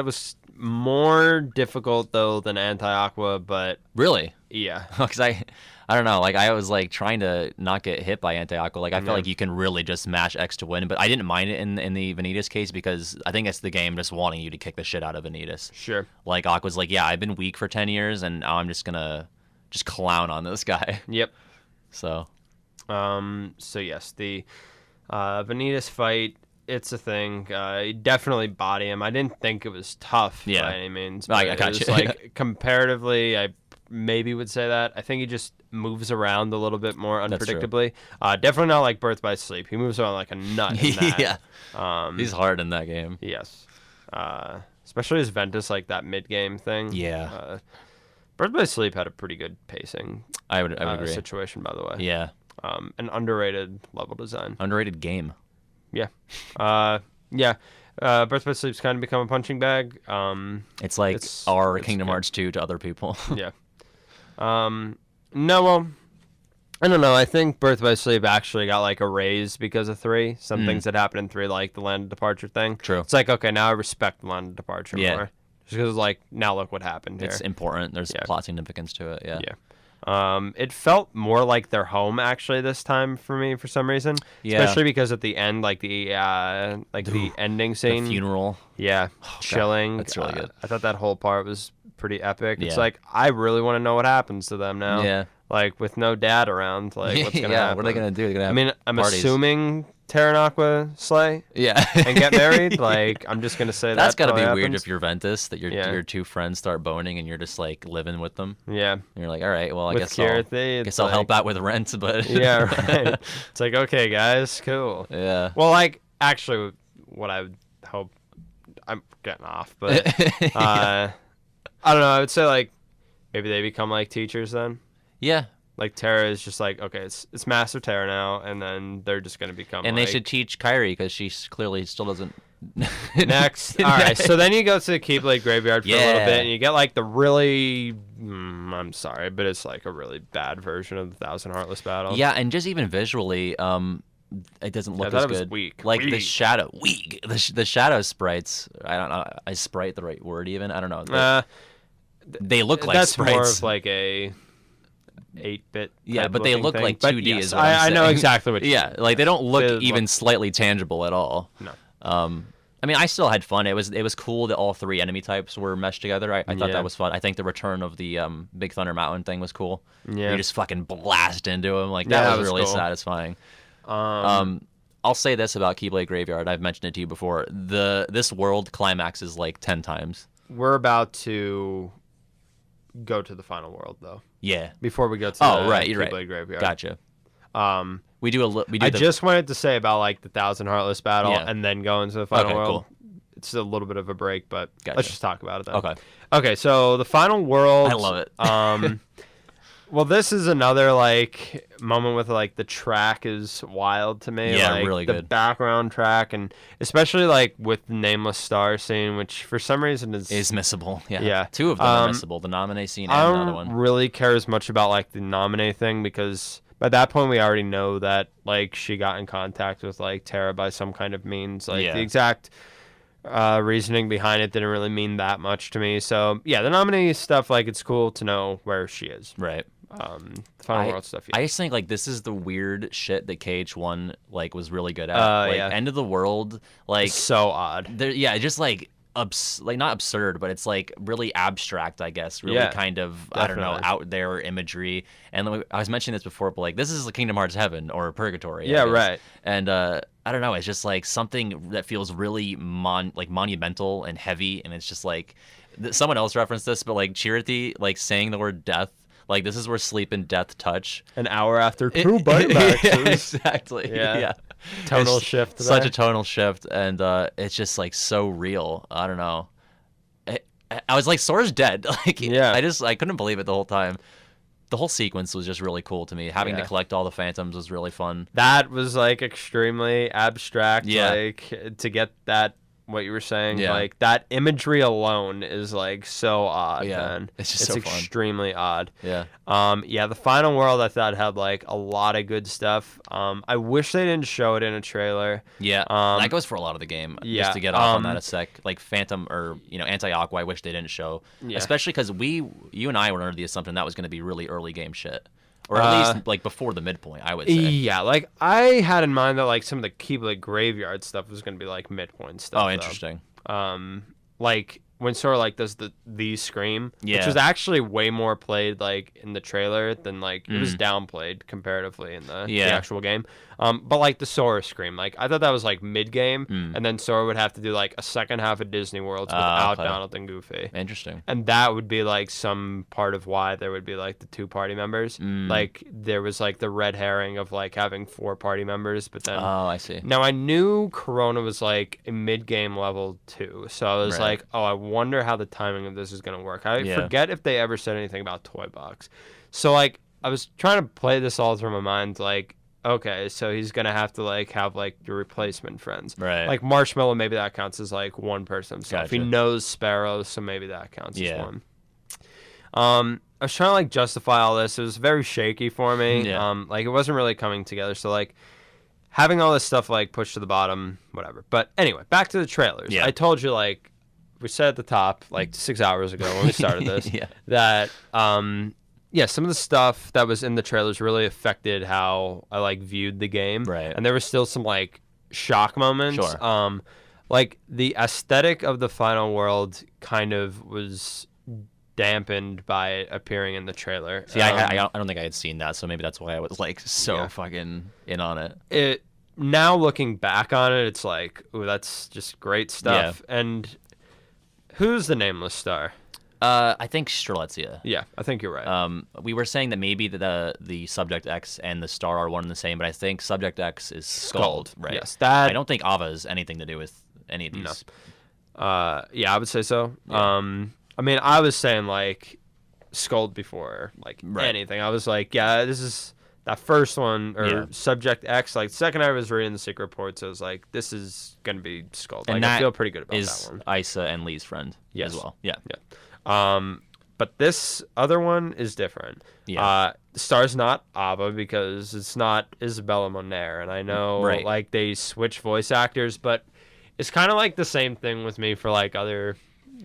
was more difficult though than Anti-Aqua, but... Really? Yeah. Because I don't know, like I was like trying to not get hit by Anti-Aqua. Like I feel like you can really just mash X to win, but I didn't mind it in the Vanitas case because I think it's the game just wanting you to kick the shit out of Vanitas. Sure. Like Aqua's like, yeah, I've been weak for 10 years and now I'm just gonna clown on this guy. Yep. So yes, the Vanitas fight, it's a thing. Definitely body him. I didn't think it was tough by any means. But I got it was you. Like comparatively, I maybe would say that. I think he just moves around a little bit more unpredictably. Definitely not like Birth by Sleep. He moves around like a nut in that. Yeah. He's hard in that game. Yes. Especially as Ventus, like that mid-game thing. Yeah. Birth by Sleep had a pretty good pacing. I would agree. Situation, by the way. Yeah. An underrated level design. Underrated game. Yeah. Birth by Sleep's kind of become a punching bag. It's like our Kingdom Hearts 2 to other people. Yeah. No, well, I don't know. I think Birth by Sleep actually got like a raise because of 3. Some things that happened in 3, like the Land of Departure thing. True. It's like, okay, now I respect the Land of Departure more. just because like now look what happened here. It's important. There's plot significance to it. Yeah. It felt more like their home actually this time for me for some reason. Yeah. Especially because at the end, like the ending scene, the funeral. Yeah, chilling. That's really good. I thought that whole part was pretty epic. Yeah. It's like I really want to know what happens to them now. Yeah. Like with no dad around, like what's gonna happen? What are they gonna do? They're gonna have I mean, I'm parties. assuming Terra and Aqua slay Yeah. and get married. Like I'm just gonna say That's that gotta be probably weird happens. if you're Ventus, that your two friends start boning and you're just like living with them. Yeah. And you're like, all right, well, I With guess Kirithy, I'll help out with rent, but Yeah, right. It's like, okay, guys, cool. Yeah. Well, like actually, what I would hope, I'm getting off, but I don't know. I would say like maybe they become like teachers then. Yeah. Like Terra is just like, okay, it's Master Terra now, and then they're just gonna become. And like, they should teach Kairi because she clearly still doesn't. next. All right, so then you go to the Keyblade Graveyard for a little Yeah. bit, and you get like the really, I'm sorry, but it's like a really bad version of the Thousand Heartless Battle. Yeah, and just even visually, it doesn't look I thought as it was good. weak. Like the Weak. shadow, the shadow sprites. I don't know. Is sprite the right word? Even I don't know. They look like that's sprites. more of like a 8-bit. Yeah, type but they looking look thing. like But 2D yes, is what I'm I know saying. exactly what. Yeah, like they don't look They even look- slightly tangible at all. No. I mean, I still had fun. It was cool that all three enemy types were meshed together. I thought Yeah. that was fun. I think the return of the Big Thunder Mountain thing was cool. Yeah. You just fucking blast into him. Like Yeah, that that was was really cool. satisfying. I'll say this about Keyblade Graveyard. I've mentioned it to you before. This world climaxes like 10 times. We're about to go to the final world though. Yeah. Before we go to Oh, the right, you're Keyblade right. Graveyard. Gotcha. We do I just wanted to say about like the Thousand Heartless Battle Yeah. and then go into the final Okay, world. cool. It's a little bit of a break, but Gotcha. let's just talk about it then. Okay. Okay, so the final world. I love it. Well, this is another like moment with like the track is wild to me. Yeah, like, really the good. background track, and especially like with the Nameless Star scene, which for some reason is missable. Yeah. Yeah. Two of them are missable. The nominee scene and I another don't one. really care as much about like the nominee thing because by that point we already know that like she got in contact with like Terra by some kind of means. Like Yeah. the exact reasoning behind it didn't really mean that much to me. So yeah, the nominee stuff, like it's cool to know where she is. Right. The final world stuff. Yeah. I just think like this is the weird shit that KH1 like was really good at. Like yeah. End of the World, like It's so odd. yeah, just like like not absurd, but it's like really abstract, I guess. Really Yeah, kind of I don't know, definitely. out there imagery. And like, I was mentioning this before, but like this is the Kingdom Hearts heaven or purgatory. I Yeah, guess. right. And I don't know, it's just like something that feels really monumental and heavy, and it's just like someone else referenced this, but like Chirithy like saying the word death. Like, this is where sleep and death touch. An hour after two Baymaxes. Yeah, exactly. Yeah. Tonal It's shift Such there. a tonal shift, and it's just, like, so real. I don't know. I was like, Sora's dead. Like, Yeah. I couldn't believe it the whole time. The whole sequence was just really cool to me. Having to Yeah. collect all the phantoms was really fun. That was like extremely abstract. Yeah. Like to get that, what you were saying, Yeah. like that imagery alone is like so odd. Yeah. Man. It's just so fun. extremely odd. Yeah. Yeah, the final world I thought had like a lot of good stuff. I wish they didn't show it in a trailer. Yeah, that goes for a lot of the game. yeah, Just to get off on that a sec, like Phantom or Anti-Aqua, I wish they didn't show. Yeah. Especially because you and I were under the assumption that was going to be really early game shit, or at least like before the midpoint. I would say. Yeah, like I had in mind that like some of the Keyblade Graveyard stuff was gonna be like midpoint stuff. Oh, though. interesting. Like when Sora like does the scream, which Yeah. was actually way more played like in the trailer than like it was downplayed comparatively in the Yeah. actual game. But like the Sora scream, like I thought that was like mid game, and then Sora would have to do like a second half of Disney Worlds without okay. Donald and Goofy. Interesting. And that would be like some part of why there would be like the 2 party members. Like there was like the red herring of like having 4 party members, but then Oh, I see. now I knew Corona was like a mid game level too, so I was Right. like, oh, I wonder how the timing of this is gonna work. I Yeah. forget if they ever said anything about Toy Box. So like I was trying to play this all through my mind, like, okay, so he's gonna have to like have like your replacement friends. Right. Like Marshmallow, maybe that counts as like one person himself. He Gotcha. knows Sparrow, so maybe that counts as Yeah. one. I was trying to like justify all this. It was very shaky for me. Yeah. Like it wasn't really coming together. So like having all this stuff like pushed to the bottom, whatever. But anyway, back to the trailers. Yeah. I told you like we said at the top, like 6 hours ago when we started this, that some of the stuff that was in the trailers really affected how I like viewed the game. Right. And there was still some like shock moments. Sure. Like the aesthetic of the final world kind of was dampened by it appearing in the trailer. See, I don't think I had seen that, so maybe that's why I was like so fucking in on it. Now looking back on it, it's like, ooh, that's just great stuff. Yeah. And who's the nameless star? I think Strelitzia. Yeah, I think you're right. We were saying that maybe the Subject X and the star are one and the same, but I think Subject X is Skuld, right? Yes, I don't think Ava has anything to do with any of these. No. Yeah, I would say so. Yeah. I mean, I was saying like Skuld before, like anything. I was like, yeah, this is that first one or Subject X. Like second, I was reading the secret reports. I was like, this is gonna be Skuld. And like, I feel pretty good about is that one. Isa and Lee's friend as well. Yeah. But this other one is different. Yeah. The star's not Ava because it's not Isabella Moner, and I know like they switch voice actors, but it's kind of like the same thing with me for like other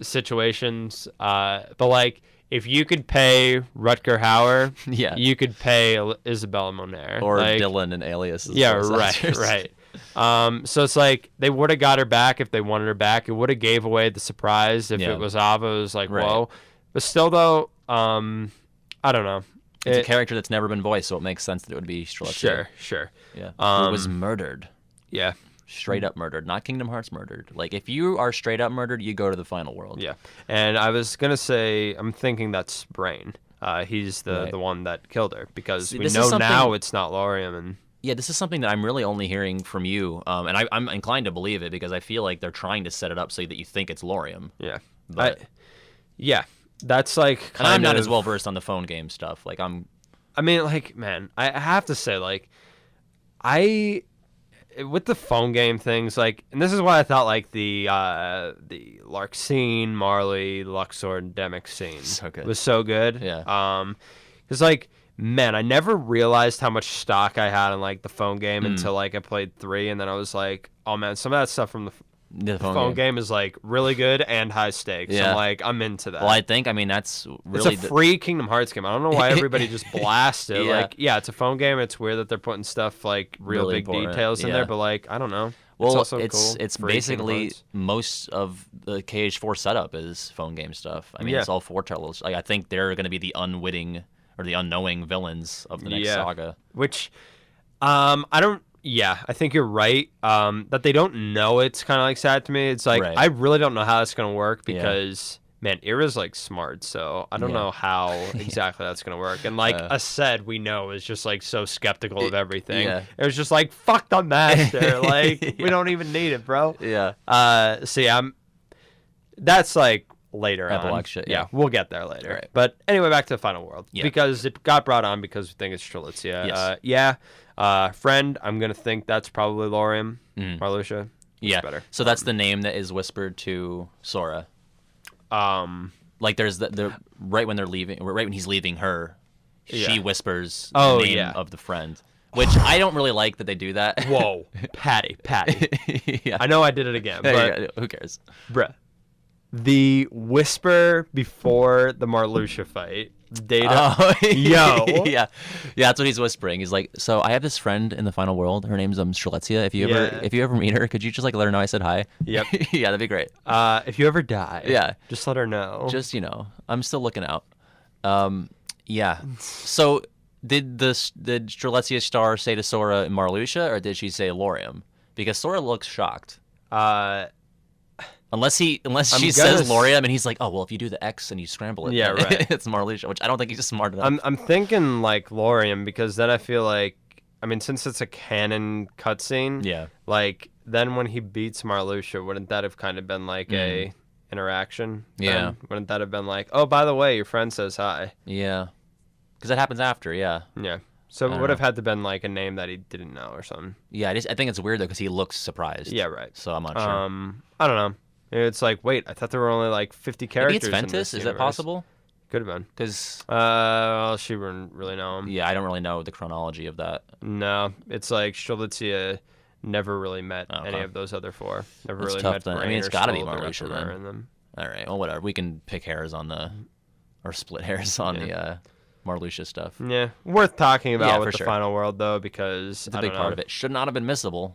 situations. But like if you could pay Rutger Hauer, you could pay Isabella Moner or like, Dylan and Alias. Yeah, right. So it's like they would have got her back if they wanted her back. It would have gave away the surprise if it was Ava. It was like, whoa. But still, though, I don't know. It's a character that's never been voiced, so it makes sense that it would be Strelitzia. Sure. Yeah. Who was murdered. Yeah. Straight up murdered, not Kingdom Hearts murdered. Like, if you are straight up murdered, you go to the final world. Yeah. And I was going to say, I'm thinking that's Brain. He's the one that killed her because we know now it's not Laurium. And yeah, this is something that I'm really only hearing from you, and I'm inclined to believe it because I feel like they're trying to set it up so that you think it's Laurium. Yeah. But that's like kind I'm not as well versed on the phone game stuff. Like I mean, like, man, I have to say, like, with the phone game things, like, and this is why I thought like the Larxene, Marley, Luxord, and Demic scene was so good. Yeah. Because like, man, I never realized how much stock I had in like the phone game until like I played 3, and then I was like, oh man, some of that stuff from the phone game is like really good and high stakes. Yeah. So like I'm into that. Well, I mean that's really it's a free Kingdom Hearts game. I don't know why everybody just blasts it. Like, it's a phone game. It's weird that they're putting stuff like real really big details in there, but like I don't know. Well, it's also cool. It's basically most of the KH4 setup is phone game stuff. I mean, it's all foretells. Like I think they're going to be the unwitting or the unknowing villains of the next saga. Which I don't. Yeah, I think you're right. That they don't know it's kind of like sad to me. It's like I really don't know how it's gonna work because man, Ira's like smart, so I don't know how exactly that's gonna work. And like Aced, we know is just like so skeptical of everything. It was just like fuck the master, like we don't even need it, bro. Yeah. So yeah, that's like later Epilogue shit. Yeah, we'll get there later. Right. But anyway, back to the final world because it got brought on because we think it's Strelitzia. Yes. Friend, I'm gonna think that's probably Laurium, Marluxia. Yeah, better. So that's the name that is whispered to Sora. Like there's the right when they're leaving, right when he's leaving her, she whispers the name of the friend, which I don't really like that they do that. Whoa, Patty. I know I did it again, but who cares, bruh. The whisper before the Marluxia fight. Data. Yeah, that's what he's whispering. He's like, so I have this friend in the final world. Her name's Strelitzia. If you ever meet her, could you just like let her know I said hi? Yep. Yeah, that'd be great. If you ever die, just let her know. Just I'm still looking out. Yeah. So did Strelitzia star say to Sora and Marluxia, or did she say Laurium? Because Sora looks shocked. Unless she says Laurium and he's like, oh well, if you do the X and you scramble it, it's Marluxia, which I don't think he's smart enough. I'm thinking like Laurium because then I feel like, I mean, since it's a canon cutscene, like then when he beats Marluxia, wouldn't that have kind of been like a interaction? Yeah. Wouldn't that have been like, oh, by the way, your friend says hi? Yeah. Because that happens after, Yeah. So it would have had to been like a name that he didn't know or something. Yeah, I think it's weird though because he looks surprised. Yeah, right. So I'm not sure. I don't know. It's like, wait, I thought there were only like 50 characters. Maybe it's Ventus. Is that possible? Could have been. Because she wouldn't really know him. Yeah, I don't really know the chronology of that. No, it's like Strelitzia never really met any of those other 4. Never That's really tough, met then. Brain. I mean, it's got to be Marluxia then. In them. All right. Well, whatever. We can pick hairs on or split hairs on the Marluxia stuff. Yeah, worth talking about with for the sure. final world though, because It's a big part of it. Should not have been missable.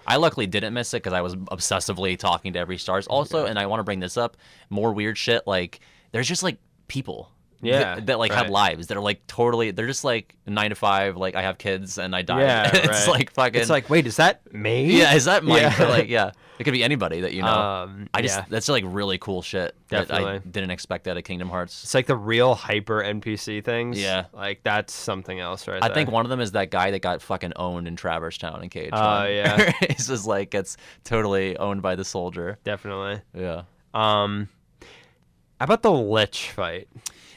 I luckily didn't miss it because I was obsessively talking to every stars. Also, and I want to bring this up, more weird shit. Like, there's just like people. Yeah, that like have right. lives that are like totally. They're just like 9 to 5. Like I have kids and I die. Yeah, It's right. like fucking. It's like, wait, is that me? yeah, is that my Yeah. like yeah? It could be anybody that you know. Yeah. That's like really cool shit that I Definitely. didn't expect out of Kingdom Hearts. It's like the real hyper NPC things. Yeah. Like that's something else right I there. think one of them is that guy that got fucking owned in Traverse Town in KH1. Oh, yeah. He's just like gets totally owned by the soldier. Definitely. Yeah. How about the Lich fight?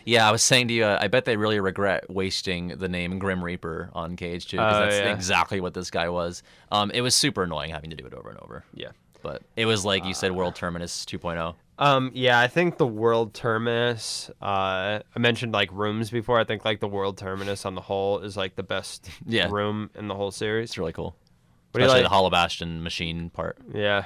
Yeah, I was saying to you, I bet they really regret wasting the name Grim Reaper on KH2 because that's yeah. exactly what this guy was. It was super annoying having to do it over and over. Yeah. But it was like you said, World Terminus 2.0. Yeah, I think the World Terminus, I mentioned like rooms before. I think like the World Terminus on the whole is like the best room in the whole series. It's really cool. What do you Especially like? the Hollow Bastion machine part. Yeah.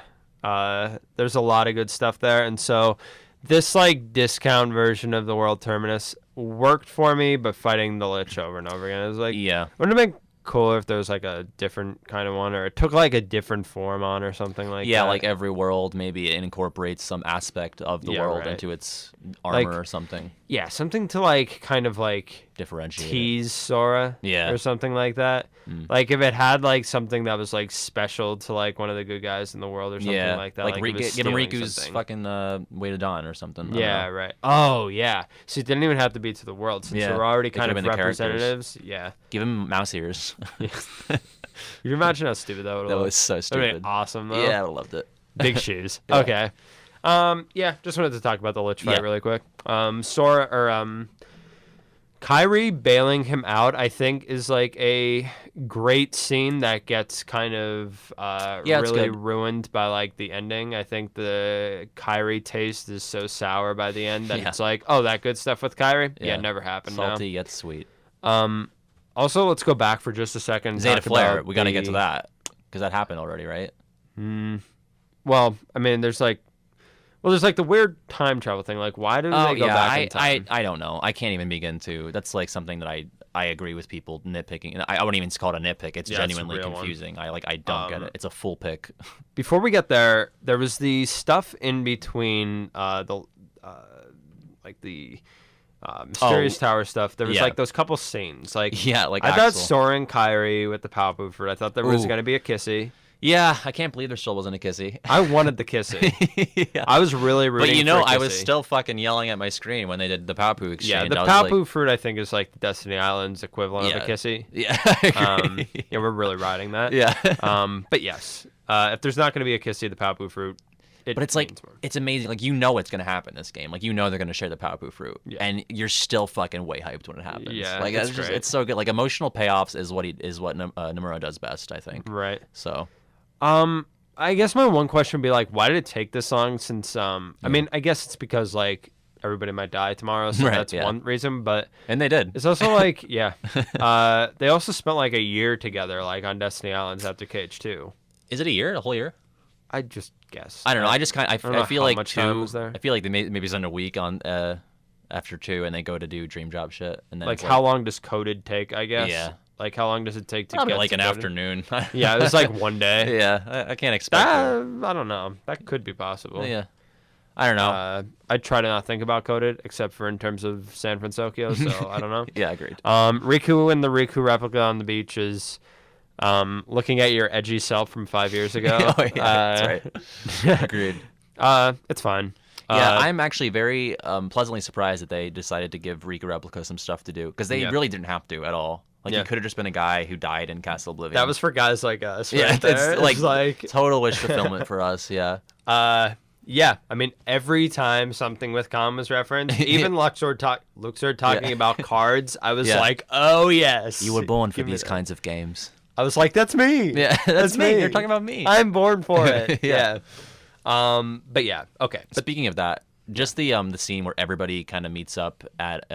There's a lot of good stuff there. And so this like discount version of the World Terminus worked for me, but fighting the Lich over and over again, it was like, Yeah. wouldn't it have been cooler if there was like a different kind of one, or it took like a different form on or something like that? Yeah, like every world, maybe it incorporates some aspect of the world right. into its armor Like, or something. Yeah, something to like kind of like Differentiate it. tease Sora Yeah. or something like that. Like if it had like something that was like special to like one of the good guys in the world or something Yeah, like that. like it was give him stealing Riku's something. fucking Way to Dawn or something. I don't Yeah, know. right. Oh, yeah. So it didn't even have to be to the world since Yeah, there were already they could kind have of been the characters. representatives. Yeah. Give him mouse ears. Can you imagine how stupid that would have That looked? was so That would have stupid. been awesome though. Yeah, I loved it. Big shoes. Yeah. Okay. Yeah, just wanted to talk about the Lich fight Yeah. really quick. Sora or Kyrie bailing him out, I think, is like a great scene that gets kind of Yeah, it's really good. ruined by like the ending. I think the Kyrie taste is so sour by the end that Yeah. it's like, oh, that good stuff with Kyrie? Yeah, Yeah. it never happened now. Salty yet sweet. Also, let's go back for just a second. And Zeta talk Flare. about We got to get to the- that because that happened already, right? Well, I mean, there's like the weird time travel thing. Like, why do they go back in time? I don't know. I can't even begin to. That's like something that I agree with people nitpicking. And I wouldn't even call it a nitpick. It's Yeah, it's a genuinely real one. confusing. I don't get it. It's a full pick. Before we get there, there was the stuff in between the Mysterious Tower stuff. There was yeah. like those couple scenes. Like Yeah, like I thought Axel. Sora and Kyrie with the Paopu fruit. I thought there was Ooh. gonna be a kissy. Yeah, I can't believe there still wasn't a kissy. I wanted the kissy. Yeah. I was really rooting. But you know, for a I was kissy. still fucking yelling at my screen when they did the Papu exchange. Yeah, the I was Paopu like, fruit I think is like the Destiny Islands equivalent of a Yeah. kissy. Yeah, I agree. Yeah, we're really riding that. Yeah. But yes, if there's not going to be a kissy, the Paopu fruit. But it's like means more. it's amazing. Like you know what's gonna happen in this game. Like you know they're gonna share the Paopu fruit, Yeah. and you're still fucking way hyped when it happens. Yeah, like it's it's just great. it's so good. Like emotional payoffs is what Nomura does best, I think. Right. So I guess my one question would be like, why did it take this long? Since I mean, I guess it's because like everybody might die tomorrow, so Right, that's yeah. one reason. But and they did. it's also like, yeah, they also spent like a year together, like on Destiny Islands after KH2. Is it a year? A whole year? I just guess. I don't know. I just kind of don't know I feel how like much time two. was there. I feel like they maybe spend a week on after 2, and they go to do dream job shit, and then Like it's how long does coded take? I guess. Yeah. Like how long does it take to Probably get like to an coded? afternoon. Yeah, it was like one day. Yeah, I can't expect that. I don't know. That could be possible. Yeah, I don't know. I try to not think about coded except for in terms of San Fransokyo, so I don't know. Yeah, agreed. Riku and the Riku replica on the beach is looking at your edgy self from 5 years ago. Oh, yeah, that's right. Agreed. It's fine. Yeah, I'm actually very pleasantly surprised that they decided to give Riku Replica some stuff to do because they Yeah. really didn't have to at all. Like Yeah. he could have just been a guy who died in Castle Oblivion. That was for guys like us. yeah, right there. it's like It's total wish fulfillment for us. Yeah, yeah. I mean, every time something with Calm was referenced, even Luxord talking Yeah. about cards, I was Yeah. like, oh yes, you were born for Give me these that. kinds of games. I was like, that's me. Yeah, that's me. You're talking about me. I'm born for it. Yeah. But yeah, okay. But Speaking of that, just the scene where everybody kind of meets up at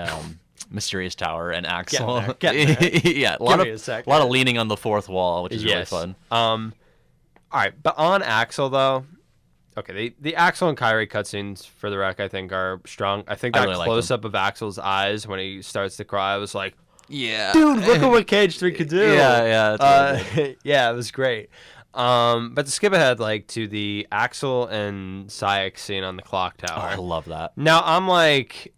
Mysterious Tower and Axel. Getting there. Yeah, a lot me a sec. of leaning on the fourth wall, which is yes. really fun. All right, but on Axel though, okay, the Axel and Kyrie cutscenes for the rec I think are strong. I think that really like close up of Axel's eyes when he starts to cry, I was like, Yeah. dude, look at what Cage 3 could do. Yeah. That's really good. Yeah, it was great. But to skip ahead like to the Axel and Sayek scene on the clock Oh, tower. I love that. Now I'm like,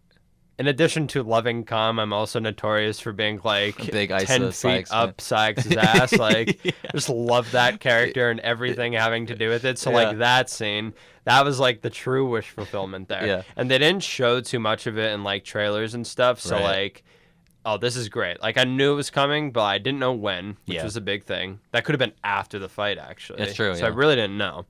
in addition to loving Calm, I'm also notorious for being like A big 10 Isa feet Sykes up Sykes' ass. Like, Yeah. just love that character and everything having to do with it. So Yeah. like that scene, that was like the true wish fulfillment there. Yeah. And they didn't show too much of it in like trailers and stuff. So Right. like, oh, this is great. Like I knew it was coming, but I didn't know when, which Yeah. was a big thing. That could have been after the fight, actually. It's true, So I yeah. really didn't know.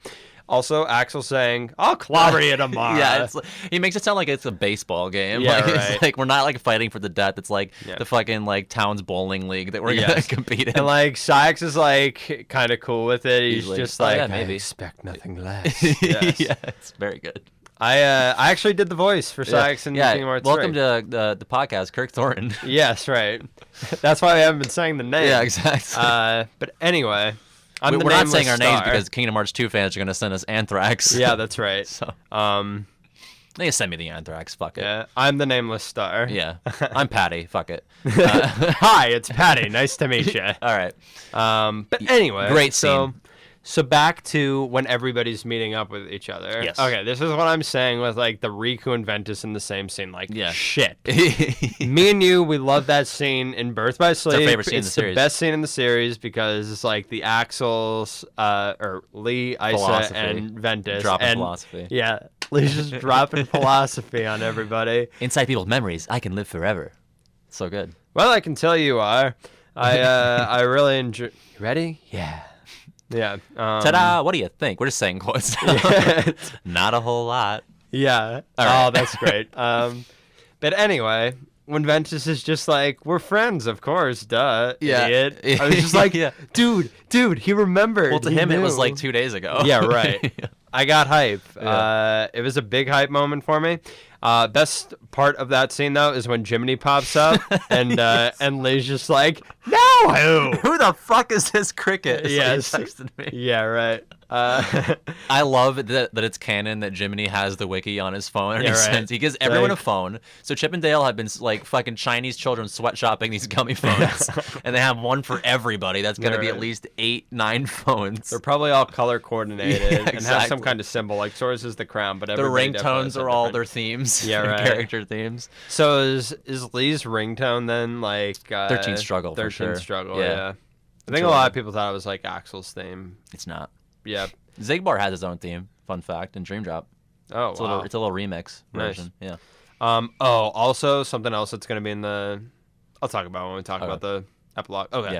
Also, Axel saying, "I'll clobber you tomorrow." Yeah, it's like, he makes it sound like it's a baseball game. Yeah, like, right. It's like we're not like fighting for the death. It's like Yeah. the fucking like town's bowling league that we're gonna Yes. compete in. And like Sykes is like kind of cool with it. He's like, just "Oh, like, yeah, I maybe." expect nothing less. Yes. Yeah, it's very good. I actually did the voice for Sykes in Kingdom Hearts 3. Welcome to the podcast, Kirk Thornton. Yes, right. That's why I haven't been saying the name. Yeah, exactly. But anyway, I'm the We're not saying nameless our names star. because Kingdom Hearts 2 fans are gonna send us Anthrax. Yeah, that's right. So they send me the Anthrax. Fuck it. Yeah, I'm the nameless star. Yeah. I'm Patty. Fuck it. Hi, it's Patty. Nice to meet you. All right. But anyway, Great so, scene. So back to when everybody's meeting up with each other. Yes. Okay, this is what I'm saying with like the Riku and Ventus in the same scene. Like, Yeah. shit. Me and you, we love that scene in Birth by Sleep. favorite scene in the It's the series. best scene in the series because it's like the Axels, or Lee, Isa, Philosophy. and Ventus. Dropping and, philosophy. Yeah, Lee's just dropping philosophy on everybody. Inside people's memories, I can live forever. So good. Well, I can tell you are. I really enjoy. You ready? Yeah. Yeah. Ta-da! What do you think? We're just saying quotes. Not a whole lot. Yeah. All right. Oh, that's great. But anyway, when Ventus is just like, we're friends, of course, duh, Yeah. idiot. I was just like, Yeah. dude, he remembered. Well, to He him, it was knew. like 2 days ago. Yeah, right. I got hype. Yeah. It was a big hype moment for me. Best part of that scene though is when Jiminy pops up and and Lee's just like, now who? Who the fuck is this cricket? Yes. He texted me. Yeah, right. I love that it's canon that Jiminy has the wiki on his phone. And Yeah, right. he gives everyone Like- a phone. So Chip and Dale have been like fucking Chinese children sweatshopping these gummy phones, and they have one for everybody. That's gonna Yeah, be right. at least 8-9 phones. They're probably all color coordinated Yeah, and have some exactly. kind of symbol. Like Sora's is the crown, but The everybody definitely has ringtones a are all different- their themes. Yeah, their right. Character themes. So is Lee's ringtone then like 13 Struggle, for 13 sure. Struggle, Yeah. yeah. I think a lot of people thought it was like Axel's theme. It's not. Yeah. Zigbar has his own theme. Fun fact in Dream Drop. Oh, It's, wow. it's a little remix Nice. version. Yeah. Oh, also something else that's going to be in the... I'll talk about when we talk Okay. about the epilogue. Okay.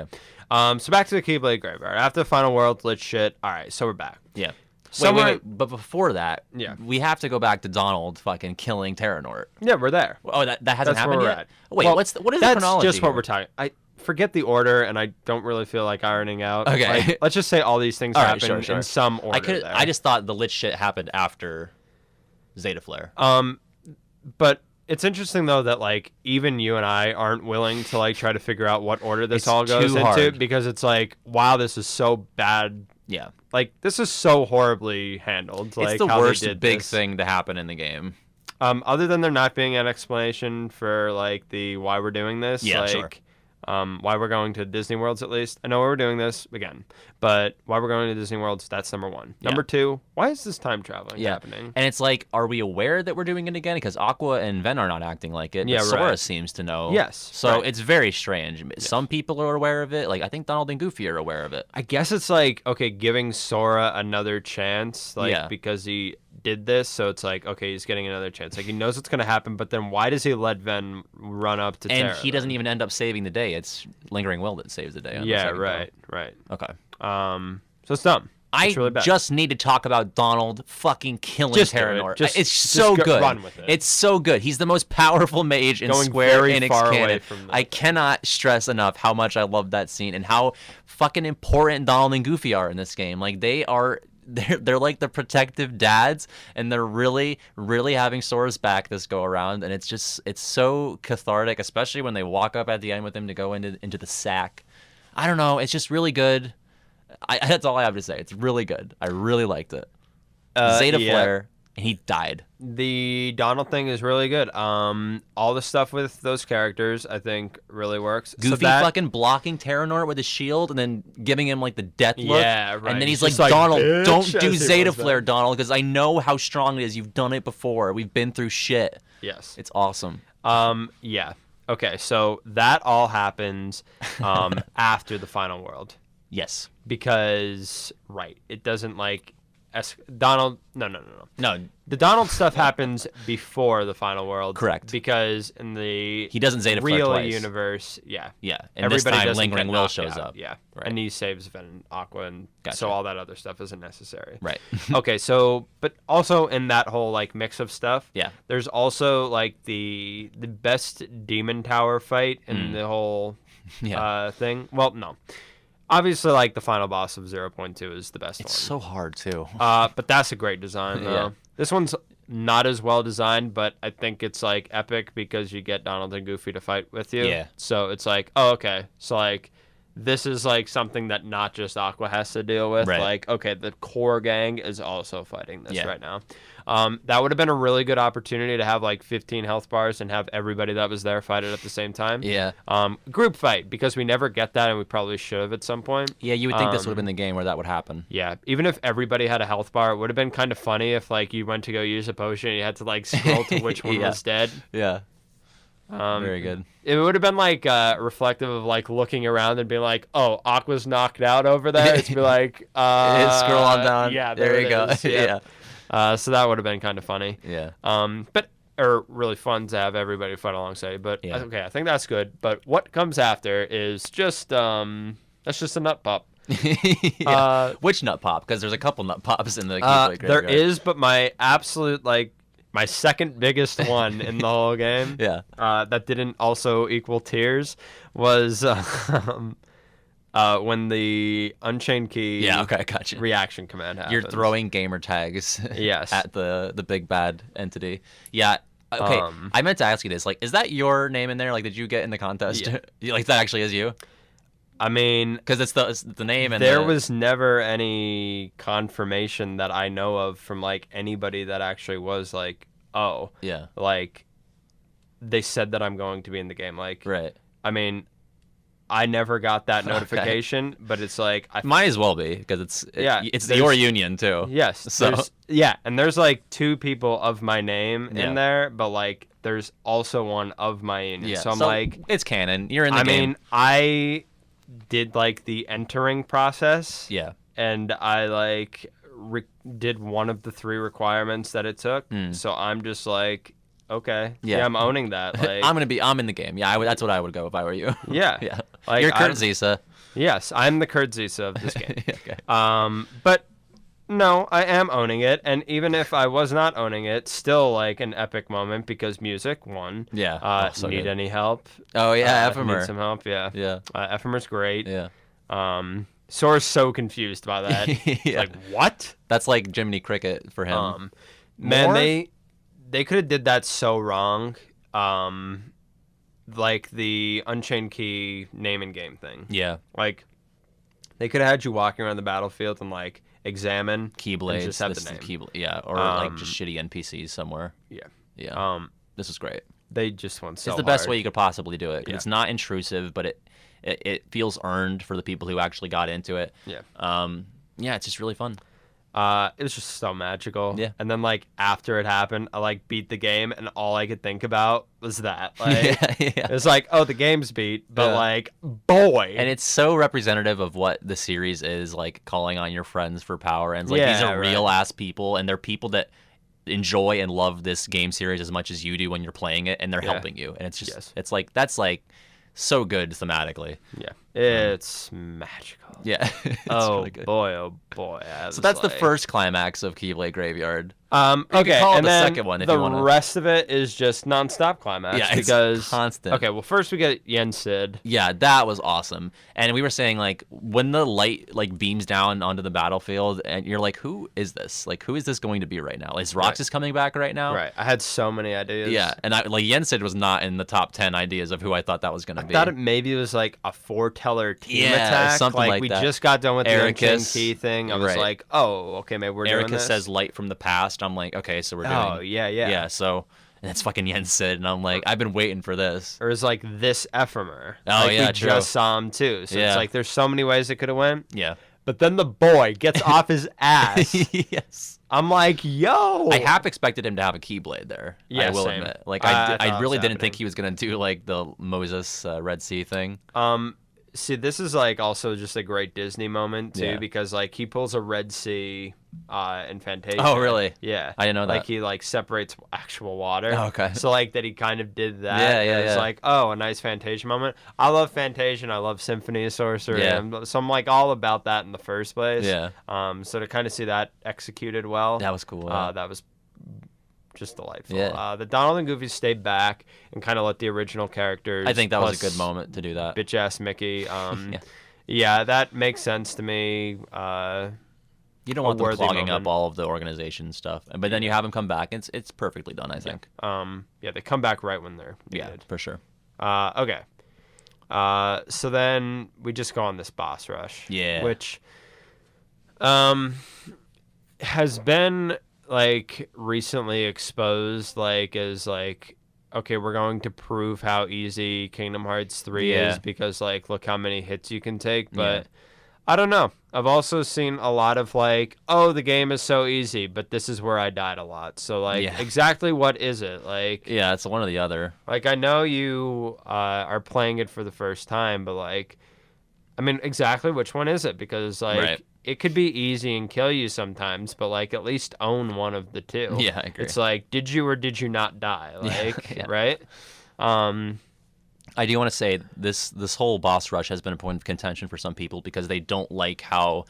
Yeah. So back to the Keyblade Graveyard. After the final world lit shit. All right, so we're back. Yeah. Somewhere- Wait. But before that, Yeah. we have to go back to Donald fucking killing Terranort. Yeah, we're there. Oh, that hasn't That's happened where we're yet? at. Wait, Well, what is the That's chronology just what here? we're talking. I forget the order, and I don't really feel like ironing out. Okay. Like, let's just say all these things All right, happen sure. in some order. I just thought the lit shit happened after Zeta Flare. But it's interesting though that like even you and I aren't willing to like try to figure out what order this It's all goes too into hard. because it's like, wow, this is so bad. Yeah. Like this is so horribly handled. Like It's the how they worst did big this. thing to happen in the game. Other than there not being an explanation for like the why we're doing this, Yeah, like sure. why we're going to Disney Worlds at least. I know we're doing this again, but why we're going to Disney Worlds, that's number one. Yeah. Number two, why is this time traveling Yeah. happening? And it's like, are we aware that we're doing it again? Because Aqua and Ven are not acting like it. Yeah, but Sora right. seems to know. Yes, So right. it's very strange. Some people are aware of it. Like, I think Donald and Goofy are aware of it. I guess it's like, okay, giving Sora another chance, like, Yeah. because he did this, so it's like, okay, he's getting another chance. Like, he knows what's going to happen, but then why does he let Ven run up to And Terra he doesn't then? even end up saving the day. It's Lingering Will that saves the day. on the Yeah, second right, right. go. Okay. So it's dumb. I It's really bad. just need to talk about Donald fucking killing Just do it. Terranort. Just- It's just so go- good. run with it. It's so good. He's the most powerful mage in Going Square very Enix far away canon. from I cannot stress enough how much I love that scene and how fucking important Donald and Goofy are in this game. Like they're like the protective dads, and they're really having Sora's back this go around, and it's so cathartic, especially when they walk up at the end with him to go into the sack. I don't know, it's just really good. That's all I have to say. It's really good. I really liked it. Zeta yeah. Flare, and he died. The Donald thing is really good. All the stuff with those characters, I think, really works. Goofy fucking blocking Terranort with his shield and then giving him like the death look. Yeah, right. And then he's Just like, Donald, "Bitch," don't as do he Zeta runs Flare, back. Donald, because I know how strong it is. You've done it before. We've been through shit. Yes. It's awesome. Yeah. Okay, so that all happens after the final world. Yes. Because, right, it doesn't like... Donald... No. No, The Donald stuff happens before the final world. Correct. Because in the he doesn't Zeta Flare real twice. universe, yeah. Yeah, and this time doesn't Lingering get Will knocked shows out, up. Yeah, Right. and he saves Ven and Aqua, and Gotcha. so all that other stuff isn't necessary. Right. Okay, so, but also in that whole, like, mix of stuff, Yeah. there's also, like, the best Demon Tower fight in the whole Yeah. thing. Well, no. Obviously, like, the final boss of 0.2 is the best It's one. so hard too. But that's a great design, though. Yeah. This one's not as well designed, but I think it's, like, epic because you get Donald and Goofy to fight with you. Yeah. So it's like, oh, okay. So, like, this is, like, something that not just Aqua has to deal with. Right. Like, okay, the core gang is also fighting this Yeah. right now. That would have been a really good opportunity to have, like, 15 health bars and have everybody that was there fight it at the same time. Yeah. Group fight, because we never get that, and we probably should have at some point. Yeah, you would think this would have been the game where that would happen. Yeah, even if everybody had a health bar, it would have been kind of funny if, like, you went to go use a potion and you had to, like, scroll to which one Yeah. was dead. Yeah. Very good. It would have been, like, reflective of, like, looking around and being like, oh, Aqua's knocked out over there. It's be like, Scroll on down. Yeah, there you it go. is. Yeah. So that would have been kind of funny. Yeah. Or really fun to have everybody fight alongside you. But, Yeah. okay, I think that's good. But what comes after is just, that's just a nut pop. Yeah. Which nut pop? Because there's a couple nut pops in the Keyblade There Graveyard. is, but my absolute, like, my second biggest one in the whole game Yeah. that didn't also equal tears was when the Unchained Key Yeah, okay, I got you. reaction command happens. You're throwing gamer tags Yes. at the big bad entity. Yeah. Okay, I meant to ask you this. Like, is that your name in there? Like, did you get in the contest? Yeah. Like, that actually is you? I mean, Because it's the name and there was never any confirmation that I know of from, like, anybody that actually was like, oh, Yeah. like, they said that I'm going to be in the game. Like, Right. I mean, I never got that notification, but it's like, Might as well be, because it's there's- your union, too. Yes. So- And there's like 2 people of my name Yeah. in there, but like there's also one of my union. Yeah. So I'm like, it's canon. You're in the I game. mean, I did like the entering process, Yeah. and I like did one of the 3 requirements that it took. Hmm. So I'm just like, okay, Yeah. yeah, I'm owning that. Like, I'm in the game. Yeah, that's what I would go if I were you. yeah, Yeah. Like, You're Kurt I'm- Zisa. Yes, I'm the Kurt Zisa of this game. Okay. But no, I am owning it, and even if I was not owning it, still like an epic moment because music, one. Yeah. Oh, so need good. any help? Oh, yeah, Need Ephemer. some help? Yeah. Yeah. Ephemer's great. Yeah. Sora's so confused by that. Yeah. Like, what? That's like Jiminy Cricket for him. Man, More? they could have did that so wrong. Like the Unchained Key name and game thing. Yeah. Like, they could have had you walking around the battlefield and like examine Keyblades. and just have this the name. is Keyblade. Yeah. Or like just shitty NPCs somewhere. Yeah. Yeah. This is great. They just went so It's the best hard. way you could possibly do it. 'Cause Yeah. It's not intrusive, but it feels earned for the people who actually got into it. Yeah. Yeah, it's just really fun. It was just so magical. Yeah. And then like after it happened, I like beat the game, and all I could think about was that. Like, Yeah. it's like, oh, the game's beat, but Yeah. like, boy. And it's so representative of what the series is, like calling on your friends for power. And it's like these Yeah, are right. real ass people, and they're people that enjoy and love this game series as much as you do when you're playing it, and they're Yeah. helping you. And it's just, Yes. it's like that's like so good thematically. Yeah. It's magical. Yeah. It's Oh really good. boy, oh boy. So that's the first climax of Keyblade Graveyard. Okay, call it and the then second one if the you wanna. rest of it is just nonstop climax. Yeah, it's because constant. Okay, well, first we get Yen Sid. Yeah, that was awesome. And we were saying, like, when the light, like, beams down onto the battlefield, and you're like, who is this? Like, who is this going to be right now? Is Roxas coming back right now? Right, I had so many ideas. Yeah, and Yensid was not in the top 10 ideas of who I thought that was going to be. I thought maybe it was like a foreteller team Yeah, attack. something like we that. just got done with Ericus, the King Key thing. I was right. like, oh, okay, maybe we're doing Erica this. says light from the past. I'm like, okay, so we're doing. Oh, yeah. Yeah, so. And it's fucking Yensid, and I'm like, I've been waiting for this. Or it's like this Ephemer. Oh, like, yeah, we true. just saw him too. So Yeah. it's like there's so many ways it could have went. Yeah. But then the boy gets off his ass. Yes. I'm like, yo. I half expected him to have a Keyblade there. Yeah, I will same. admit. Like, I I thought really it was didn't think happening. he was going to do, like, the Moses Red Sea thing. See, this is like also just a great Disney moment too, Yeah. because like he pulls a Red Sea in Fantasia. Oh, really? Yeah. I didn't know Like that. he like separates actual water. Oh, okay. So like that he kind of did that. Yeah, and yeah, It's yeah. like, oh, a nice Fantasia moment. I love Fantasia and I love Symphony of Sorcery. Yeah. So I'm like all about that in the first place. Yeah. So to kind of see that executed well. That was cool. Yeah. That was just delightful. Yeah. The Donald and Goofy stayed back and kind of let the original characters. I think that was a plus good moment to do that. Bitch ass Mickey. Yeah. Yeah, that makes sense to me. You don't a want them worthy clogging moment. up all of the organization stuff. But then you have them come back. It's perfectly done, I think. Yeah, they come back right when they're Yeah, needed. for sure. Okay. So then we just go on this boss rush. Yeah. Which has been like recently exposed like as like, okay, we're going to prove how easy Kingdom Hearts 3 Yeah. is because like look how many hits you can take. But Yeah. I don't know. I've also seen a lot of like, oh, the game is so easy, but this is where I died a lot. So like Yeah. exactly what is it? Like Yeah, it's one or the other. like I know you are playing it for the first time, but like, I mean, exactly which one is it? Because like Right. it could be easy and kill you sometimes, but like at least own one of the two. Yeah, I agree. It's like, did you or did you not die? Yeah, Like, yeah. right? I do want to say this whole boss rush has been a point of contention for some people because they don't like how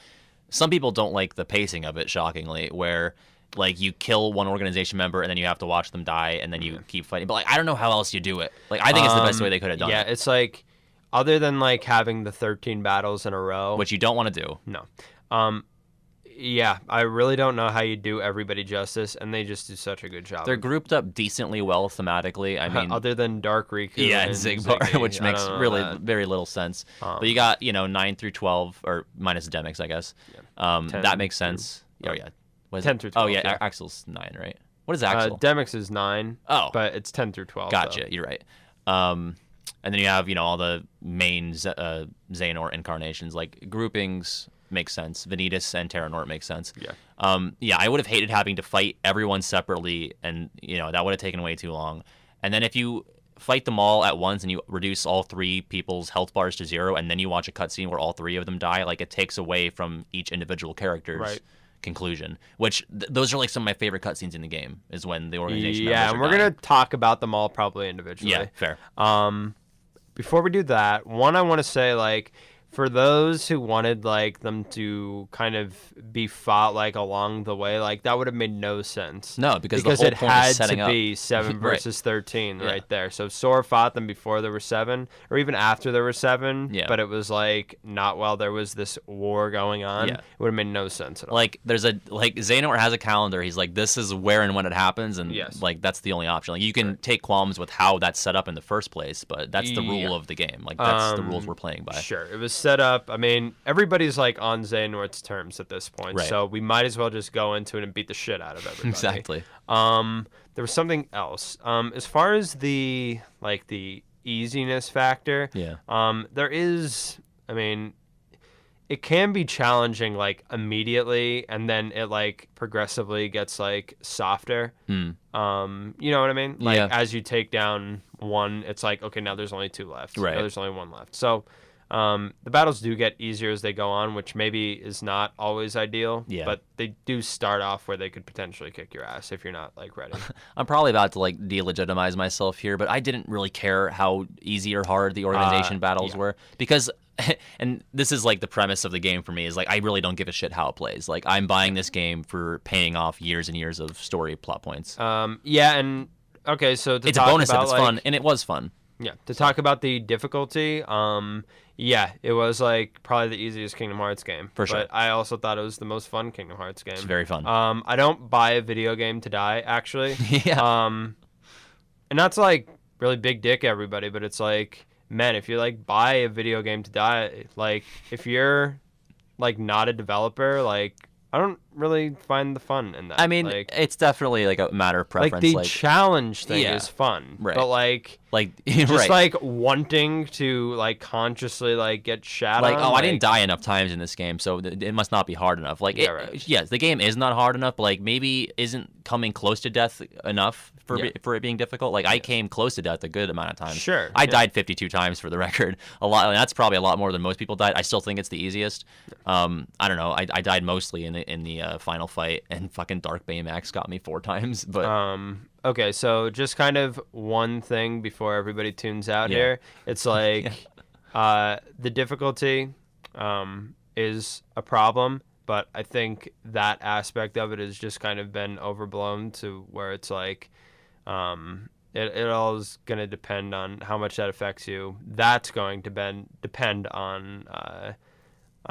some people don't like the pacing of it, shockingly, where like you kill one organization member and then you have to watch them die and then you keep fighting. But like I don't know how else you do it. Like I think it's the best way they could have done Yeah, it. it's like other than like having the 13 battles in a row. Which you don't want to do. No. Yeah, I really don't know how you do everybody justice, and they just do such a good job. They're grouped up decently well thematically. I mean, other than Dark Riku. yeah, and and Zigbar, Ziggy, which I makes don't know really that. very little sense. But you got 9 through 12 or minus Demix, I guess. 10 That makes sense. Oh yeah. What is 10 it? through Oh 12, yeah, yeah. Axel's 9, right? What is Axel? Demix is 9. Oh. But it's 10 through 12. Gotcha. though. You're right. And then you have all the main Xehanort incarnations. Like groupings make sense. Vanitas and Terranort make sense. Yeah. Yeah, I would have hated having to fight everyone separately, and that would have taken way too long. And then if you fight them all at once and you reduce all three people's health bars to 0, and then you watch a cutscene where all three of them die, like it takes away from each individual character's Right. conclusion. Which those are like some of my favorite cutscenes in the game. Is when the organization Yeah, members and are we're dying. going to talk about them all probably individually. Yeah, fair. Before we do that, one, I want to say, like, for those who wanted, like, them to kind of be fought, like, along the way, like, that would have made no sense. No, because the whole it point is had setting to up. be 7 Right. versus 13 Yeah. right there. So if Sora fought them before there were 7, or even after there were 7, Yeah. but it was, like, not while there was this war going on, Yeah. it would have made no sense at all. Like Xehanort has a calendar. He's like, this is where and when it happens, and Yes. like that's the only option. Like you can take qualms with how that's set up in the first place, but that's the rule Yeah. of the game. Like that's the rules we're playing by. Sure, it was set up. I mean, everybody's like on Xehanort's terms at this point, Right. so we might as well just go into it and beat the shit out of everybody. Exactly. There was something else. As far as the easiness factor, Yeah. there is. I mean, it can be challenging like immediately, and then it like progressively gets like softer. You know what I mean? Like Yeah. as you take down one, it's like, okay, now there's only 2 left. Right. Now there's only 1 left. So the battles do get easier as they go on, which maybe is not always ideal. Yeah. But they do start off where they could potentially kick your ass if you're not like ready. I'm probably about to like delegitimize myself here, but I didn't really care how easy or hard the organization battles yeah. were because and this is like the premise of the game for me is like I really don't give a shit how it plays. Like I'm buying this game for paying off years and years of story plot points. Yeah, and okay, so it's a bonus if it's fun, and it was fun. Yeah, to talk about the difficulty, yeah, it was like probably the easiest Kingdom Hearts game. For sure. But I also thought it was the most fun Kingdom Hearts game. It's very fun. I don't buy a video game to die, actually. Yeah. And that's like really big dick, everybody, but it's like, man, if you like buy a video game to die, like if you're like not a developer, like I don't really find the fun in that. I mean, like, it's definitely like a matter of preference. Like the challenge thing is fun, right? But like just right. like wanting to like consciously like get shat like, on. I didn't die enough times in this game, so it must not be hard enough. Like, yes, the game is not hard enough, but like maybe isn't coming close to death enough for it being difficult. Like I came close to death a good amount of times. Sure, I died 52 times for the record. A lot. I mean, that's probably a lot more than most people died. I still think it's the easiest. I don't know. I died mostly in the final fight, and fucking Dark Baymax got me 4 times. But okay, so just kind of one thing before everybody tunes out here. It's like the difficulty is a problem, but I think that aspect of it has just kind of been overblown to where it's like it all is going to depend on how much that affects you. That's going to depend on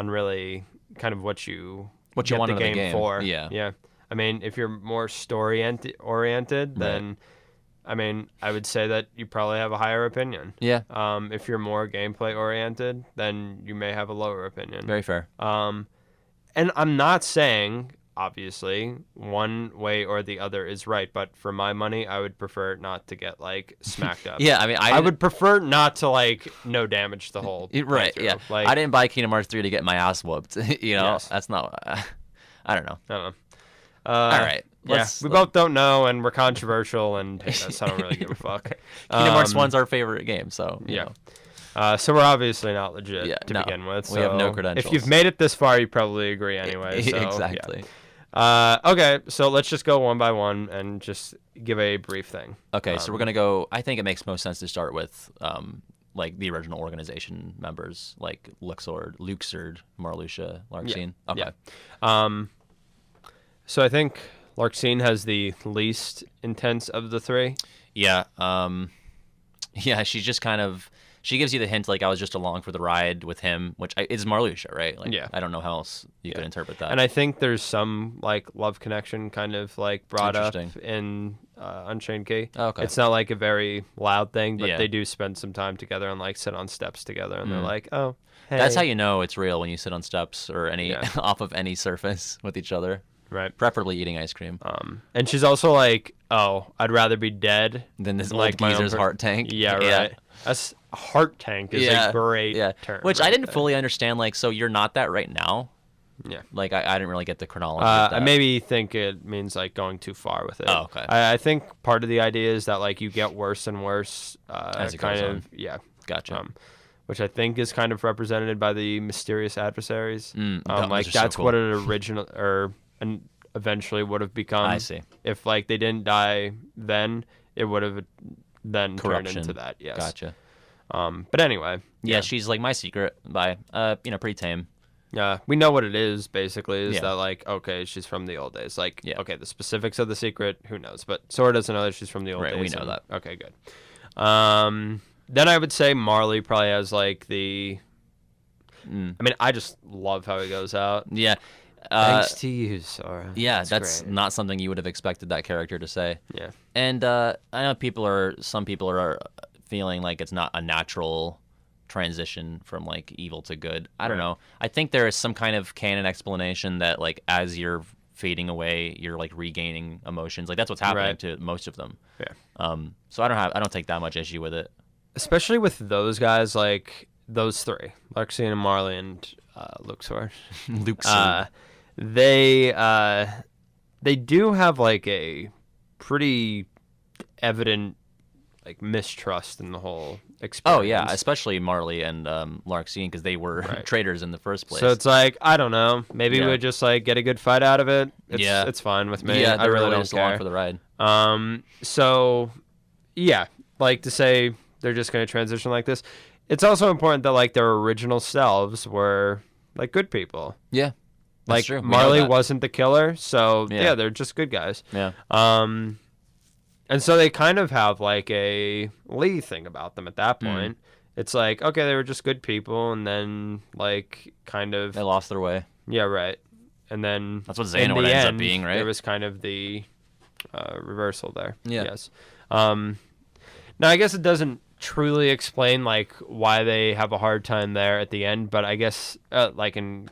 really kind of what you want the game for. Yeah. I mean, if you're more story oriented, then I mean, I would say that you probably have a higher opinion. Yeah. If you're more gameplay oriented, then you may have a lower opinion. Very fair. And I'm not saying, obviously, one way or the other is right, but for my money, I would prefer not to get like smacked up. Yeah, I mean, I would prefer not to like no damage the whole right. through. Yeah, like, I didn't buy Kingdom Hearts 3 to get my ass whooped. You know, Yes. that's not. I don't know. I don't know. All right. We both don't know, and we're controversial, and hey, I don't really give a fuck. Kingdom Hearts 1's our favorite game, so yeah. know. So we're obviously not legit to no. begin with. We have no so credentials. If you've made it this far, you probably agree anyway. So, exactly. Yeah. Okay, so let's just go one by one and just give a brief thing. Okay, so we're gonna go. I think it makes most sense to start with like the original organization members, like Luxord, Marluxia, Larxene. Yeah. Okay. Yeah. So I think Larxene has the least intense of the three. Yeah. Yeah. She's just kind of. She gives you the hint, like I was just along for the ride with him, which is Marluxia, right? Like, yeah. I don't know how else you could interpret that. And I think there's some like love connection kind of like brought up in Unchained Key. Oh, okay. It's not like a very loud thing, but Yeah. they do spend some time together and like sit on steps together, and they're like, oh, hey. That's how you know it's real, when you sit on steps or any off of any surface with each other. Right. Preferably eating ice cream. And she's also like, oh, I'd rather be dead than this like old geezer's heart tank. Yeah, right. That's heart tank is a great term. Which I didn't fully understand. Like, so you're not that right now? Yeah. Like, I didn't really get the chronology of that. I maybe think it means like going too far with it. Oh, okay. I think part of the idea is that like you get worse and worse as it kind goes of on. yeah. Gotcha. Which I think is kind of represented by the mysterious adversaries. Like that's so cool. what an original and eventually would have become. I see. If like they didn't die then, it would have then turned into that. Yes. Gotcha. But anyway. Yeah, she's like my secret by pretty tame. Yeah, we know what it is basically. Is Yeah. that like okay, she's from the old days. Like okay, the specifics of the secret, who knows? But Sora doesn't know that she's from the old days. Right, we know that. Okay, good. Then I would say Marley probably has like the. I mean, I just love how he goes out. Yeah. Thanks to you, Sora. Yeah, that's great. not something you would have expected that character to say. Yeah. And I know some people are feeling like it's not a natural transition from like evil to good. I don't know. I think there is some kind of canon explanation that like as you're fading away, you're like regaining emotions. Like that's what's happening to most of them. Yeah. So I don't take that much issue with it. Especially with those guys, like those three, Larxene and Marley and Luxord. Luxord. They do have like a pretty evident like mistrust in the whole experience. Oh yeah, especially Marley and Larxene, because they were traitors in the first place. So it's like I don't know, maybe we would just like get a good fight out of it. It's fine with me. Yeah, I really don't just care. along for the ride. So yeah, like to say they're just going to transition like this. it's also important that like their original selves were like good people. Yeah. Like That's true. Marley wasn't the killer, so Yeah. they're just good guys. Yeah. And so they kind of have like a Lee thing about them at that point. It's like, okay, they were just good people, and then like kind of They lost their way. yeah, right. And then That's what in Xehanort the ends up end, being, right? There was kind of the reversal there. Yeah. Yes. Now I guess it doesn't truly explain like why they have a hard time there at the end, but I guess like in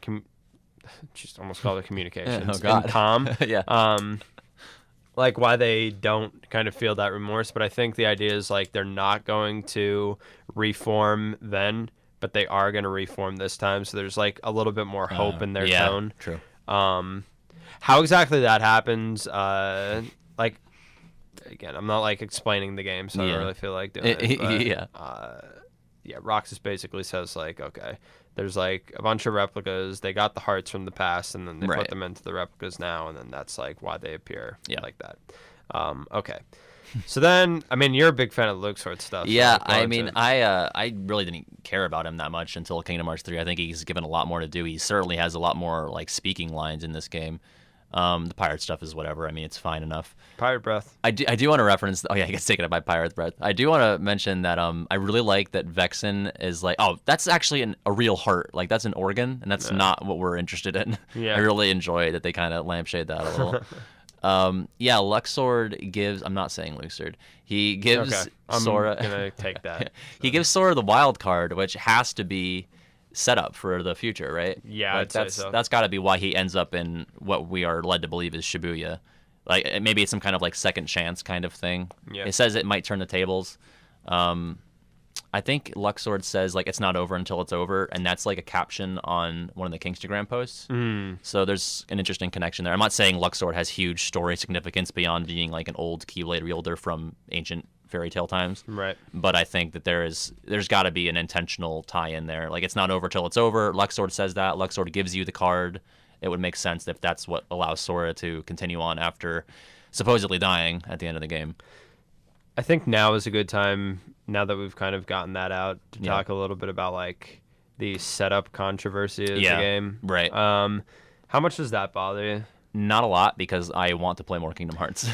just almost called it communications. Oh God. In Tom. Yeah. Like why they don't kind of feel that remorse, but I think the idea is like they're not going to reform then, but they are going to reform this time. So there's like a little bit more hope in their tone. True. How exactly that happens, like again, I'm not like explaining the game, so I don't really feel like doing it. But, yeah, Roxas basically says like, okay, there's like a bunch of replicas. They got the hearts from the past, and then they put them into the replicas now, and then that's like why they appear like that. Okay. So then, I mean, you're a big fan of Luxord stuff. Yeah, so I mean, I really didn't care about him that much until Kingdom Hearts 3. I think he's given a lot more to do. He certainly has a lot more like speaking lines in this game. The pirate stuff is whatever. I mean, it's fine enough. Pirate Breath. I do want to reference. Oh yeah, he gets taken up by Pirate's Breath. I do want to mention that I really like that Vexen is like, oh, that's actually a real heart. Like that's an organ, and that's not what we're interested in. Yeah. I really enjoy that they kind of lampshade that a little. Yeah, Luxord gives. I'm not saying Luxord. He gives Sora. I'm gonna take that. He gives Sora the wild card, which has to be set up for the future, right? Yeah, like, I'd say so. That's got to be why he ends up in what we are led to believe is Shibuya. Like maybe it's some kind of like second chance kind of thing. Yeah. It says it might turn the tables. I think Luxord says like it's not over until it's over, and that's like a caption on one of the Kingstagram posts. So there's an interesting connection there. I'm not saying Luxord has huge story significance beyond being like an old Keyblade wielder from ancient fairy tale times. Right. But I think that there's got to be an intentional tie-in there. Like it's not over till it's over. Luxord says that. Luxord gives you the card. It would make sense if that's what allows Sora to continue on after supposedly dying at the end of the game. I think now is a good time, now that we've kind of gotten that out, to talk a little bit about like the setup controversy of the game. Right. How much does that bother you? Not a lot, because I want to play more Kingdom Hearts.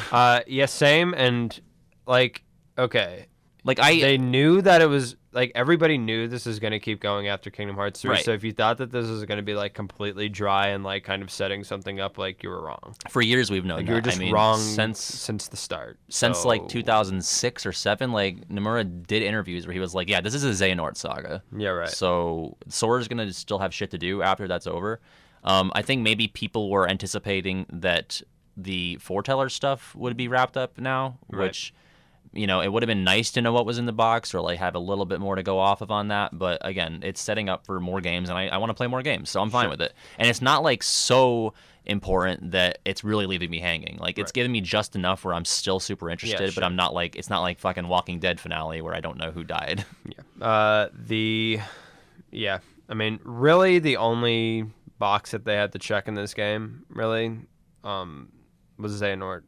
Yeah, same. And like, okay, like they knew that it was like everybody knew this is going to keep going after Kingdom Hearts 3. Right. So if you thought that this was going to be like completely dry and like kind of setting something up, like you were wrong. For years we've known Like that. you were just I mean, wrong since the start. Since So- like 2006 or 7, like Nomura did interviews where he was like, "Yeah, this is a Xehanort saga." Yeah, right. So Sora's gonna still have shit to do after that's over. I think maybe people were anticipating that the foreteller stuff would be wrapped up now, Right. which, you know, it would have been nice to know what was in the box or like have a little bit more to go off of on that. But again, it's setting up for more games, and I want to play more games, so I'm fine with it. And it's not like so important that it's really leaving me hanging. Like it's giving me just enough where I'm still super interested, but I'm not like, it's not like fucking Walking Dead finale where I don't know who died. Yeah. I mean, really, the only box that they had to check in this game, really, was Xehanort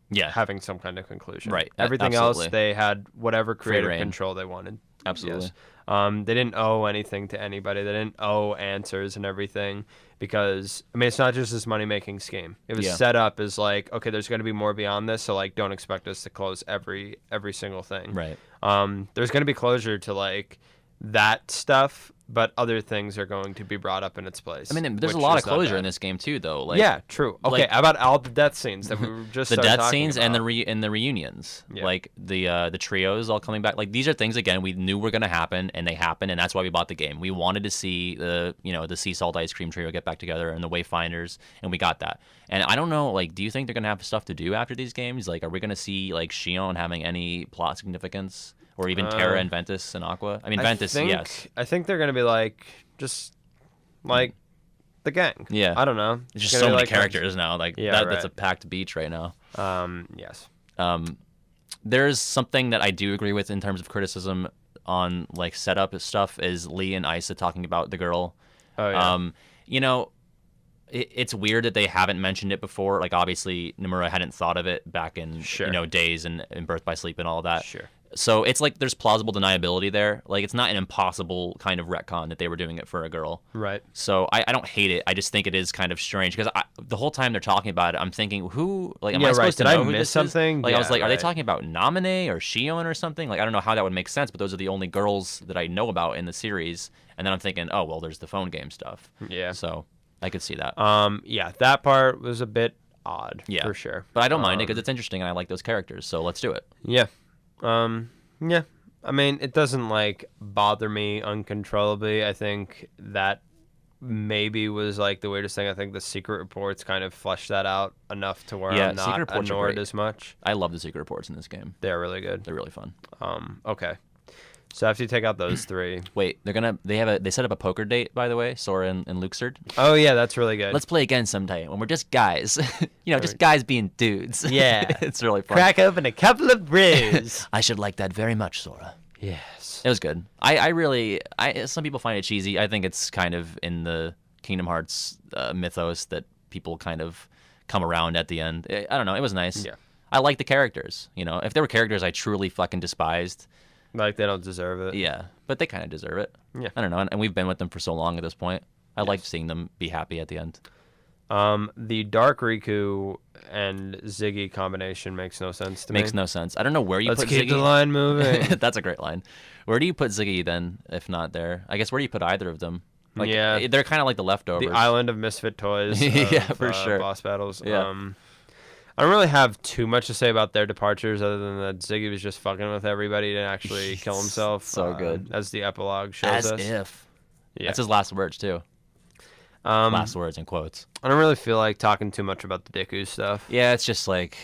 Yeah. having some kind of conclusion. Right. Everything Absolutely. else, they had whatever creative reign. control they wanted. Absolutely. Yes. They didn't owe anything to anybody. They didn't owe answers and everything because, I mean, it's not just this money-making scheme. It was set up as like, okay, there's going to be more beyond this, so like, don't expect us to close every single thing. Right. There's going to be closure to like that stuff, but other things are going to be brought up in its place. I mean, there's a which lot is of not closure bad. in this game too, though. Like, Yeah, true. Okay, like- how about all the death scenes that we were just the started death talking scenes and about? the reunions, Yeah. like the trios all coming back. Like these are things again we knew were gonna happen, and they happened, and that's why we bought the game. We wanted to see the sea salt ice cream trio get back together and the Wayfinders, and we got that. And I don't know, like, do you think they're gonna have stuff to do after these games? Like, are we gonna see like Shion having any plot significance, or even Terra and Ventus and Aqua? I mean, Ventus, yes. I think they're gonna be like just like the gang. Yeah. I don't know. There's just Gonna so be many like characters now. Like Yeah, that's right. a packed beach right now. Yes. There's something that I do agree with in terms of criticism on like setup stuff is Lee and Isa talking about the girl. Oh yeah. You know, it's weird that they haven't mentioned it before. Like obviously Nomura hadn't thought of it back in Sure. Days and Birth by Sleep and all that. Sure. So it's like there's plausible deniability there. Like it's not an impossible kind of retcon that they were doing it for a girl. Right. So I don't hate it. I just think it is kind of strange because the whole time they're talking about it, I'm thinking, who like am I supposed to know who this something? Is? Like I was like, are they talking about Namine or Shion or something? Like I don't know how that would make sense, but those are the only girls that I know about in the series. And then I'm thinking, oh well, there's the phone game stuff. Yeah. So I could see that. Yeah, that part was a bit odd. Yeah, for sure. But I don't mind it because it's interesting and I like those characters. So let's do it. Yeah. Yeah. I mean, it doesn't like bother me uncontrollably. I think that maybe was like the weirdest thing. I think the secret reports kind of fleshed that out enough to where I'm not annoyed as much. I love the secret reports in this game. They're really good. They're really fun. Okay. So after you take out those three. Wait, they set up a poker date, by the way, Sora and Luxord. Oh yeah, that's really good. Let's play again someday when we're just guys. Just guys being dudes. Yeah. It's really fun. Crack open a couple of brews. I should like that very much, Sora. Yes. It was good. I really some people find it cheesy. I think it's kind of in the Kingdom Hearts mythos that people kind of come around at the end. I don't know. It was nice. Yeah. I like the characters. If there were characters I truly fucking despised. Like they don't deserve it. Yeah, but they kind of deserve it. Yeah. I don't know, and we've been with them for so long at this point. I like seeing them be happy at the end. The Dark Riku and Ziggy combination makes no sense to me. Makes no sense. I don't know where you put Ziggy. Let's keep the line moving. That's a great line. Where do you put Ziggy then, if not there? I guess where do you put either of them? Like, yeah. They're kind of like the leftovers. The island of misfit toys. Yeah, for sure. Boss battles. Yeah. I don't really have too much to say about their departures other than that Ziggy was just fucking with everybody to actually kill himself. So good. As the epilogue shows us. As if. Yeah. That's his last words, too. Last words in quotes. I don't really feel like talking too much about the Deku stuff. Yeah, it's just like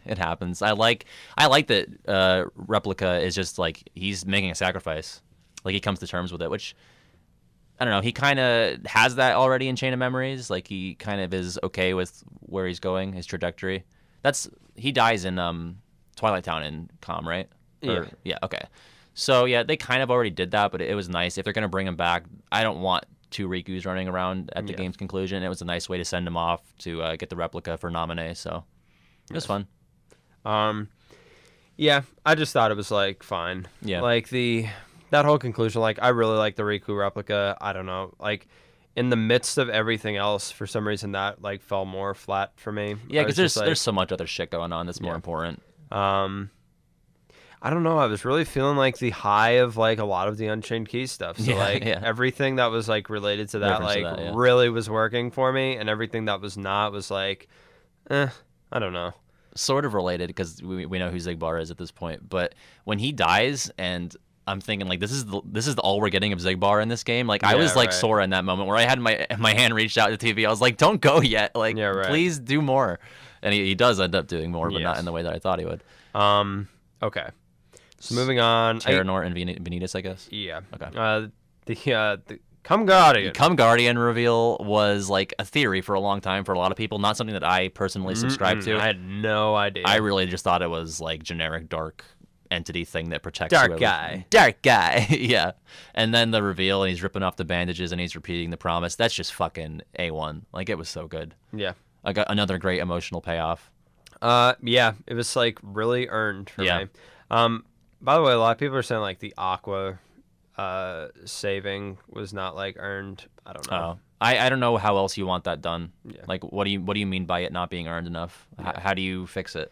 it happens. I like that Replica is just like he's making a sacrifice. Like he comes to terms with it, which I don't know. He kind of has that already in Chain of Memories. Like he kind of is okay with where he's going, his trajectory. He dies in Twilight Town in Com, right? Yeah. Okay. So yeah, they kind of already did that, but it was nice. If they're gonna bring him back, I don't want two Rikus running around at the game's conclusion. It was a nice way to send him off to get the replica for Namine. So it was fun. Yeah, I just thought it was like fine. Yeah. Like that whole conclusion, like I really like the Riku replica. I don't know, like in the midst of everything else, for some reason that like fell more flat for me. Yeah, because there's so much other shit going on that's more important. I don't know. I was really feeling like the high of like a lot of the Unchained Key stuff. So everything that was like related to that really was working for me, and everything that was not was like, I don't know. Sort of related because we know who Zigbar is at this point, but when he dies and I'm thinking like this is all we're getting of Zigbar in this game. Like I was like Sora in that moment where I had my hand reached out to the TV. I was like, don't go yet. Like please do more. And he does end up doing more, but not in the way that I thought he would. Okay. So moving on. Terranor and Vanitas, I guess. Yeah. Okay. The Come Guardian. Come Guardian reveal was like a theory for a long time for a lot of people. Not something that I personally subscribe to. I had no idea. I really just thought it was like generic dark entity thing that protects Dark guy. Yeah. And then the reveal, and he's ripping off the bandages and he's repeating the promise. That's just fucking A1. Like it was so good. Yeah. I got another great emotional payoff. Yeah, it was like really earned for me. By the way, a lot of people are saying like the Aqua saving was not like earned. I don't know. I don't know how else you want that done. Yeah. Like what do you mean by it not being earned enough? Yeah. How do you fix it?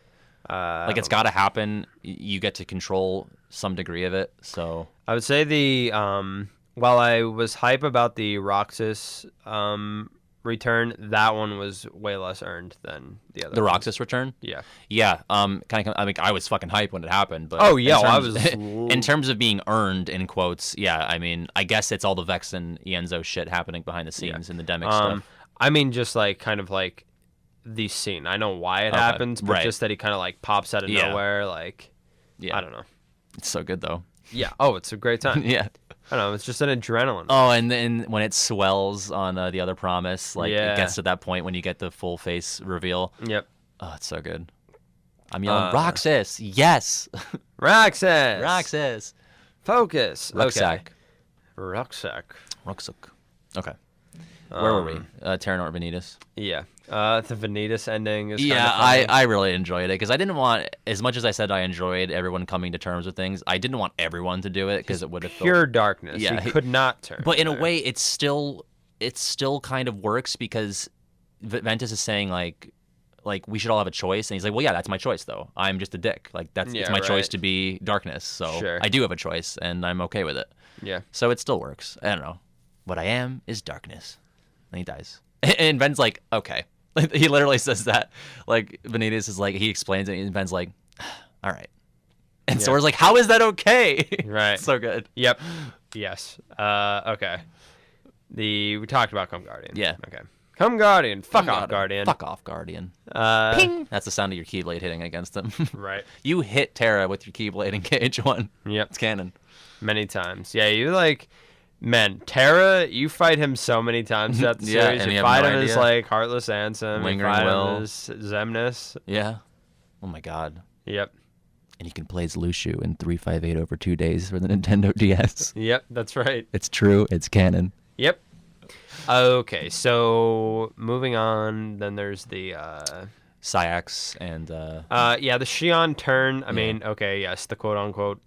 Like it's got to happen. You get to control some degree of it. So I would say the while I was hype about the Roxas return, that one was way less earned than the other. The Roxas return? Yeah. Yeah. I was fucking hype when it happened, but I was in terms of being earned in quotes. Yeah. I mean, I guess it's all the Vex and Ienzo shit happening behind the scenes in the Demic stuff. I mean, just like kind of like the scene. I know why it happens, but just that he kind of like pops out of nowhere. Like, I don't know. It's so good though. Yeah. Oh, it's a great time. Yeah. I don't know. It's just an adrenaline. Oh, and then when it swells on the other promise, like it gets to that point when you get the full face reveal. Yep. Oh, it's so good. I'm yelling, Roxas, yes. Roxas. Roxas. Focus. Rucksack. Okay. Rucksack. Okay. Where were we? Terranort Vanitas. Yeah. The Vanitas ending is Yeah, kind of I really enjoyed it because I didn't want, as much as I said I enjoyed everyone coming to terms with things, I didn't want everyone to do it because it would have pure darkness. Yeah. He could not turn. But in a there. way, it still kind of works because Ventus is saying like we should all have a choice, and he's like, well, yeah, that's my choice though. I'm just a dick. Like it's my choice to be darkness. So Sure. I do have a choice, and I'm okay with it. Yeah. So it still works. I don't know. What I am is darkness. And he dies. And Ben's like, okay. Like, he literally says that. Like, Vanitas is like, he explains it, and Ben's like, all right. And Sora's like, how is that okay? Right. So good. Yep. Yes. Okay. We talked about Come Guardian. Yeah. Okay. Come Guardian. Fuck Come off, Guardian. Fuck off, Guardian. Ping. That's the sound of your Keyblade hitting against him. Right. You hit Terra with your Keyblade in KH1. Yep. It's canon. Many times. Yeah, you like... Man, Terra, you fight him so many times throughout the Yeah, series. and You you have fight no him as, idea. like, Heartless Ansem. Lingering you fight Will. him as Xemnas. Yeah. Oh, my God. Yep. And you can play as Lushu in 358 over 2 days for the Nintendo DS. Yep, that's right. It's true. It's canon. Yep. Okay, so moving on, then there's the... Sayax and... yeah, the Shion turn. I mean, okay, yes, the quote-unquote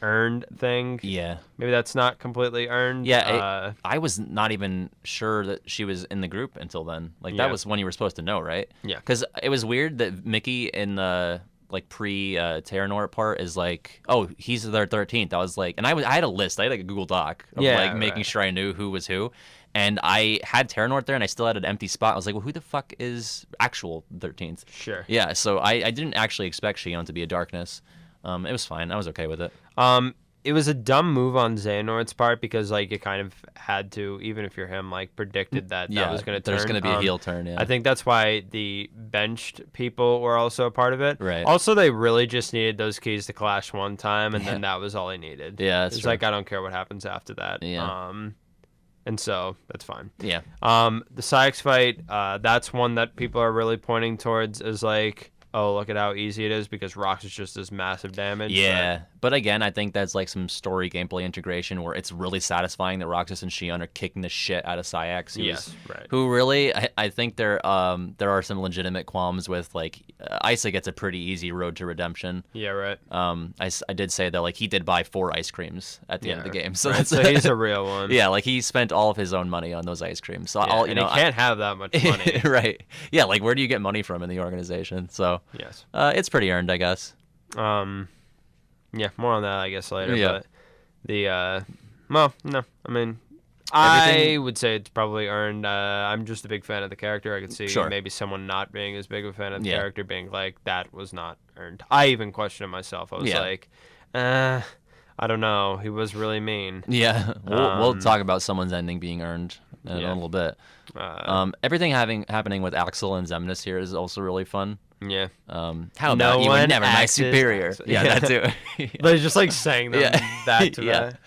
earned thing. yeah. Maybe that's not completely earned. Yeah, I was not even sure that she was in the group until then. Like, Yeah. that was when you were supposed to know, right? Yeah. Because it was weird that Mickey in the, like, pre-Terranort part is like, oh, he's their 13th. I was like... And I had a list. I had, like, a Google Doc of, Yeah, like, making right. sure I knew who was who. And I had Terranort there, and I still had an empty spot. I was like, well, who the fuck is actual 13th? Sure. Yeah, so I didn't actually expect Shion to be a darkness. It was fine. I was okay with it. It was a dumb move on Xehanort's part because, like, it kind of had to, even if you're him, like, predicted that Yeah, that was going to turn. there's going to be a heel turn, yeah. I think that's why the benched people were also a part of it. Right. Also, they really just needed those keys to clash one time, and Yeah. then that was all he needed. Yeah, that's It's true. like, I don't care what happens after that. Yeah. And so, that's fine. Yeah. The Syx fight, that's one that people are really pointing towards as, like, oh, look at how easy it is because Rox is just this massive damage. Yeah, but again, I think that's like some story gameplay integration where it's really satisfying that Roxas and Shion are kicking the shit out of Sayax. Yes, right. Who really, I think there are some legitimate qualms with like Isa gets a pretty easy road to redemption. Yeah, right. I did say that like he did buy 4 ice creams at the end of the game, so right, that's so he's a real one. yeah, like he spent all of his own money on those ice creams. So Yeah, I'll and you know he can't have that much money. right? Yeah, like where do you get money from in the organization? So Yes. it's pretty earned, I guess. Yeah, more on that I guess later. Yeah. But the well, no, I mean, I would say it's probably earned. I'm just a big fan of the character. I could see Sure. maybe someone not being as big of a fan of the Yeah. character being like that was not earned. I even questioned it myself. I was Yeah. like, I don't know. He was really mean. Yeah, we'll talk about someone's ending being earned in yeah. a little bit. Everything happening with Axel and Xemnas here is also really fun. Yeah. How No about you were one never my acts as superior? Axel. Yeah, Yeah. that too. They're just like saying them back to Yeah. back.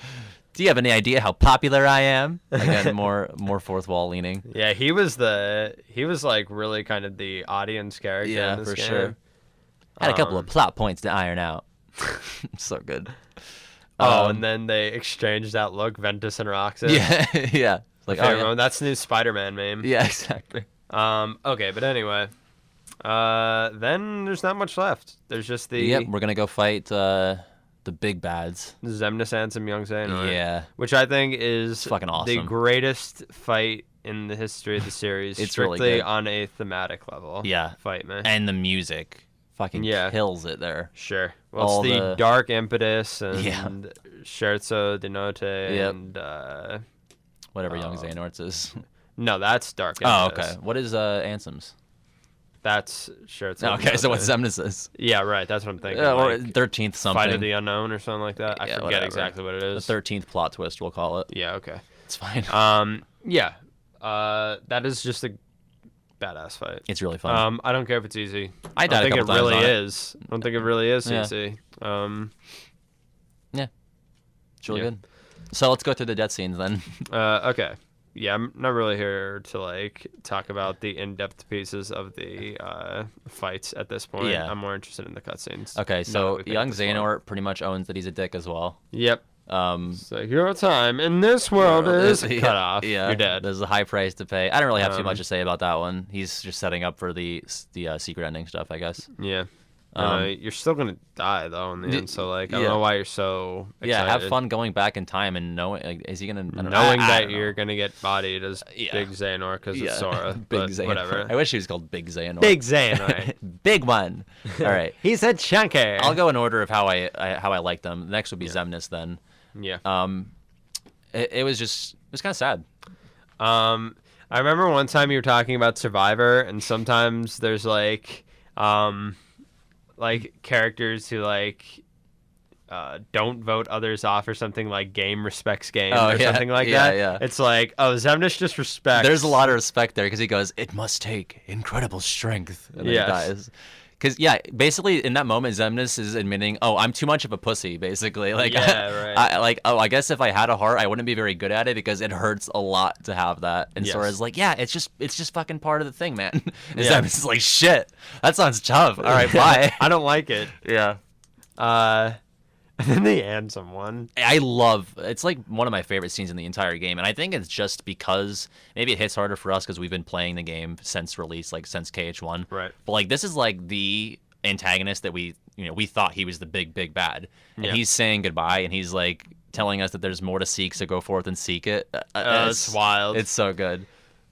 Do you have any idea how popular I am? Again, more fourth wall leaning. Yeah, he was like really kind of the audience character. Yeah, in this for game. sure. Had a couple of plot points to iron out. So good. And then they exchanged that look, Ventus and Roxas. Yeah, yeah. Like, Okay, oh, yeah. that's the new Spider-Man meme. Yeah, exactly. Okay, but anyway, then there's not much left. There's just the Yep, we're gonna go fight the big bads. Xemnas Ansem Young Xehanort. Yeah. Which I think is fucking the awesome. greatest fight in the history of the series. It's really strictly good. on a thematic level. Yeah. Fight me. And the music fucking kills it there. Sure. Well, All it's the dark impetus and Yeah. Scherzo de Notte Yep. and Whatever Young Xehanort's is. no, that's dark Oh, impetus. okay. What is Ansem's? That's Scherzo. Okay, so what's Xemnas is? Yeah, right. That's what I'm thinking. Or like, 13th something. Fight of the Unknown or something like that. I Yeah, forget whatever. exactly what it The is. 13th plot twist, we'll call it. Yeah, okay. It's fine. Yeah. That is just a badass fight. It's really fun. I don't care if it's easy. I died don't a think couple it times really on it. is. I don't think it really is Yeah. easy. Yeah. It's really yeah. good. So let's go through the death scenes then. Okay. Yeah, I'm not really here to like talk about the in-depth pieces of the fights at this point. Yeah. I'm more interested in the cutscenes. Okay, now so that we've hit young this point. Xehanort pretty much owns that he's a dick as well. Yep. It's like, your time in this world is cut off. Yeah, you're dead. There's a high price to pay. I don't really have too much to say about that one. He's just setting up for the secret ending stuff, I guess. Yeah. You're still gonna die though in the end, so like I don't know why you're so excited. Yeah, have fun going back in time and knowing, like, is he gonna knowing that you're gonna get bodied as Big Xehanort because it's Sora. Big but Xehanort. whatever. I wish he was called Big Xehanort. Big Xehanort. Big one. All right. He said chunky. I'll go in order of how I like them. Next would be Xemnas then. Yeah. It was kind of sad. I remember one time you were talking about Survivor, and sometimes there's like characters who like don't vote others off or something, like game respects game or something like that. Yeah. It's like, oh, Xemnas just respects. There's a lot of respect there because he goes, "It must take incredible strength," and then he dies. Because basically in that moment, Xemnas is admitting, "Oh, I'm too much of a pussy." Basically, like, right. I guess if I had a heart, I wouldn't be very good at it because it hurts a lot to have that. And Sora's like, "Yeah, it's just fucking part of the thing, man." And Xemnas is like, "Shit, that sounds tough. All right, bye." I don't like it. Yeah. And then the Ansem one. It's like one of my favorite scenes in the entire game, and I think it's just because maybe it hits harder for us because we've been playing the game since release, like since KH1. Right. But like this is like the antagonist that we thought he was the big bad, and he's saying goodbye, and he's like telling us that there's more to seek, so go forth and seek it. It's wild. It's so good.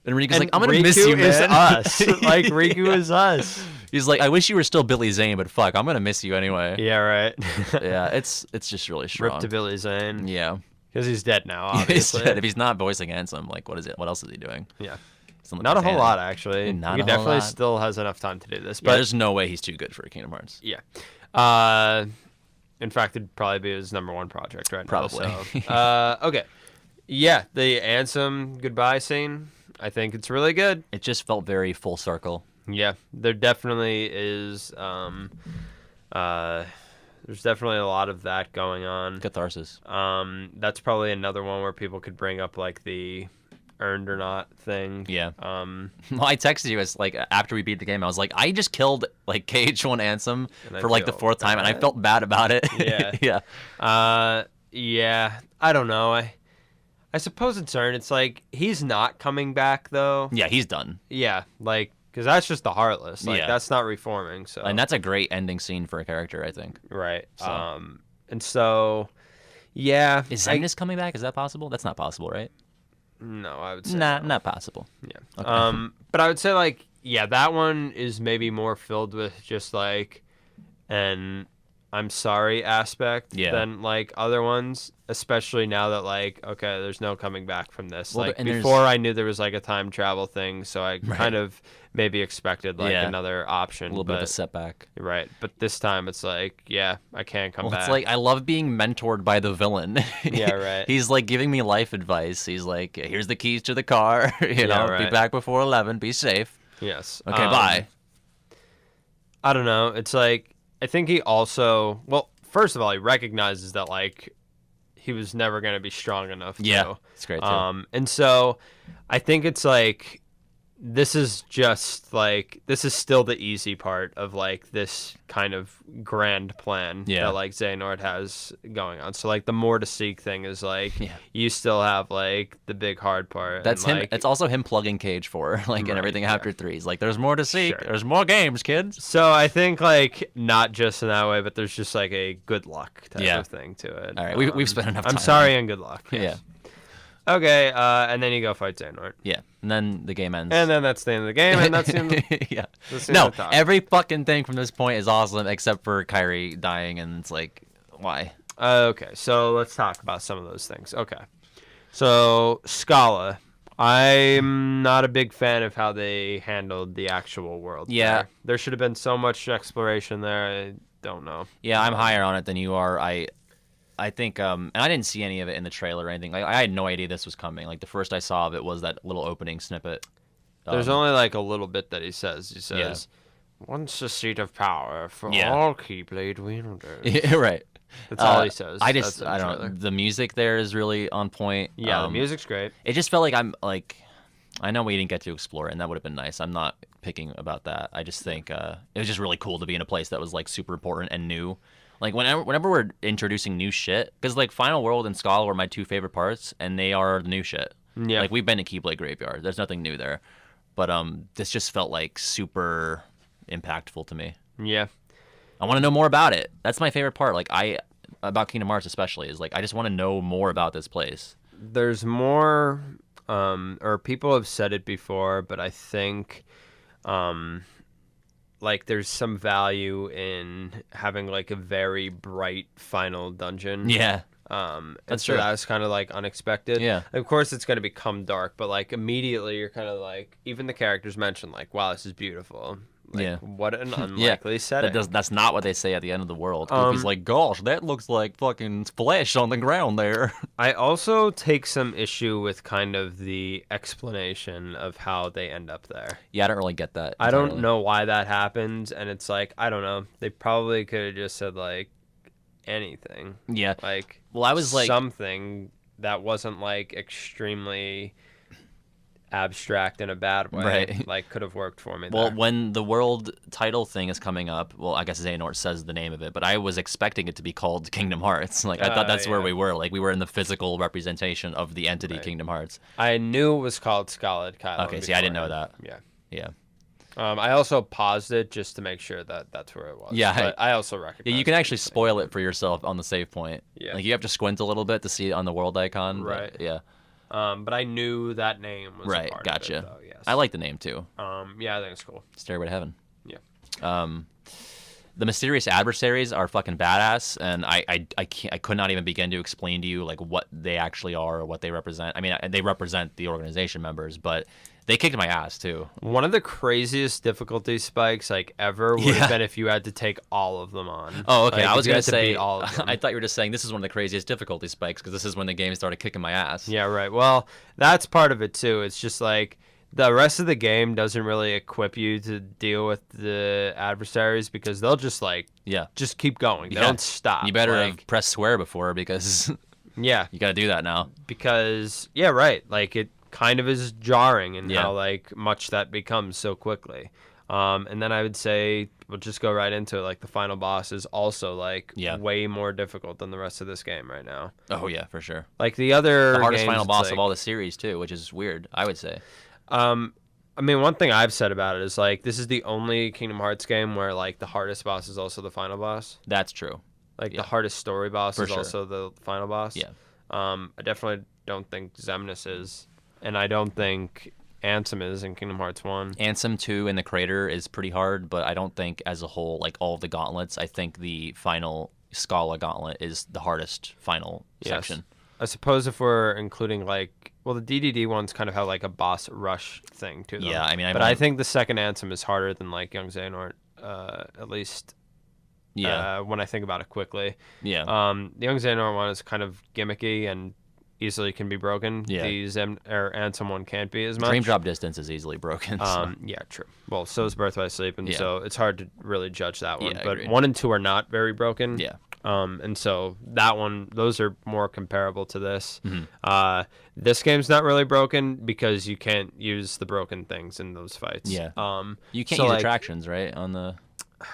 And Riku's like, "I'm gonna miss you, man." Is us. Like Riku is us. He's like, "I wish you were still Billy Zane, but fuck, I'm gonna miss you anyway." Yeah, right. Yeah, it's just really strong. Rip to Billy Zane. Yeah, because he's dead now. Obviously, he's dead. If he's not voicing Ansem, like, what is it? What else is he doing? Yeah, Something not a like whole that. lot actually. He definitely still has enough time to do this. But there's no way he's too good for Kingdom Hearts. Yeah. In fact, it'd probably be his #1 project right now. Probably. So. Okay. Yeah, the Ansem goodbye scene. I think it's really good. It just felt very full circle. Yeah, there definitely is. There's definitely a lot of that going on. Catharsis. That's probably another one where people could bring up like the earned or not thing. Yeah. Well, I texted you as like after we beat the game, I was like, I just killed like KH1 Ansem for like the 4th time, and I felt bad about it. Yeah. Yeah. Yeah. I don't know. I suppose it's earned. It's like he's not coming back though. Yeah, he's done. Yeah, like because that's just the Heartless. Like that's not reforming. So and that's a great ending scene for a character, I think. Right. So. And so, yeah. Is Xemnas coming back? Is that possible? That's not possible, right? No, I would say not possible. Yeah. Okay. But I would say like that one is maybe more filled with just like an I'm sorry aspect than like other ones, especially now that like, okay, there's no coming back from this. Well, like before I knew there was like a time travel thing, so I kind of maybe expected like another option. A little bit of a setback. Right. But this time it's like, I can't come back. It's like I love being mentored by the villain. Yeah, right. He's like giving me life advice. He's like, here's the keys to the car, be back before 11, be safe. Yes. Okay, bye. I don't know. It's like I think he also, well, first of all, he recognizes that like he was never going to be strong enough. Yeah, it's great too. And so I think it's like this is just like this is still the easy part of like this kind of grand plan that like Xehanort has going on. So like the more to seek thing is like you still have like the big hard part. That's and, him. like, it's also him plugging Cage 4 like and everything after 3. He's like, there's more to seek. Sure. There's more games, kids. So I think like not just in that way, but there's just like a good luck type of thing to it. All right, we've spent enough time. I'm sorry and good luck. Yes. Yeah. Okay, and then you go fight Xehanort. Yeah, and then the game ends. And then that's the end of the game, and that's the end of No, every fucking thing from this point is awesome except for Kairi dying, and it's like, why? Okay, so let's talk about some of those things. Okay. So, Scala. I'm not a big fan of how they handled the actual world. Yeah. There should have been so much exploration there, I don't know. Yeah, I'm higher on it than you are. I think, and I didn't see any of it in the trailer or anything. Like, I had no idea this was coming. Like, the first I saw of it was that little opening snippet. There's only, like, a little bit that he says. He says, once a seat of power for all Keyblade wielders. Yeah, right. That's all he says. I don't know. The music there is really on point. Yeah, the music's great. It just felt like I know we didn't get to explore it, and that would have been nice. I'm not picking about that. I just think it was just really cool to be in a place that was, like, super important and new. Like whenever we're introducing new shit, because like Final World and Scala were my 2 favorite parts, and they are the new shit. Yeah. Like we've been to Keyblade Graveyard. There's nothing new there, but this just felt like super impactful to me. Yeah. I want to know more about it. That's my favorite part. Like about Kingdom Hearts especially is like I just want to know more about this place. There's more, or people have said it before, but I think, like there's some value in having like a very bright final dungeon. Yeah. That's true. That was kind of like unexpected. Yeah. Of course, it's going to become dark, but like immediately you're kind of like, even the characters mention like, wow, this is beautiful. Like, yeah. What an unlikely setting. That's not what they say at the end of the world. Goofy's like, gosh, that looks like fucking flesh on the ground there. I also take some issue with kind of the explanation of how they end up there. Yeah, I don't really get that. I don't know why that happens, and it's like, I don't know. They probably could have just said like anything. Yeah. Like, well, I was like something that wasn't like extremely abstract in a bad way, right? Like could have worked for me. Well, there. when the world title thing is coming up, well, I guess Xehanort says the name of it, but I was expecting it to be called Kingdom Hearts. Like I thought that's where we were. Like we were in the physical representation of the entity Kingdom Hearts. I knew it was called Scala Caelem. Okay, see, I didn't know that. Yeah. Yeah. I also paused it just to make sure that that's where it was. Yeah, but I also recognize. Yeah, you can actually spoil it for yourself on the save point. Yeah. Like you have to squint a little bit to see it on the world icon. Right. But, yeah. But I knew that name was right. a part Gotcha. of it, though, yes. I like the name too. Yeah, I think it's cool. Stairway to Heaven. Yeah. The mysterious adversaries are fucking badass, and I could not even begin to explain to you like what they actually are or what they represent. I mean, they represent the organization members, but they kicked my ass too. One of the craziest difficulty spikes like ever would have been if you had to take all of them on. Oh, okay. Like, I was gonna say beat all of them. I thought you were just saying this is one of the craziest difficulty spikes because this is when the game started kicking my ass. Yeah, right. Well, that's part of it too. It's just like the rest of the game doesn't really equip you to deal with the adversaries because they'll just like just keep going. They don't stop. You better like, have pressed square before because yeah, you got to do that now. Because right. Like it kind of is jarring in how like much that becomes so quickly. And then I would say we'll just go right into it. Like the final boss is also like way more difficult than the rest of this game right now. Oh yeah, for sure. Like the hardest final boss of all the series too, which is weird. I would say. I mean, one thing I've said about it is like this is the only Kingdom Hearts game where like the hardest boss is also the final boss. That's true. Like the hardest story boss is also the final boss. Yeah. I definitely don't think Xemnas is, and I don't think Ansem is in Kingdom Hearts 1. Ansem 2 in the crater is pretty hard, but I don't think as a whole, like all of the gauntlets, I think the final Scala gauntlet is the hardest final section. I suppose if we're including like, well, the DDD ones kind of have like a boss rush thing to them. Yeah, I mean, I think the second Ansem is harder than like Young Xehanort, at least. Yeah. When I think about it quickly. Yeah. The Young Xehanort one is kind of gimmicky and easily can be broken. Yeah. The Ansem one can't be as much. Dream drop distance is easily broken. So. Yeah, true. Well, so is Birth by Sleep, and so it's hard to really judge that one. Yeah, but agreed. 1 and 2 are not very broken. Yeah. And so that one, those are more comparable to this. Mm-hmm. This game's not really broken because you can't use the broken things in those fights. Yeah. You can't so, use like, attractions, right? On the,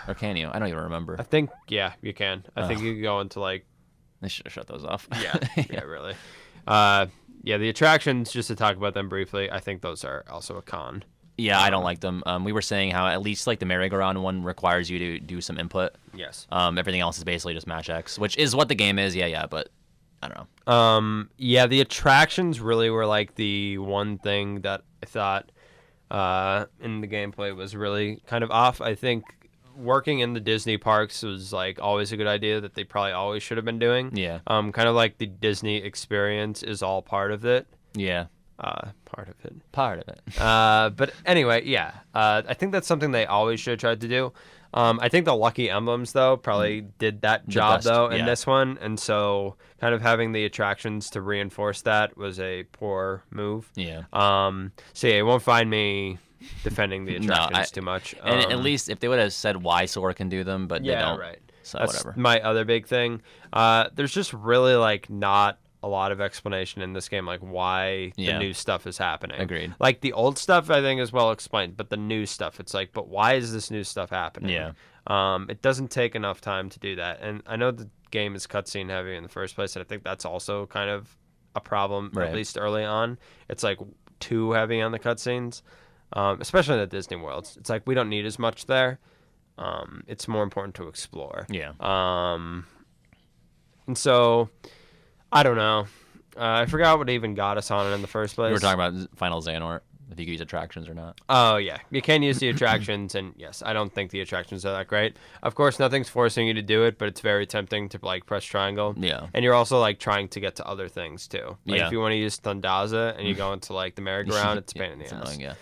or can you? I don't even remember. I think you can. I think you can go into like. They should have shut those off. Yeah, really. The attractions. Just to talk about them briefly, I think those are also a con. Yeah, I don't like them. We were saying how at least like the merry-go-round one requires you to do some input. Yes. Everything else is basically just mash X, which is what the game is. Yeah, but I don't know. The attractions really were like the one thing that I thought in the gameplay was really kind of off. I think working in the Disney parks was like always a good idea that they probably always should have been doing. Yeah. Kind of like the Disney experience is all part of it. Yeah. Part of it. Part of it. But anyway, I think that's something they always should have tried to do. I think the Lucky Emblems, though, probably did that job, though, in this one. And so kind of having the attractions to reinforce that was a poor move. Yeah. You won't find me defending the attractions too much. And at least if they would have said why Sora can do them, but they don't. Right. So That's whatever. my other big thing. There's just really like not a lot of explanation in this game, like why the new stuff is happening. Agreed. Like the old stuff, I think is well explained, but the new stuff, it's like, but why is this new stuff happening? Yeah. It doesn't take enough time to do that, and I know the game is cutscene heavy in the first place, and I think that's also kind of a problem, at least early on. It's like too heavy on the cutscenes, especially in the Disney worlds. It's like we don't need as much there. It's more important to explore. Yeah. And so, I don't know. I forgot what even got us on it in the first place. We were talking about Final Xehanort, if you could use attractions or not. Oh, yeah. You can use the attractions, and yes, I don't think the attractions are that great. Of course, nothing's forcing you to do it, but it's very tempting to, like, press triangle. Yeah. And you're also, like, trying to get to other things, too. Like, if you want to use Thundaza and you go into, like, the merry-go-round, it's a pain in the ass. Annoying, yeah.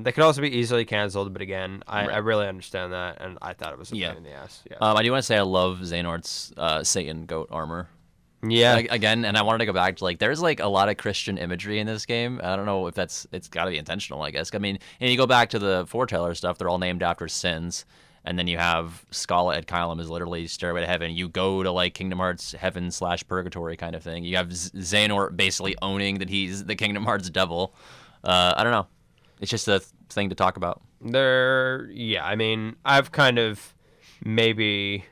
They could also be easily canceled, but again, I really understand that, and I thought it was a pain in the ass. Yeah. I do want to say I love Xehanort's Satan goat armor. Yeah. Again, and I wanted to go back to, like, there's, like, a lot of Christian imagery in this game. I don't know if it's got to be intentional, I guess. I mean, and you go back to the foreteller stuff, they're all named after sins. And then you have Scala at Caelem is literally Stairway to Heaven. You go to, like, Kingdom Hearts Heaven/Purgatory kind of thing. You have Xehanort basically owning that he's the Kingdom Hearts devil. I don't know. It's just a thing to talk about. I mean, I've kind of maybe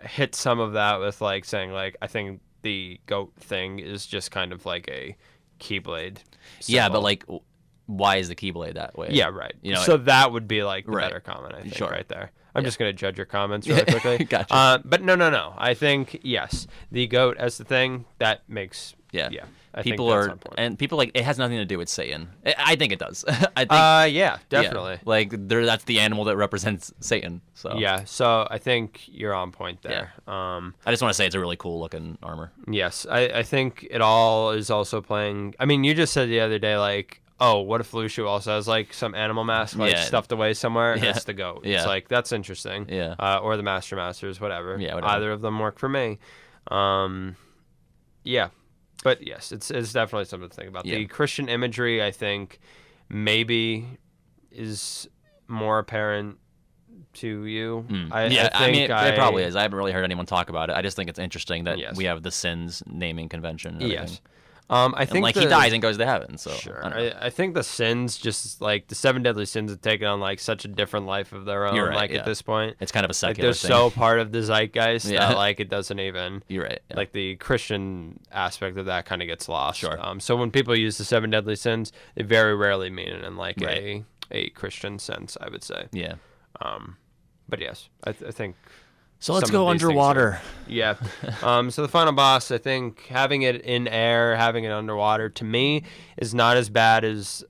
hit some of that with, like, saying, like, I think the goat thing is just kind of like a Keyblade symbol. Yeah, but, like, why is the Keyblade that way? Yeah, right. You know, so that would be, like, the better comment, I think, right there. I'm just going to judge your comments really quickly. Gotcha. But no. I think, yes, the goat as the thing, that makes... Yeah. I people think are, that's on point. and people, like, it has nothing to do with Satan. I think it does. I think, yeah, definitely. Yeah, like, that's the animal that represents Satan. So yeah, so I think you're on point there. I just want to say it's a really cool looking armor. Yes, I think it all is also playing. I mean, you just said the other day, like, oh, what if Lucio also has, like, some animal mask, like, stuffed away somewhere? Yeah. That's the goat. Yeah. It's like, that's interesting. Yeah. Or the Masters, whatever. Yeah, whatever. Either of them work for me. Yeah. But yes, it's definitely something to think about. Yeah. The Christian imagery, I think, maybe is more apparent to you. I mean, it probably is. I haven't really heard anyone talk about it. I just think it's interesting that we have the sins naming convention. And yes. I think, like, he dies and goes to heaven. So sure. I think the sins, just like the 7 deadly sins, have taken on, like, such a different life of their own. You're right, at this point, it's kind of a like, secular they're thing. so part of the zeitgeist that, like, it doesn't even. You're right. Yeah. Like, the Christian aspect of that kind of gets lost. Sure. So when people use the 7 deadly sins, they very rarely mean it in, like, a Christian sense, I would say. Yeah. But yes, I think. So let's go underwater. Yeah. So the final boss, I think having it in air, having it underwater, to me, is not as bad as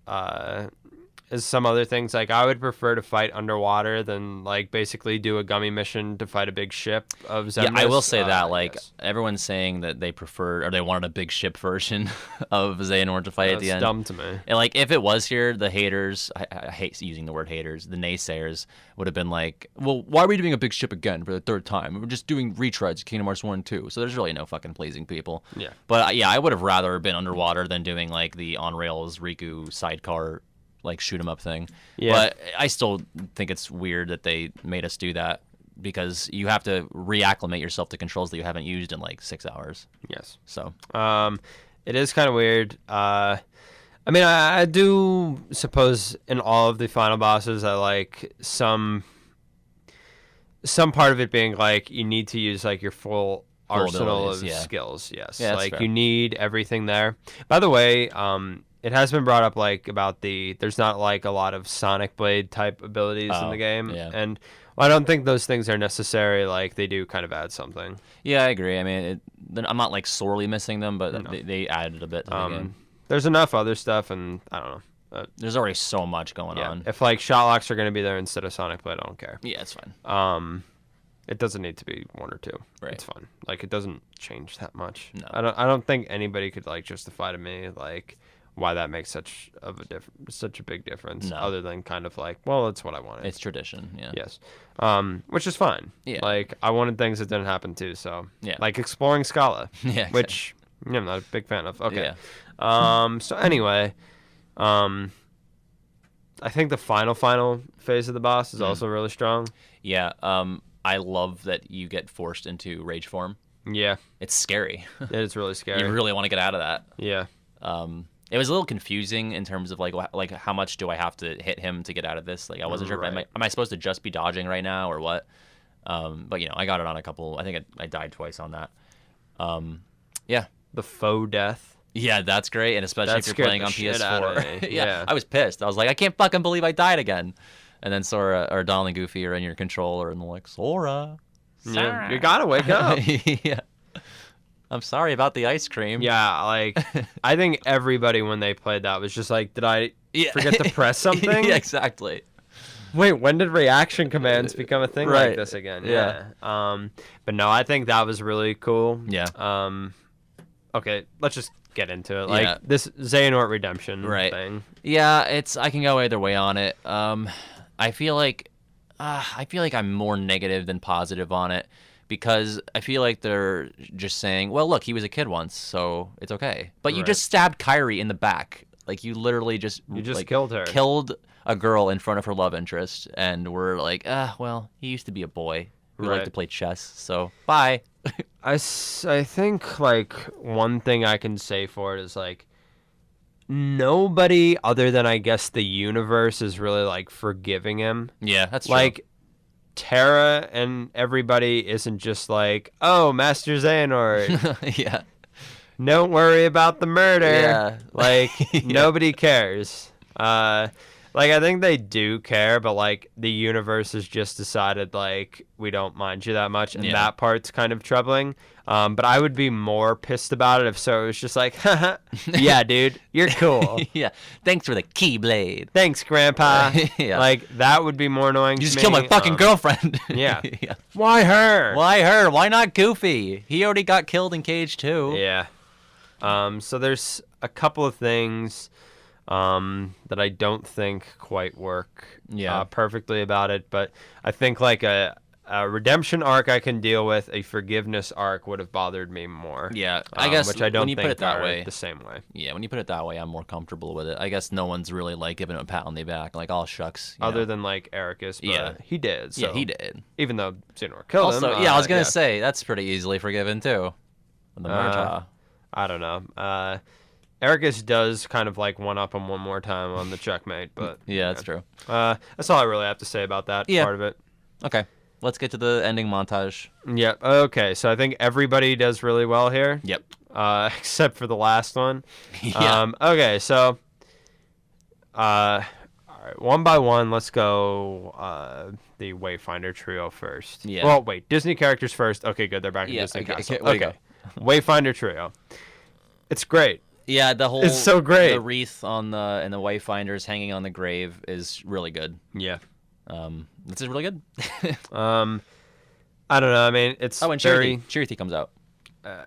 some other things. Like, I would prefer to fight underwater than, like, basically do a gummy mission to fight a big ship of Xemnas. Yeah, I will say that, like, everyone's saying that they prefer, or they wanted a big ship version of Xehanort to fight at the end. That's dumb to me. And, like, if it was here, the haters, I hate using the word haters, the naysayers would have been like, well, why are we doing a big ship again for the third time? We're just doing retries of Kingdom Hearts 1 and 2. So there's really no fucking pleasing people. Yeah. But, yeah, I would have rather been underwater than doing, like, the on-rails Riku sidecar, like, shoot 'em up thing. Yeah. But I still think it's weird that they made us do that, because you have to reacclimate yourself to controls that you haven't used in, like, 6 hours. Yes. So it is kind of weird. I mean, I do suppose in all of the final bosses, I like some part of it being, like, you need to use, like, your full arsenal of skills. Yes. Yeah, like, fair. you need everything there. By the way, it has been brought up, like, about there's not, like, a lot of Sonic Blade type abilities in the game. Yeah. And I don't think those things are necessary. Like, they do kind of add something. Yeah, I agree. I mean, I'm not, like, sorely missing them, but they added a bit to the game. There's enough other stuff, and I don't know. There's already so much going on. If, like, shot locks are going to be there instead of Sonic Blade, I don't care. Yeah, it's fine. It doesn't need to be 1 or 2. Right. It's fun. Like, it doesn't change that much. No. I don't think anybody could, like, justify to me, like, why that makes such a big difference. No. Other than kind of like, well, it's what I wanted. It's tradition. Yeah. Yes. Which is fine. Yeah. Like, I wanted things that didn't happen too. So yeah. Like exploring Scala. Yeah. Exactly. Which I'm not a big fan of. Okay. Yeah. So anyway, I think the final phase of the boss is also really strong. Yeah. I love that you get forced into rage form. Yeah. It's scary. It is really scary. You really want to get out of that. Yeah. It was a little confusing in terms of like how much do I have to hit him to get out of this? Like I wasn't sure if am I supposed to just be dodging right now or what? But I got it on a couple. I think I died twice on that. Yeah. The faux death. Yeah, that's great, and especially if you're playing on PS4. Yeah. I was pissed. I was like, I can't fucking believe I died again. And then Sora or Donald and Goofy are in your controller, and they're like, Sora. Yeah, you gotta wake up. Yeah. I'm sorry about the ice cream. Yeah, like I think everybody when they played that was just like, did I forget to press something? Yeah, exactly. Wait, when did reaction commands become a thing Right. like this again? Yeah. But no, I think that was really cool. Yeah. Okay, let's just get into it. Like this Xehanort Redemption thing. Yeah, I can go either way on it. I feel like I'm more negative than positive on it because I feel like they're just saying, well, look, he was a kid once, so it's okay. But you just stabbed Kairi in the back. Like you literally just killed her. Killed a girl in front of her love interest, and we're like, well, he used to be a boy who liked to play chess, so bye. I think like one thing I can say for it is like nobody other than I guess the universe is really like forgiving him. Yeah, that's true. Like Terra and everybody isn't just like, oh, Master Xehanort. Yeah. Don't worry about the murder. Yeah. Like nobody cares. Like I think they do care, but like the universe has just decided like we don't mind you that much, and that part's kind of troubling. But I would be more pissed about it if Sora was just like, yeah, dude, you're cool. Yeah. Thanks for the Keyblade. Thanks, Grandpa. Yeah. Like that would be more annoying. You just to killed me. my fucking girlfriend. Yeah. Yeah. Why her? Why her? Why not Goofy? He already got killed in Cage 2. Yeah. So there's a couple of things that I don't think quite work perfectly about it, but I think like a redemption arc I can deal with. A forgiveness arc would have bothered me more. Yeah, I guess which I don't when you think put it that are way, the same way. Yeah, when you put it that way, I'm more comfortable with it. I guess no one's really like giving him a pat on the back, like, oh shucks. Other than like Ericus, but he did. So. Yeah, he did. Even though Xehanort killed him. Also, I was gonna say that's pretty easily forgiven too. The Murtaugh. I don't know. Ericus does kind of like one up him one more time on the checkmate, but yeah, that's true. That's all I really have to say about that part of it. Okay, let's get to the ending montage. Yep. Okay, so I think everybody does really well here. Yep. Except for the last one. Yeah. Okay, so all right, one by one, let's go the Wayfinder trio first. Yeah. Well, wait, Disney characters first. Okay, good. They're back in Disney Castle. Okay. Wayfinder trio. It's great. Yeah, the whole it's so great. The wreath on the Wayfinders hanging on the grave is really good. Yeah. This is really good. I don't know. I mean, it's and very... Chirithy comes out.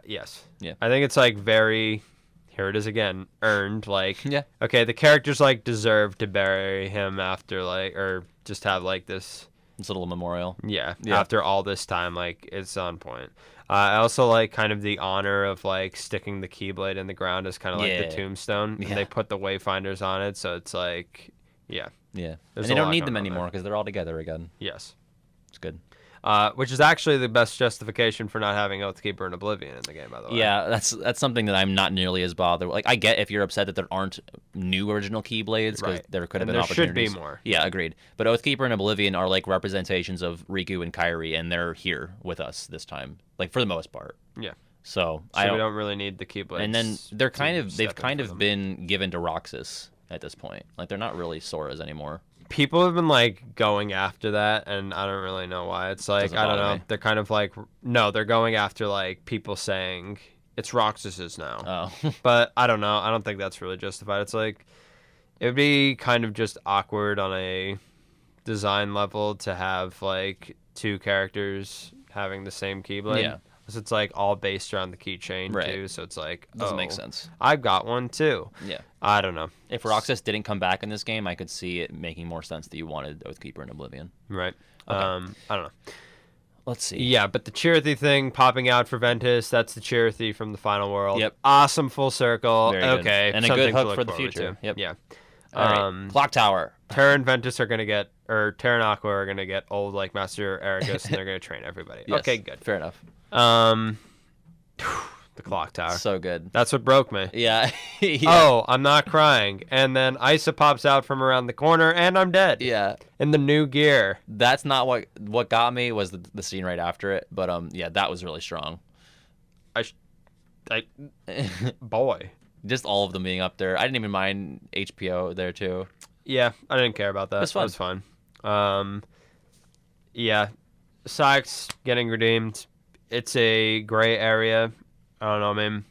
Yes. Yeah. I think it's like very... Here it is again. Earned. Like, yeah. Okay, the characters like deserve to bury him after like, or just have like this little memorial. Yeah. After all this time, like it's on point. I also like kind of the honor of like sticking the Keyblade in the ground as kind of like the tombstone. And they put the Wayfinders on it, so it's like, yeah. And they don't need them anymore because they're all together again. Yes. It's good. Which is actually the best justification for not having Oathkeeper and Oblivion in the game, by the way. Yeah, that's something that I'm not nearly as bothered. Like, I get if you're upset that there aren't new original Keyblades, because there could have been opportunities. There should be more. Yeah, agreed. But Oathkeeper and Oblivion are like representations of Riku and Kairi, and they're here with us this time, like for the most part. Yeah. So we don't really need the Keyblades. And then they've kind of been given to Roxas at this point. Like they're not really Sora's anymore. People have been like going after that, and I don't really know why. It's like I don't know. They're kind of like they're going after like people saying it's Roxas's now. Oh, but I don't know. I don't think that's really justified. It's like it would be kind of just awkward on a design level to have like two characters having the same Keyblade. Yeah. Because it's like all based around the keychain too, so it's like doesn't make sense. I've got one too. Yeah. I don't know. If Roxas didn't come back in this game, I could see it making more sense that you wanted Oathkeeper and Oblivion. Right. Okay. I don't know. Let's see. Yeah, but the Chirithy thing popping out for Ventus, that's the Chirithy from the final world. Yep. Awesome full circle. Very good. Okay. And a good hook for the future. To. Yep. Yeah. All right. Clock Tower. Terra and Ventus are going to get, or Terra and Aqua are going to get old like Master Ericus, and they're going to train everybody. Yes, okay, good. Fair enough. The clock tower. So good. That's what broke me. Yeah. Yeah. Oh, I'm not crying. And then Isa pops out from around the corner, and I'm dead. Yeah. In the new gear. That's not what got me was the scene right after it. But yeah, that was really strong. Boy. Just all of them being up there. I didn't even mind HPO there too. Yeah, I didn't care about that. It was fun. That was fun. Yeah, Sykes getting redeemed. It's a gray area. I don't know, man.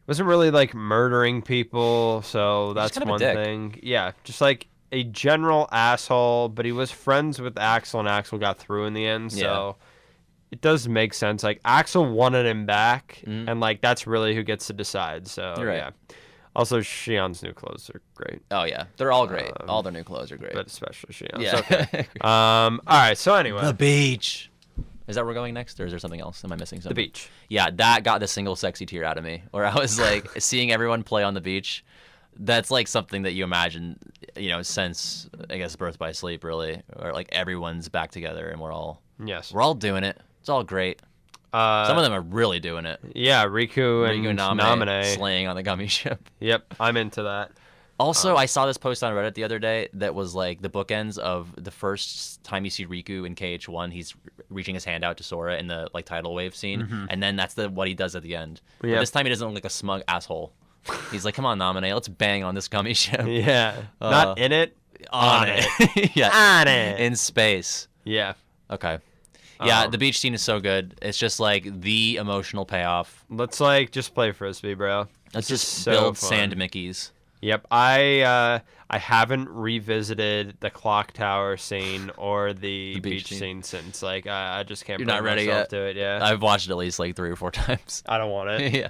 Wasn't really like murdering people, so that's one thing. Yeah, just like a general asshole, but he was friends with Axel, and Axel got through in the end, so it does make sense. Like, Axel wanted him back, and like that's really who gets to decide, so yeah. Also, Shion's new clothes are great. Oh, yeah. They're all great. All their new clothes are great. But especially Shion's. Yeah. Okay. All right, so anyway. The beach. Is that where we're going next, or is there something else? Am I missing something? The beach. Yeah, that got the single sexy tear out of me, where I was like, seeing everyone play on the beach, that's like something that you imagine, since, I guess, Birth by Sleep, really, or like everyone's back together and we're all doing it. It's all great. Some of them are really doing it. Yeah, Riku and Namine slaying on the gummy ship. Yep, I'm into that. Also, I saw this post on Reddit the other day that was like the bookends of the first time you see Riku in KH1. He's reaching his hand out to Sora in the like tidal wave scene, and then that's what he does at the end. But this time he doesn't look like a smug asshole. He's like, "Come on, Namine, let's bang on this gummy ship." Yeah, not in it, on it. Yeah, on it, in space. Yeah. Okay. Yeah, the beach scene is so good. It's just like the emotional payoff. Let's like just play Frisbee, bro. Let's just build sand Mickeys. Yep, I haven't revisited the clock tower scene or the beach scene since like I just can't. You're not ready yet to it. Yeah, I've watched it at least like 3 or 4 times. I don't want it. Yeah,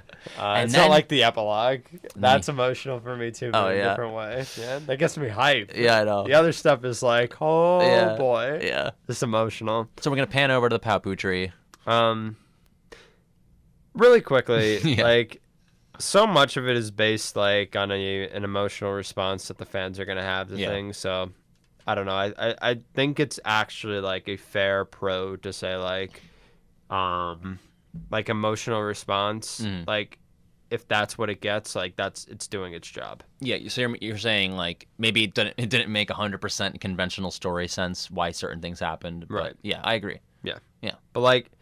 it's not like the epilogue. That's emotional for me too, but in a different way. Yeah, that gets me hyped. Yeah, I know. The other stuff is like, oh boy. Yeah, it's emotional. So we're gonna pan over to the Papu tree. Really quickly, like. So much of it is based like on an emotional response that the fans are gonna have to things. So I don't know. I think it's actually like a fair pro to say like emotional response. Like if that's what it gets, like it's doing its job. Yeah. So you're saying like maybe it didn't make 100% conventional story sense why certain things happened. But right. Yeah, I agree. Yeah. Yeah. But like.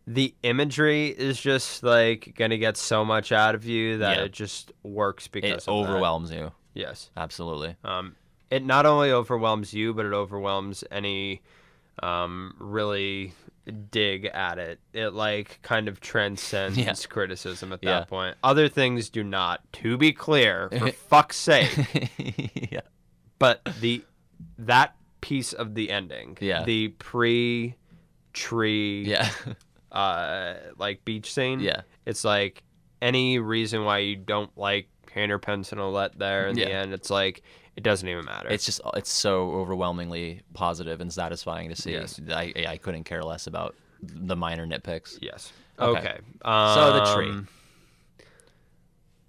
The imagery is just like gonna get so much out of you that it just works because it overwhelms you. Yes, absolutely. It not only overwhelms you, but it overwhelms any really dig at it. It like kind of transcends criticism at that point. Other things do not. To be clear, for fuck's sake. Yeah. But that piece of the ending, the pre-tree. Like beach scene. It's like any reason why you don't like Painter Pensinolette there in the end, it's like it doesn't even matter. It's so overwhelmingly positive and satisfying to see. Yes. I couldn't care less about the minor nitpicks. Yes. Okay. So the tree.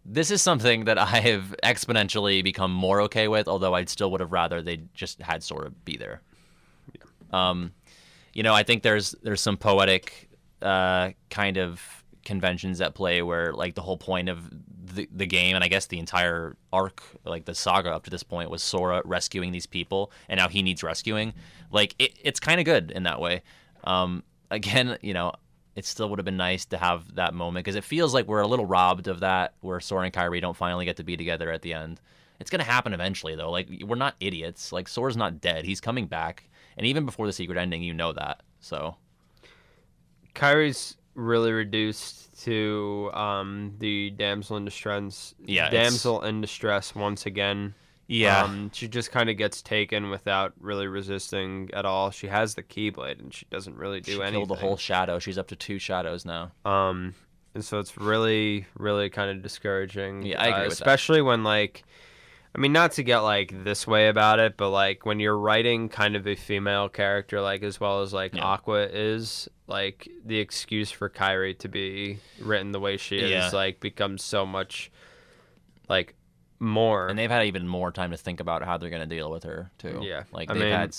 This is something that I have exponentially become more okay with, although I still would have rather they just had Sora be there. Yeah. I think there's some poetic kind of conventions at play where like the whole point of the game and I guess the entire arc, like the saga up to this point, was Sora rescuing these people and now he needs rescuing. Like it's kind of good in that way. Again, it still would have been nice to have that moment because it feels like we're a little robbed of that where Sora and Kairi don't finally get to be together at the end. It's gonna happen eventually though. Like we're not idiots. Like Sora's not dead. He's coming back, and even before the secret ending, you know that. So. Kairi's really reduced to the damsel in distress. Yeah, damsel in distress once again. Yeah, she just kind of gets taken without really resisting at all. She has the Keyblade and she doesn't really do anything. She killed the whole shadow. She's up to 2 shadows now. And so it's really, really kind of discouraging. Yeah, I agree with especially when like. I mean, not to get, like, this way about it, but, like, when you're writing kind of a female character, like, as well as, like, Aqua is, like, the excuse for Kairi to be written the way she is, like, becomes so much, like, more. And they've had even more time to think about how they're going to deal with her, too. Yeah. Like, they've had,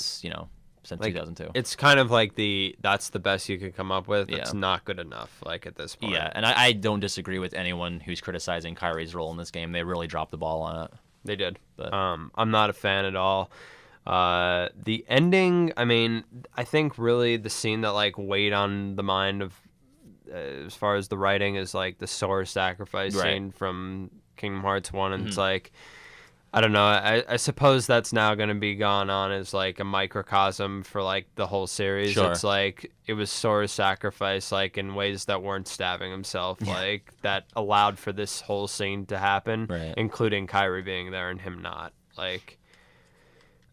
since like, 2002. It's kind of like that's the best you could come up with. Yeah. It's not good enough, like, at this point. Yeah, and I don't disagree with anyone who's criticizing Kyrie's role in this game. They really dropped the ball on it. They did. But I'm not a fan at all. The ending, I mean, I think really the scene that, like, weighed on the mind of, as far as the writing, is, like, the Sora sacrifice scene from Kingdom Hearts 1, and it's like, I don't know. I suppose that's now going to be gone on as like a microcosm for like the whole series. Sure. It's like it was Sora's sacrifice, like in ways that weren't stabbing himself, like that allowed for this whole scene to happen, including Kyrie being there and him not. Like,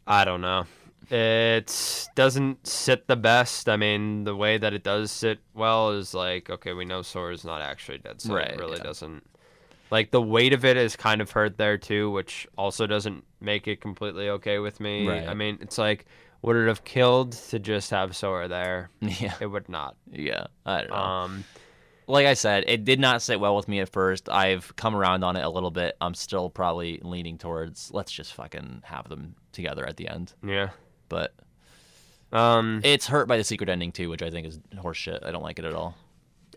I don't know. It doesn't sit the best. I mean, the way that it does sit well is like, okay, we know Sora's not actually dead, so it really doesn't. Like, the weight of it is kind of hurt there, too, which also doesn't make it completely okay with me. Right. I mean, it's like, would it have killed to just have Sora there? Yeah. It would not. Yeah, I don't know. Like I said, it did not sit well with me at first. I've come around on it a little bit. I'm still probably leaning towards, let's just fucking have them together at the end. Yeah. But it's hurt by the secret ending, too, which I think is horseshit. I don't like it at all.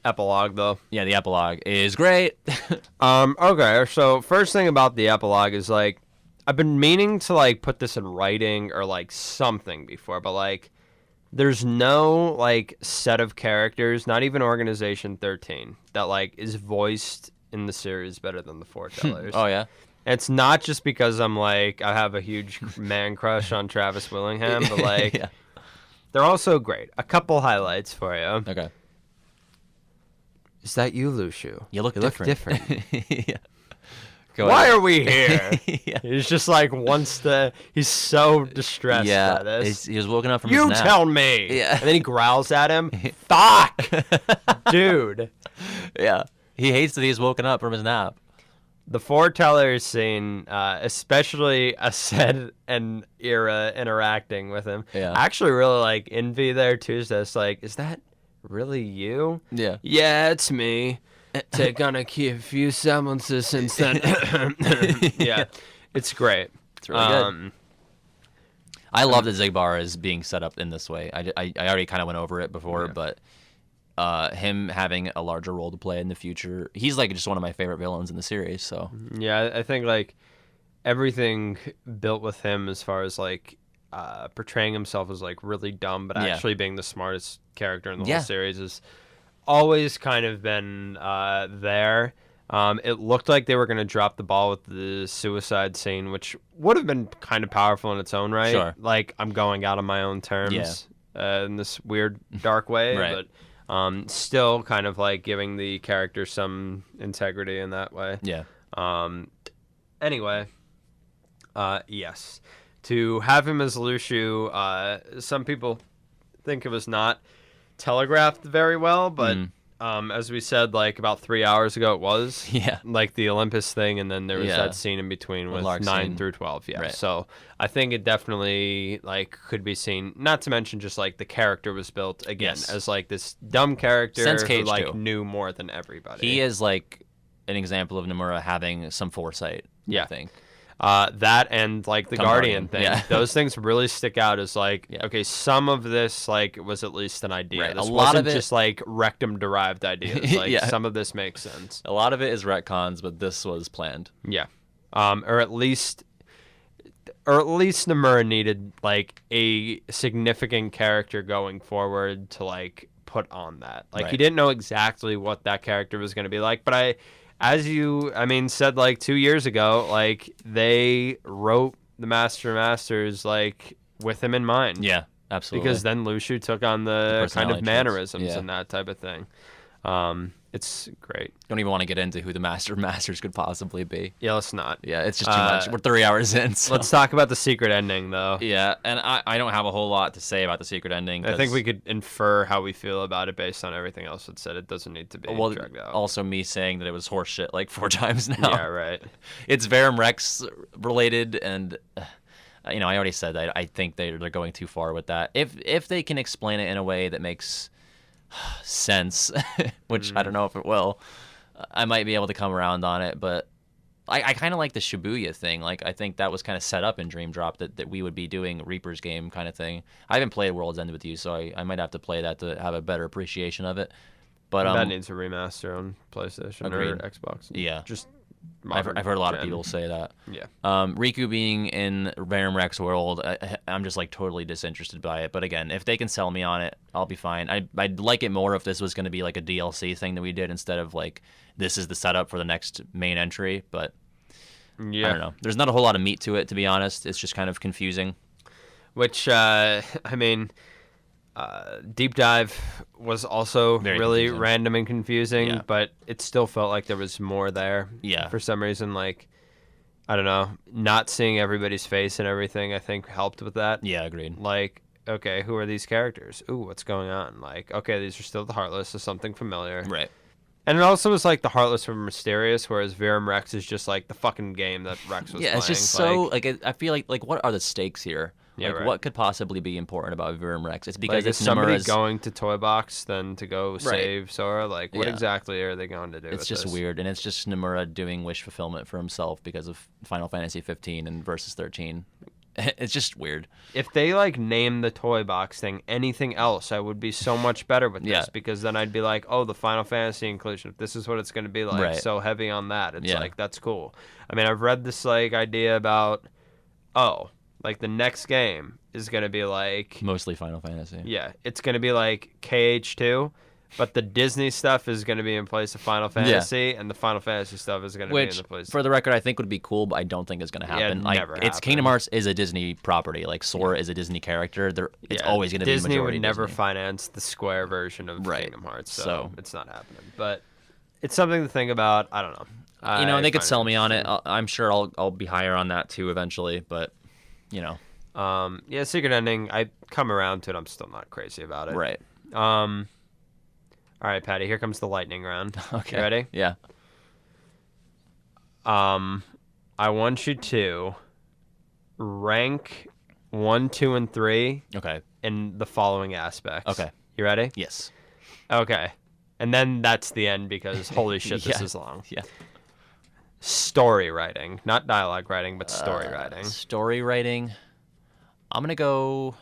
Epilogue, though. Yeah, the epilogue is great. Okay, so first thing about the epilogue is, like, I've been meaning to, like, put this in writing or, like, something before, but, like, there's no, like, set of characters, not even Organization 13, that, like, is voiced in the series better than the Foretellers. Oh, yeah? It's not just because I'm, like, I have a huge man crush on Travis Willingham, but, like, they're also great. A couple highlights for you. Okay. Is that you, Lushu? You look different. Yeah. Go Why ahead. are we here? Yeah. He's just like he's so distressed by this. He was woken up from his You nap. tell me. Yeah. And then he growls at him. Fuck! Dude. Yeah. He hates that he's woken up from his nap. The Foretellers scene, especially Ased and Ira interacting with him, I actually really like envy there too. So it's like, is that really you? Yeah. Yeah, it's me. Take on a few semblances since then. Yeah, it's great. It's really good. I love that Zigbar is being set up in this way. I already kind of went over it before, but him having a larger role to play in the future, he's like just one of my favorite villains in the series. So yeah, I think like everything built with him as far as like portraying himself as like really dumb, but actually being the smartest character in the whole series is always kind of been there. It looked like they were going to drop the ball with the suicide scene, which would have been kind of powerful in its own right. Sure. Like, I'm going out on my own terms in this weird, dark way, but still kind of like giving the character some integrity in that way. Yeah. Anyway, yes. To have him as Lushu, some people think it was not telegraphed very well, but as we said, like about 3 hours ago, it was. Yeah. Like the Olympus thing, and then there was that scene in between with 9 through 12. Yeah. Right. So I think it definitely like could be seen. Not to mention just like the character was built again as like this dumb character who like knew more than everybody. He is like an example of Nomura having some foresight. Yeah. I think. That and like the Guardian thing, those things really stick out as like, okay, some of this like was at least an idea. Right. This a lot wasn't of it, just like rectum derived ideas. Like some of this makes sense. A lot of it is retcons, but this was planned. Yeah, or at least Nomura needed like a significant character going forward to like put on that. Like he didn't know exactly what that character was going to be like, but as you, said like 2 years ago, like they wrote the Masters like with him in mind. Yeah, absolutely. Because then Lushu took on the kind of mannerisms and that type of thing. It's great. Don't even want to get into who the Masters could possibly be. Yeah, let's not. Yeah, it's just too much. We're 3 hours in. So. Let's talk about the secret ending, though. Yeah, and I don't have a whole lot to say about the secret ending. I think we could infer how we feel about it based on everything else it said. It doesn't need to be dragged out. Also, me saying that it was horseshit like 4 times now. Yeah, right. It's Verum Rex related, and I already said that I think they're going too far with that. If they can explain it in a way that makes sense, which I don't know if it will, I might be able to come around on it, but I kind of like the Shibuya thing. Like, I think that was kind of set up in Dream Drop that we would be doing Reaper's game kind of thing. I haven't played World's End with you, so I might have to play that to have a better appreciation of it. But that needs a remaster on PlayStation or Xbox. Yeah. Just I've heard a lot of people say that. Yeah. Riku being in Venom Rex World, I'm just like totally disinterested by it. But again, if they can sell me on it, I'll be fine. I'd like it more if this was going to be like a DLC thing that we did instead of like this is the setup for the next main entry. But yeah. I don't know. There's not a whole lot of meat to it, to be honest. It's just kind of confusing. Which, I mean, Deep Dive was also Very really confusing. random and confusing, Yeah. but it still felt like there was more there. Yeah. For some reason, like, I don't know, not seeing everybody's face and everything, I think helped with that. Yeah, agreed. Like, okay, who are these characters? Ooh, what's going on? Like, okay, these are still the Heartless, so something familiar. Right. And it also was like the Heartless were mysterious, whereas Verum Rex is just like the fucking game that Rex was playing. Yeah, it's just so like I feel like what are the stakes here? Yeah, like right. What could possibly be important about Verum Rex? It's because Like, is it's somebody Nomura's... going to Toy Box then to go save Sora? Like, what Yeah. exactly are they going to do? It's with just this? weird, and it's just Nomura doing wish fulfillment for himself because of Final Fantasy 15 and Versus 13. It's just weird. If they like name the Toy Box thing anything else, I would be so much better with this Yeah. because then I'd be like, oh, the Final Fantasy inclusion. If this is what it's going to be like, Right. so heavy on that. It's Yeah. like that's cool. I mean, I've read this like idea about, like the next game is going to be like, Mostly Final Fantasy. yeah, it's going to be like KH2. But the Disney stuff is going to be in place of Final Fantasy, and the Final Fantasy stuff is going to be in Which, the place. for the record, I think would be cool, but I don't think it's going to Yeah, happen. it Like, never it's happened. Kingdom Hearts is a Disney property. Like Sora is a Disney character. It's Yeah, always going to be Disney majority would never Disney. finance the Square version of Right. Kingdom Hearts, so So- it's not happening. But it's something to think about. I don't know. You know, I they could find sell me on it. interesting. I'm sure I'll be higher on that too eventually. But you know, Yeah, Secret Ending. I come around to it. I'm still not crazy about it. right? All right, Patty. Here comes the lightning round. Okay. You ready? Yeah. I want you to rank 1, 2, and 3 Okay. in the following aspects. Okay. You ready? Yes. Okay. And then that's the end because holy shit, this Yeah. is long. Yeah. Story writing, not dialogue writing, but story writing. Story writing. I'm gonna go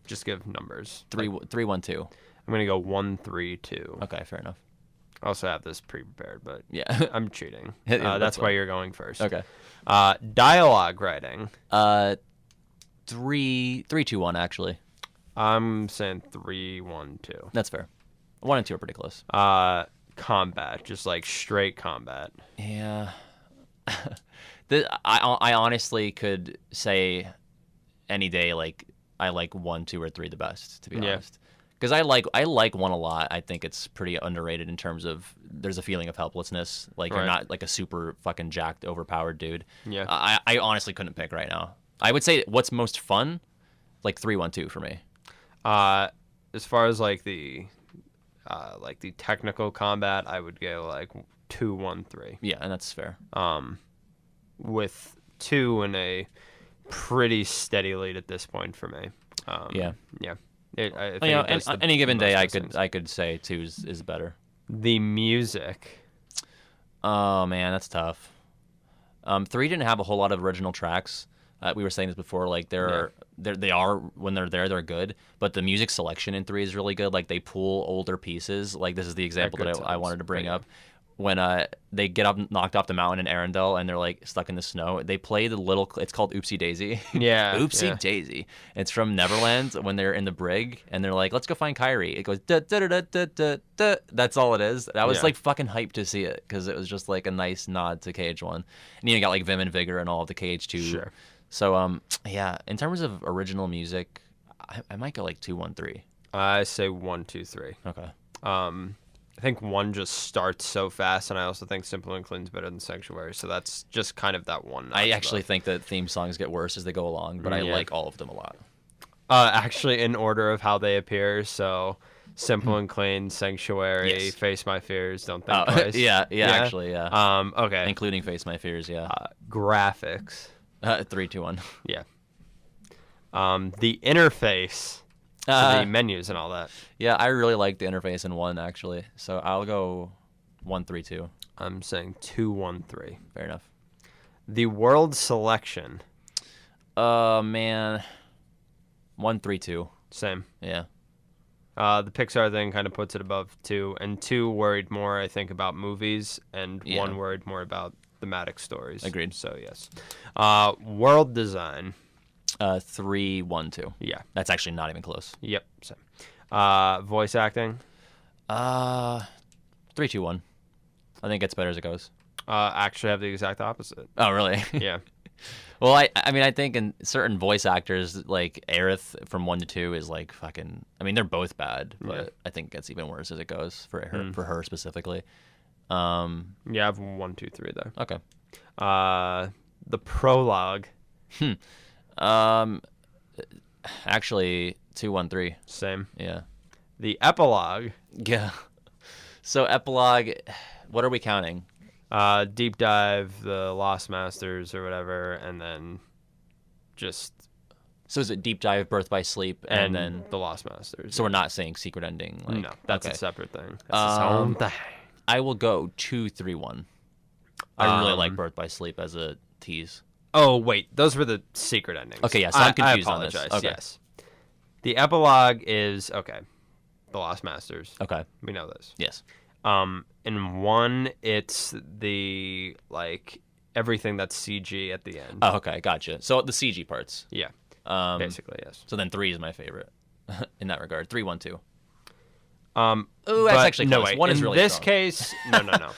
Just give numbers. 3-1-2. I'm gonna go 1, 3, 2. Okay, fair enough. I also have this pre-prepared, but Yeah. I'm cheating. Yeah, That's that's why fine. you're going first. Okay. Dialogue writing. 3-2-1 actually. I'm saying 3, 1, 2. That's fair. 1 and 2 are pretty close. Combat, just like straight combat. Yeah. I honestly could say any day like I like 1, 2, or 3 the best, to be Yeah. honest. Because I like 1 a lot. I think it's pretty underrated in terms of there's a feeling of helplessness. Like you're Right. not like a super fucking jacked, overpowered dude. Yeah. I honestly couldn't pick right now. I would say what's most fun, like 3-1-2 for me. As far as like the technical combat, I would go like 2, 1, 3. Yeah, and that's fair. With 2 in a pretty steady lead at this point for me. Yeah. Yeah. I think You know, it does any given most day, I things. could say 2 is better. The music. Oh man, that's tough. 3 didn't have a whole lot of original tracks. We were saying this before. Like they are when they're there, they're good. But the music selection in 3 is really good. Like they pull older pieces. Like this is the example good that I times. wanted to bring Yeah. up. When they get up knocked off the mountain in Arendelle and they're like stuck in the snow, they play the little. It's called Oopsie Daisy. Yeah. Oopsie yeah. Daisy. It's from Neverland when they're in the brig and they're like, let's go find Kyrie. It goes da da da da da da da. That's all it is. I was Yeah. like fucking hyped to see it because it was just like a nice nod to KH1. And you got like Vim and Vigor and all of the KH2. Sure. So yeah, in terms of original music, I might go like 2-1-3. I say 1, 2, 3. Okay. I think 1 just starts so fast, and I also think Simple and Clean's better than Sanctuary. So that's just kind of that one. I notch actually above. think that theme songs get worse as they go along, but I Yeah. like all of them a lot. Actually, in order of how they appear. So Simple and Clean, Sanctuary, Yes. Face My Fears, Don't Think Twice. yeah, actually, yeah. Okay. Including Face My Fears, yeah. Graphics. 3-2-1. Yeah. The interface. So the menus and all that. Yeah, I really like the interface in 1 actually. So I'll go 1-3-2. I'm saying 213. Fair enough. The world selection. Man. 132. Same. Yeah. The Pixar thing kind of puts it above 2, and 2 worried more, I think, about movies, and 1 worried more about thematic stories. Agreed. So, yes. World design. 312. Yeah. That's actually not even close. Yep. Same. Voice acting. 321. I think it gets better as it goes. Actually have the exact opposite. Oh, really? Yeah. Well, I mean, I think in certain voice actors, like Aerith from 1 to 2 is like fucking. I mean, they're both bad, but I think it gets even worse as it goes for her specifically. Yeah, I have 1, 2, 3 there. Okay. The prologue. Actually, 213. Same. Yeah. The epilogue. Yeah. So epilogue, what are we counting? Deep dive, the Lost Masters or whatever, and then just. So is it deep dive, Birth by Sleep, and then the Lost Masters? So we're not saying secret ending. Like, no, that's okay. a separate thing. That's its own thing. I will go 231. I really like Birth by Sleep as a tease. Oh wait, those were the secret endings. Okay, yeah, so I'm confused I on this. apologize. Okay. Yes. The epilogue is the Lost Masters. Okay. We know this. Yes. In 1, it's the everything that's CG at the end. Oh, okay, gotcha. So the CG parts. Yeah. Basically, yes. So then 3 is my favorite in that regard. 312. Oh, that's actually close. No, wait. 1 is in really this strong. case, no.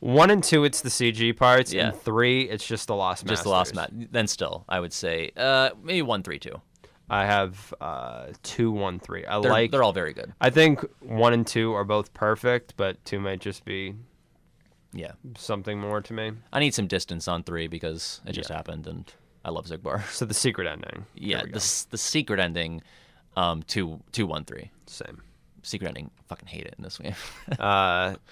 1 and 2, it's the CG parts. Yeah. And 3, it's just the Lost Masters. Just the Lost Masters. Then still, I would say maybe 132. I have 2, 1, 3. They're all very good. I think 1 and 2 are both perfect, but 2 might just be something more to me. I need some distance on 3 because it just happened, and I love Zigbar. So the secret ending. Yeah, the secret ending, 213. Same. Secret ending, fucking hate it in this game.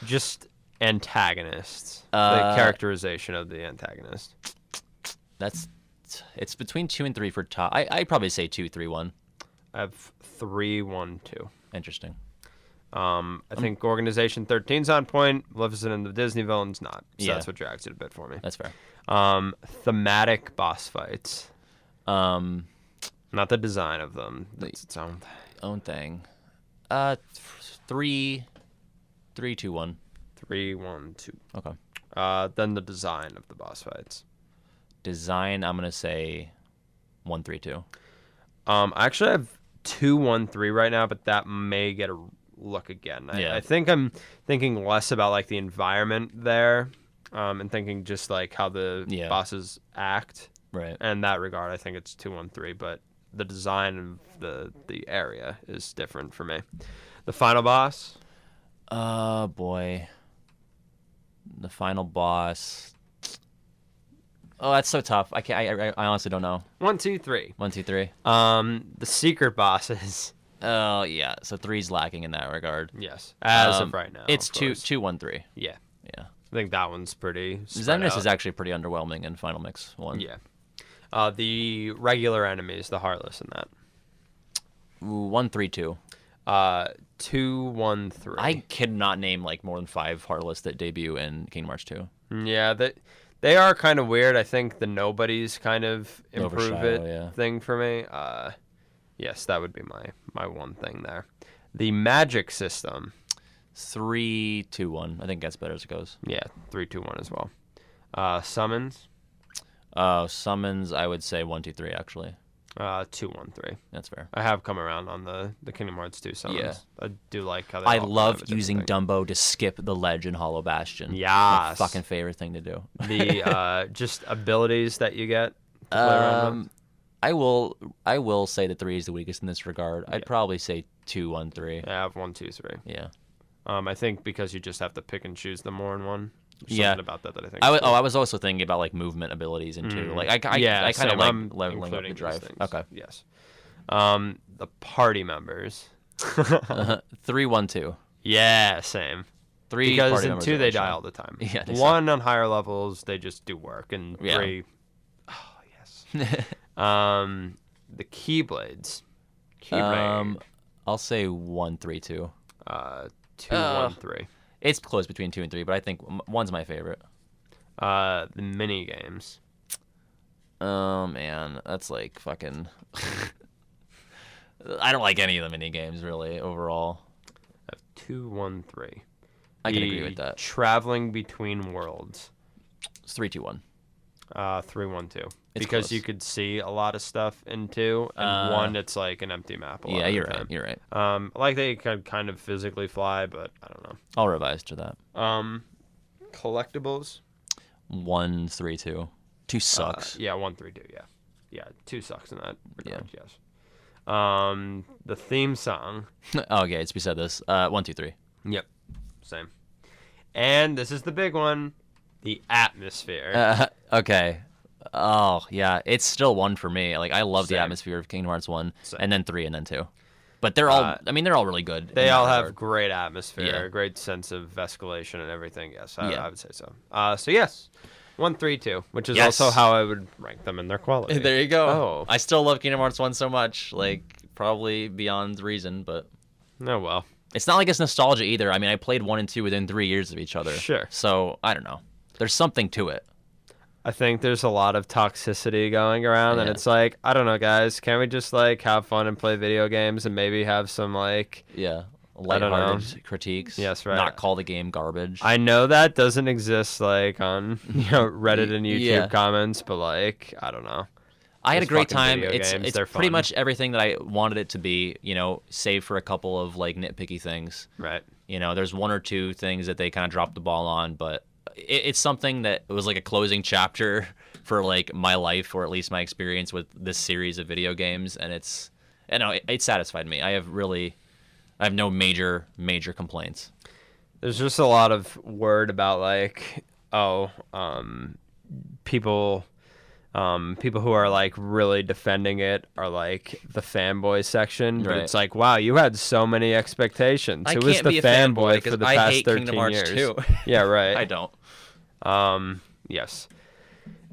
Just antagonists. The characterization of the antagonist. It's between 2 and 3 for top. I'd probably say 2, 3, 1. I have 3, 1, 2. Interesting. I think Organization 13's on point. Maleficent and the Disney villain's not. So Yeah. that's what drags it a bit for me. That's fair. Thematic boss fights. Not the design of them. That's its own thing. Own thing. 3, 2, 1. 3, 1, 2. Okay. Then the design of the boss fights. Design, I'm gonna say 1, 3, 2. I actually have 2, 1, 3 right now, but that may get a look again. I think I'm thinking less about the environment there, and thinking just how the bosses act. Right. In that regard, I think it's 2, 1, 3, but the design of the area is different for me. The final boss. Boy. The final boss. Oh, that's so tough. I honestly don't know. 1, 2, 3. 1, 2, 3. The secret bosses. Oh yeah. So 3's lacking in that regard. Yes. As of right now. It's of course. 2, 1, 3. Yeah. Yeah. I think that one's pretty. Xemnas is actually pretty underwhelming in Final Mix 1. Yeah. The regular enemies, the Heartless in that. Ooh, 1, 3, 2. 2, 1, 3. I cannot name more than 5 Heartless that debut in Kingdom Hearts 2. Yeah, they are kind of weird. I think the Nobodies kind of improve thing for me. Yes, that would be my one thing there. The magic system. 3, 2, 1. I think that's better as it goes. Yeah, 3, 2, 1 as well. Summons. Summons, I would say 1, 2, 3 actually. 2, 1, 3. That's fair. I have come around on the Kingdom Hearts 2 summons. Yeah. I do like how they I all love have a different using thing. Dumbo to skip the ledge in Hollow Bastion. Yes. My fucking favorite thing to do. The just abilities that you get to play around with. I will say that 3 is the weakest in this regard. I'd probably say 2, 1, 3. I have 1, 2, 3. Yeah. I think because you just have to pick and choose them more in one. There's Yeah. something about that I think. I was also thinking about movement abilities in 2. I kind of same. like I'm leveling up including the these drive. things. Okay. Yes. The party members. 3, 1, 2. Yeah, same. 3 Because party in members 2 are they really die strong. all the time. Yeah, they 1 on higher levels they just do work, and Yeah. 3. Oh yes. The Keyblades. Keyblade. I'll say 1, 3, 2. 2, 1, 3. It's close between 2 and 3, but I think 1's my favorite. The mini games. Oh man, that's like fucking. I don't like any of the mini games really overall. I have 2, 1, 3. I can agree with that. Traveling between worlds. It's 3, 2, 1. 3, 1, 2. It's because close. you could see a lot of stuff in 2, and 1 it's like an empty map. Yeah, you're right. You're right. I like that you could kind of physically fly, but I don't know. I'll revise to that. Collectibles. 1, 3, 2. 2 sucks. Yeah, 1, 3, 2. Yeah, 2 sucks in that regard. Yeah. Yes. The theme song. Okay, it's beside this. 1, 2, 3. Yep. Same. And this is the big one. The atmosphere. Okay. Oh yeah, it's still 1 for me. Like I love the Same. atmosphere of Kingdom Hearts 1, Same. and then 3, and then 2. But they're all. I mean, they're all really good. They in all that have regard. great atmosphere, Yeah. great sense of escalation and everything. Yes, Yeah. I would say so. So yes, 1, 3, 2, which is Yes. also how I would rank them in their quality. There you go. Oh. I still love Kingdom Hearts 1 so much, like probably beyond reason, but Oh well. it's not like it's nostalgia either. I mean, I played 1 and 2 within 3 years of each other. Sure. So I don't know. There's something to it. I think there's a lot of toxicity going around, and Yeah. it's like, I don't know, guys. Can we just like have fun and play video games, and maybe have some like? Yeah. I don't know. Lighthearted critiques. Yes, right. Not call the game garbage. I know that doesn't exist like on Reddit and YouTube Yeah. comments, but like I don't know. I had a Just great fucking time. video It's games, it's they're pretty fun. much everything that I wanted it to be, save for a couple of like nitpicky things. Right. There's 1 or 2 things that they kind of dropped the ball on, but it's something that was like a closing chapter for like my life, or at least my experience with this series of video games, and it satisfied me. I have no major complaints. There's just a lot of word about like, people who are like really defending it are like the fanboy section, but Right. it's like, wow, you had so many expectations. I Who was can't the be a fanboy fanboy for the 'cause I past hate 13 Kingdom Hearts years? 2. Yeah, right. I don't. Yes.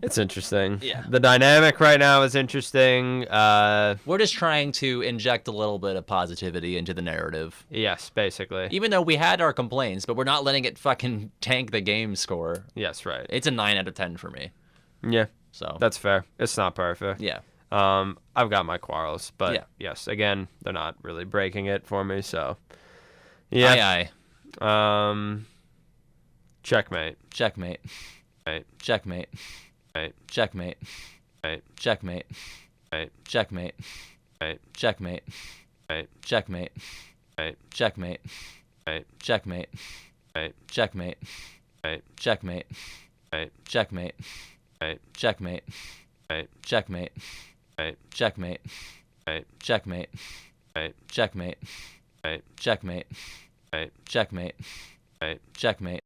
It's interesting. Yeah. The dynamic right now is interesting. We're just trying to inject a little bit of positivity into the narrative. Yes, basically. Even though we had our complaints, but we're not letting it fucking tank the game score. Yes, right. It's a 9 out of 10 for me. Yeah, So that's fair. It's not perfect. yeah. I've got my quarrels, but Yeah. yes, again, they're not really breaking it for me, so yeah. Aye, aye. Checkmate. Checkmate. Right. Checkmate. Right. Checkmate. Right. Checkmate. Right. Checkmate. Right. Checkmate. Right. Checkmate. Right. Checkmate. Right. Checkmate. Right. Checkmate. Right. Checkmate. Right. Checkmate. Right. Checkmate. Right. Checkmate. Right. Checkmate. Right. Checkmate. Right. Checkmate. Right. Checkmate. Right. Checkmate. Right. Checkmate.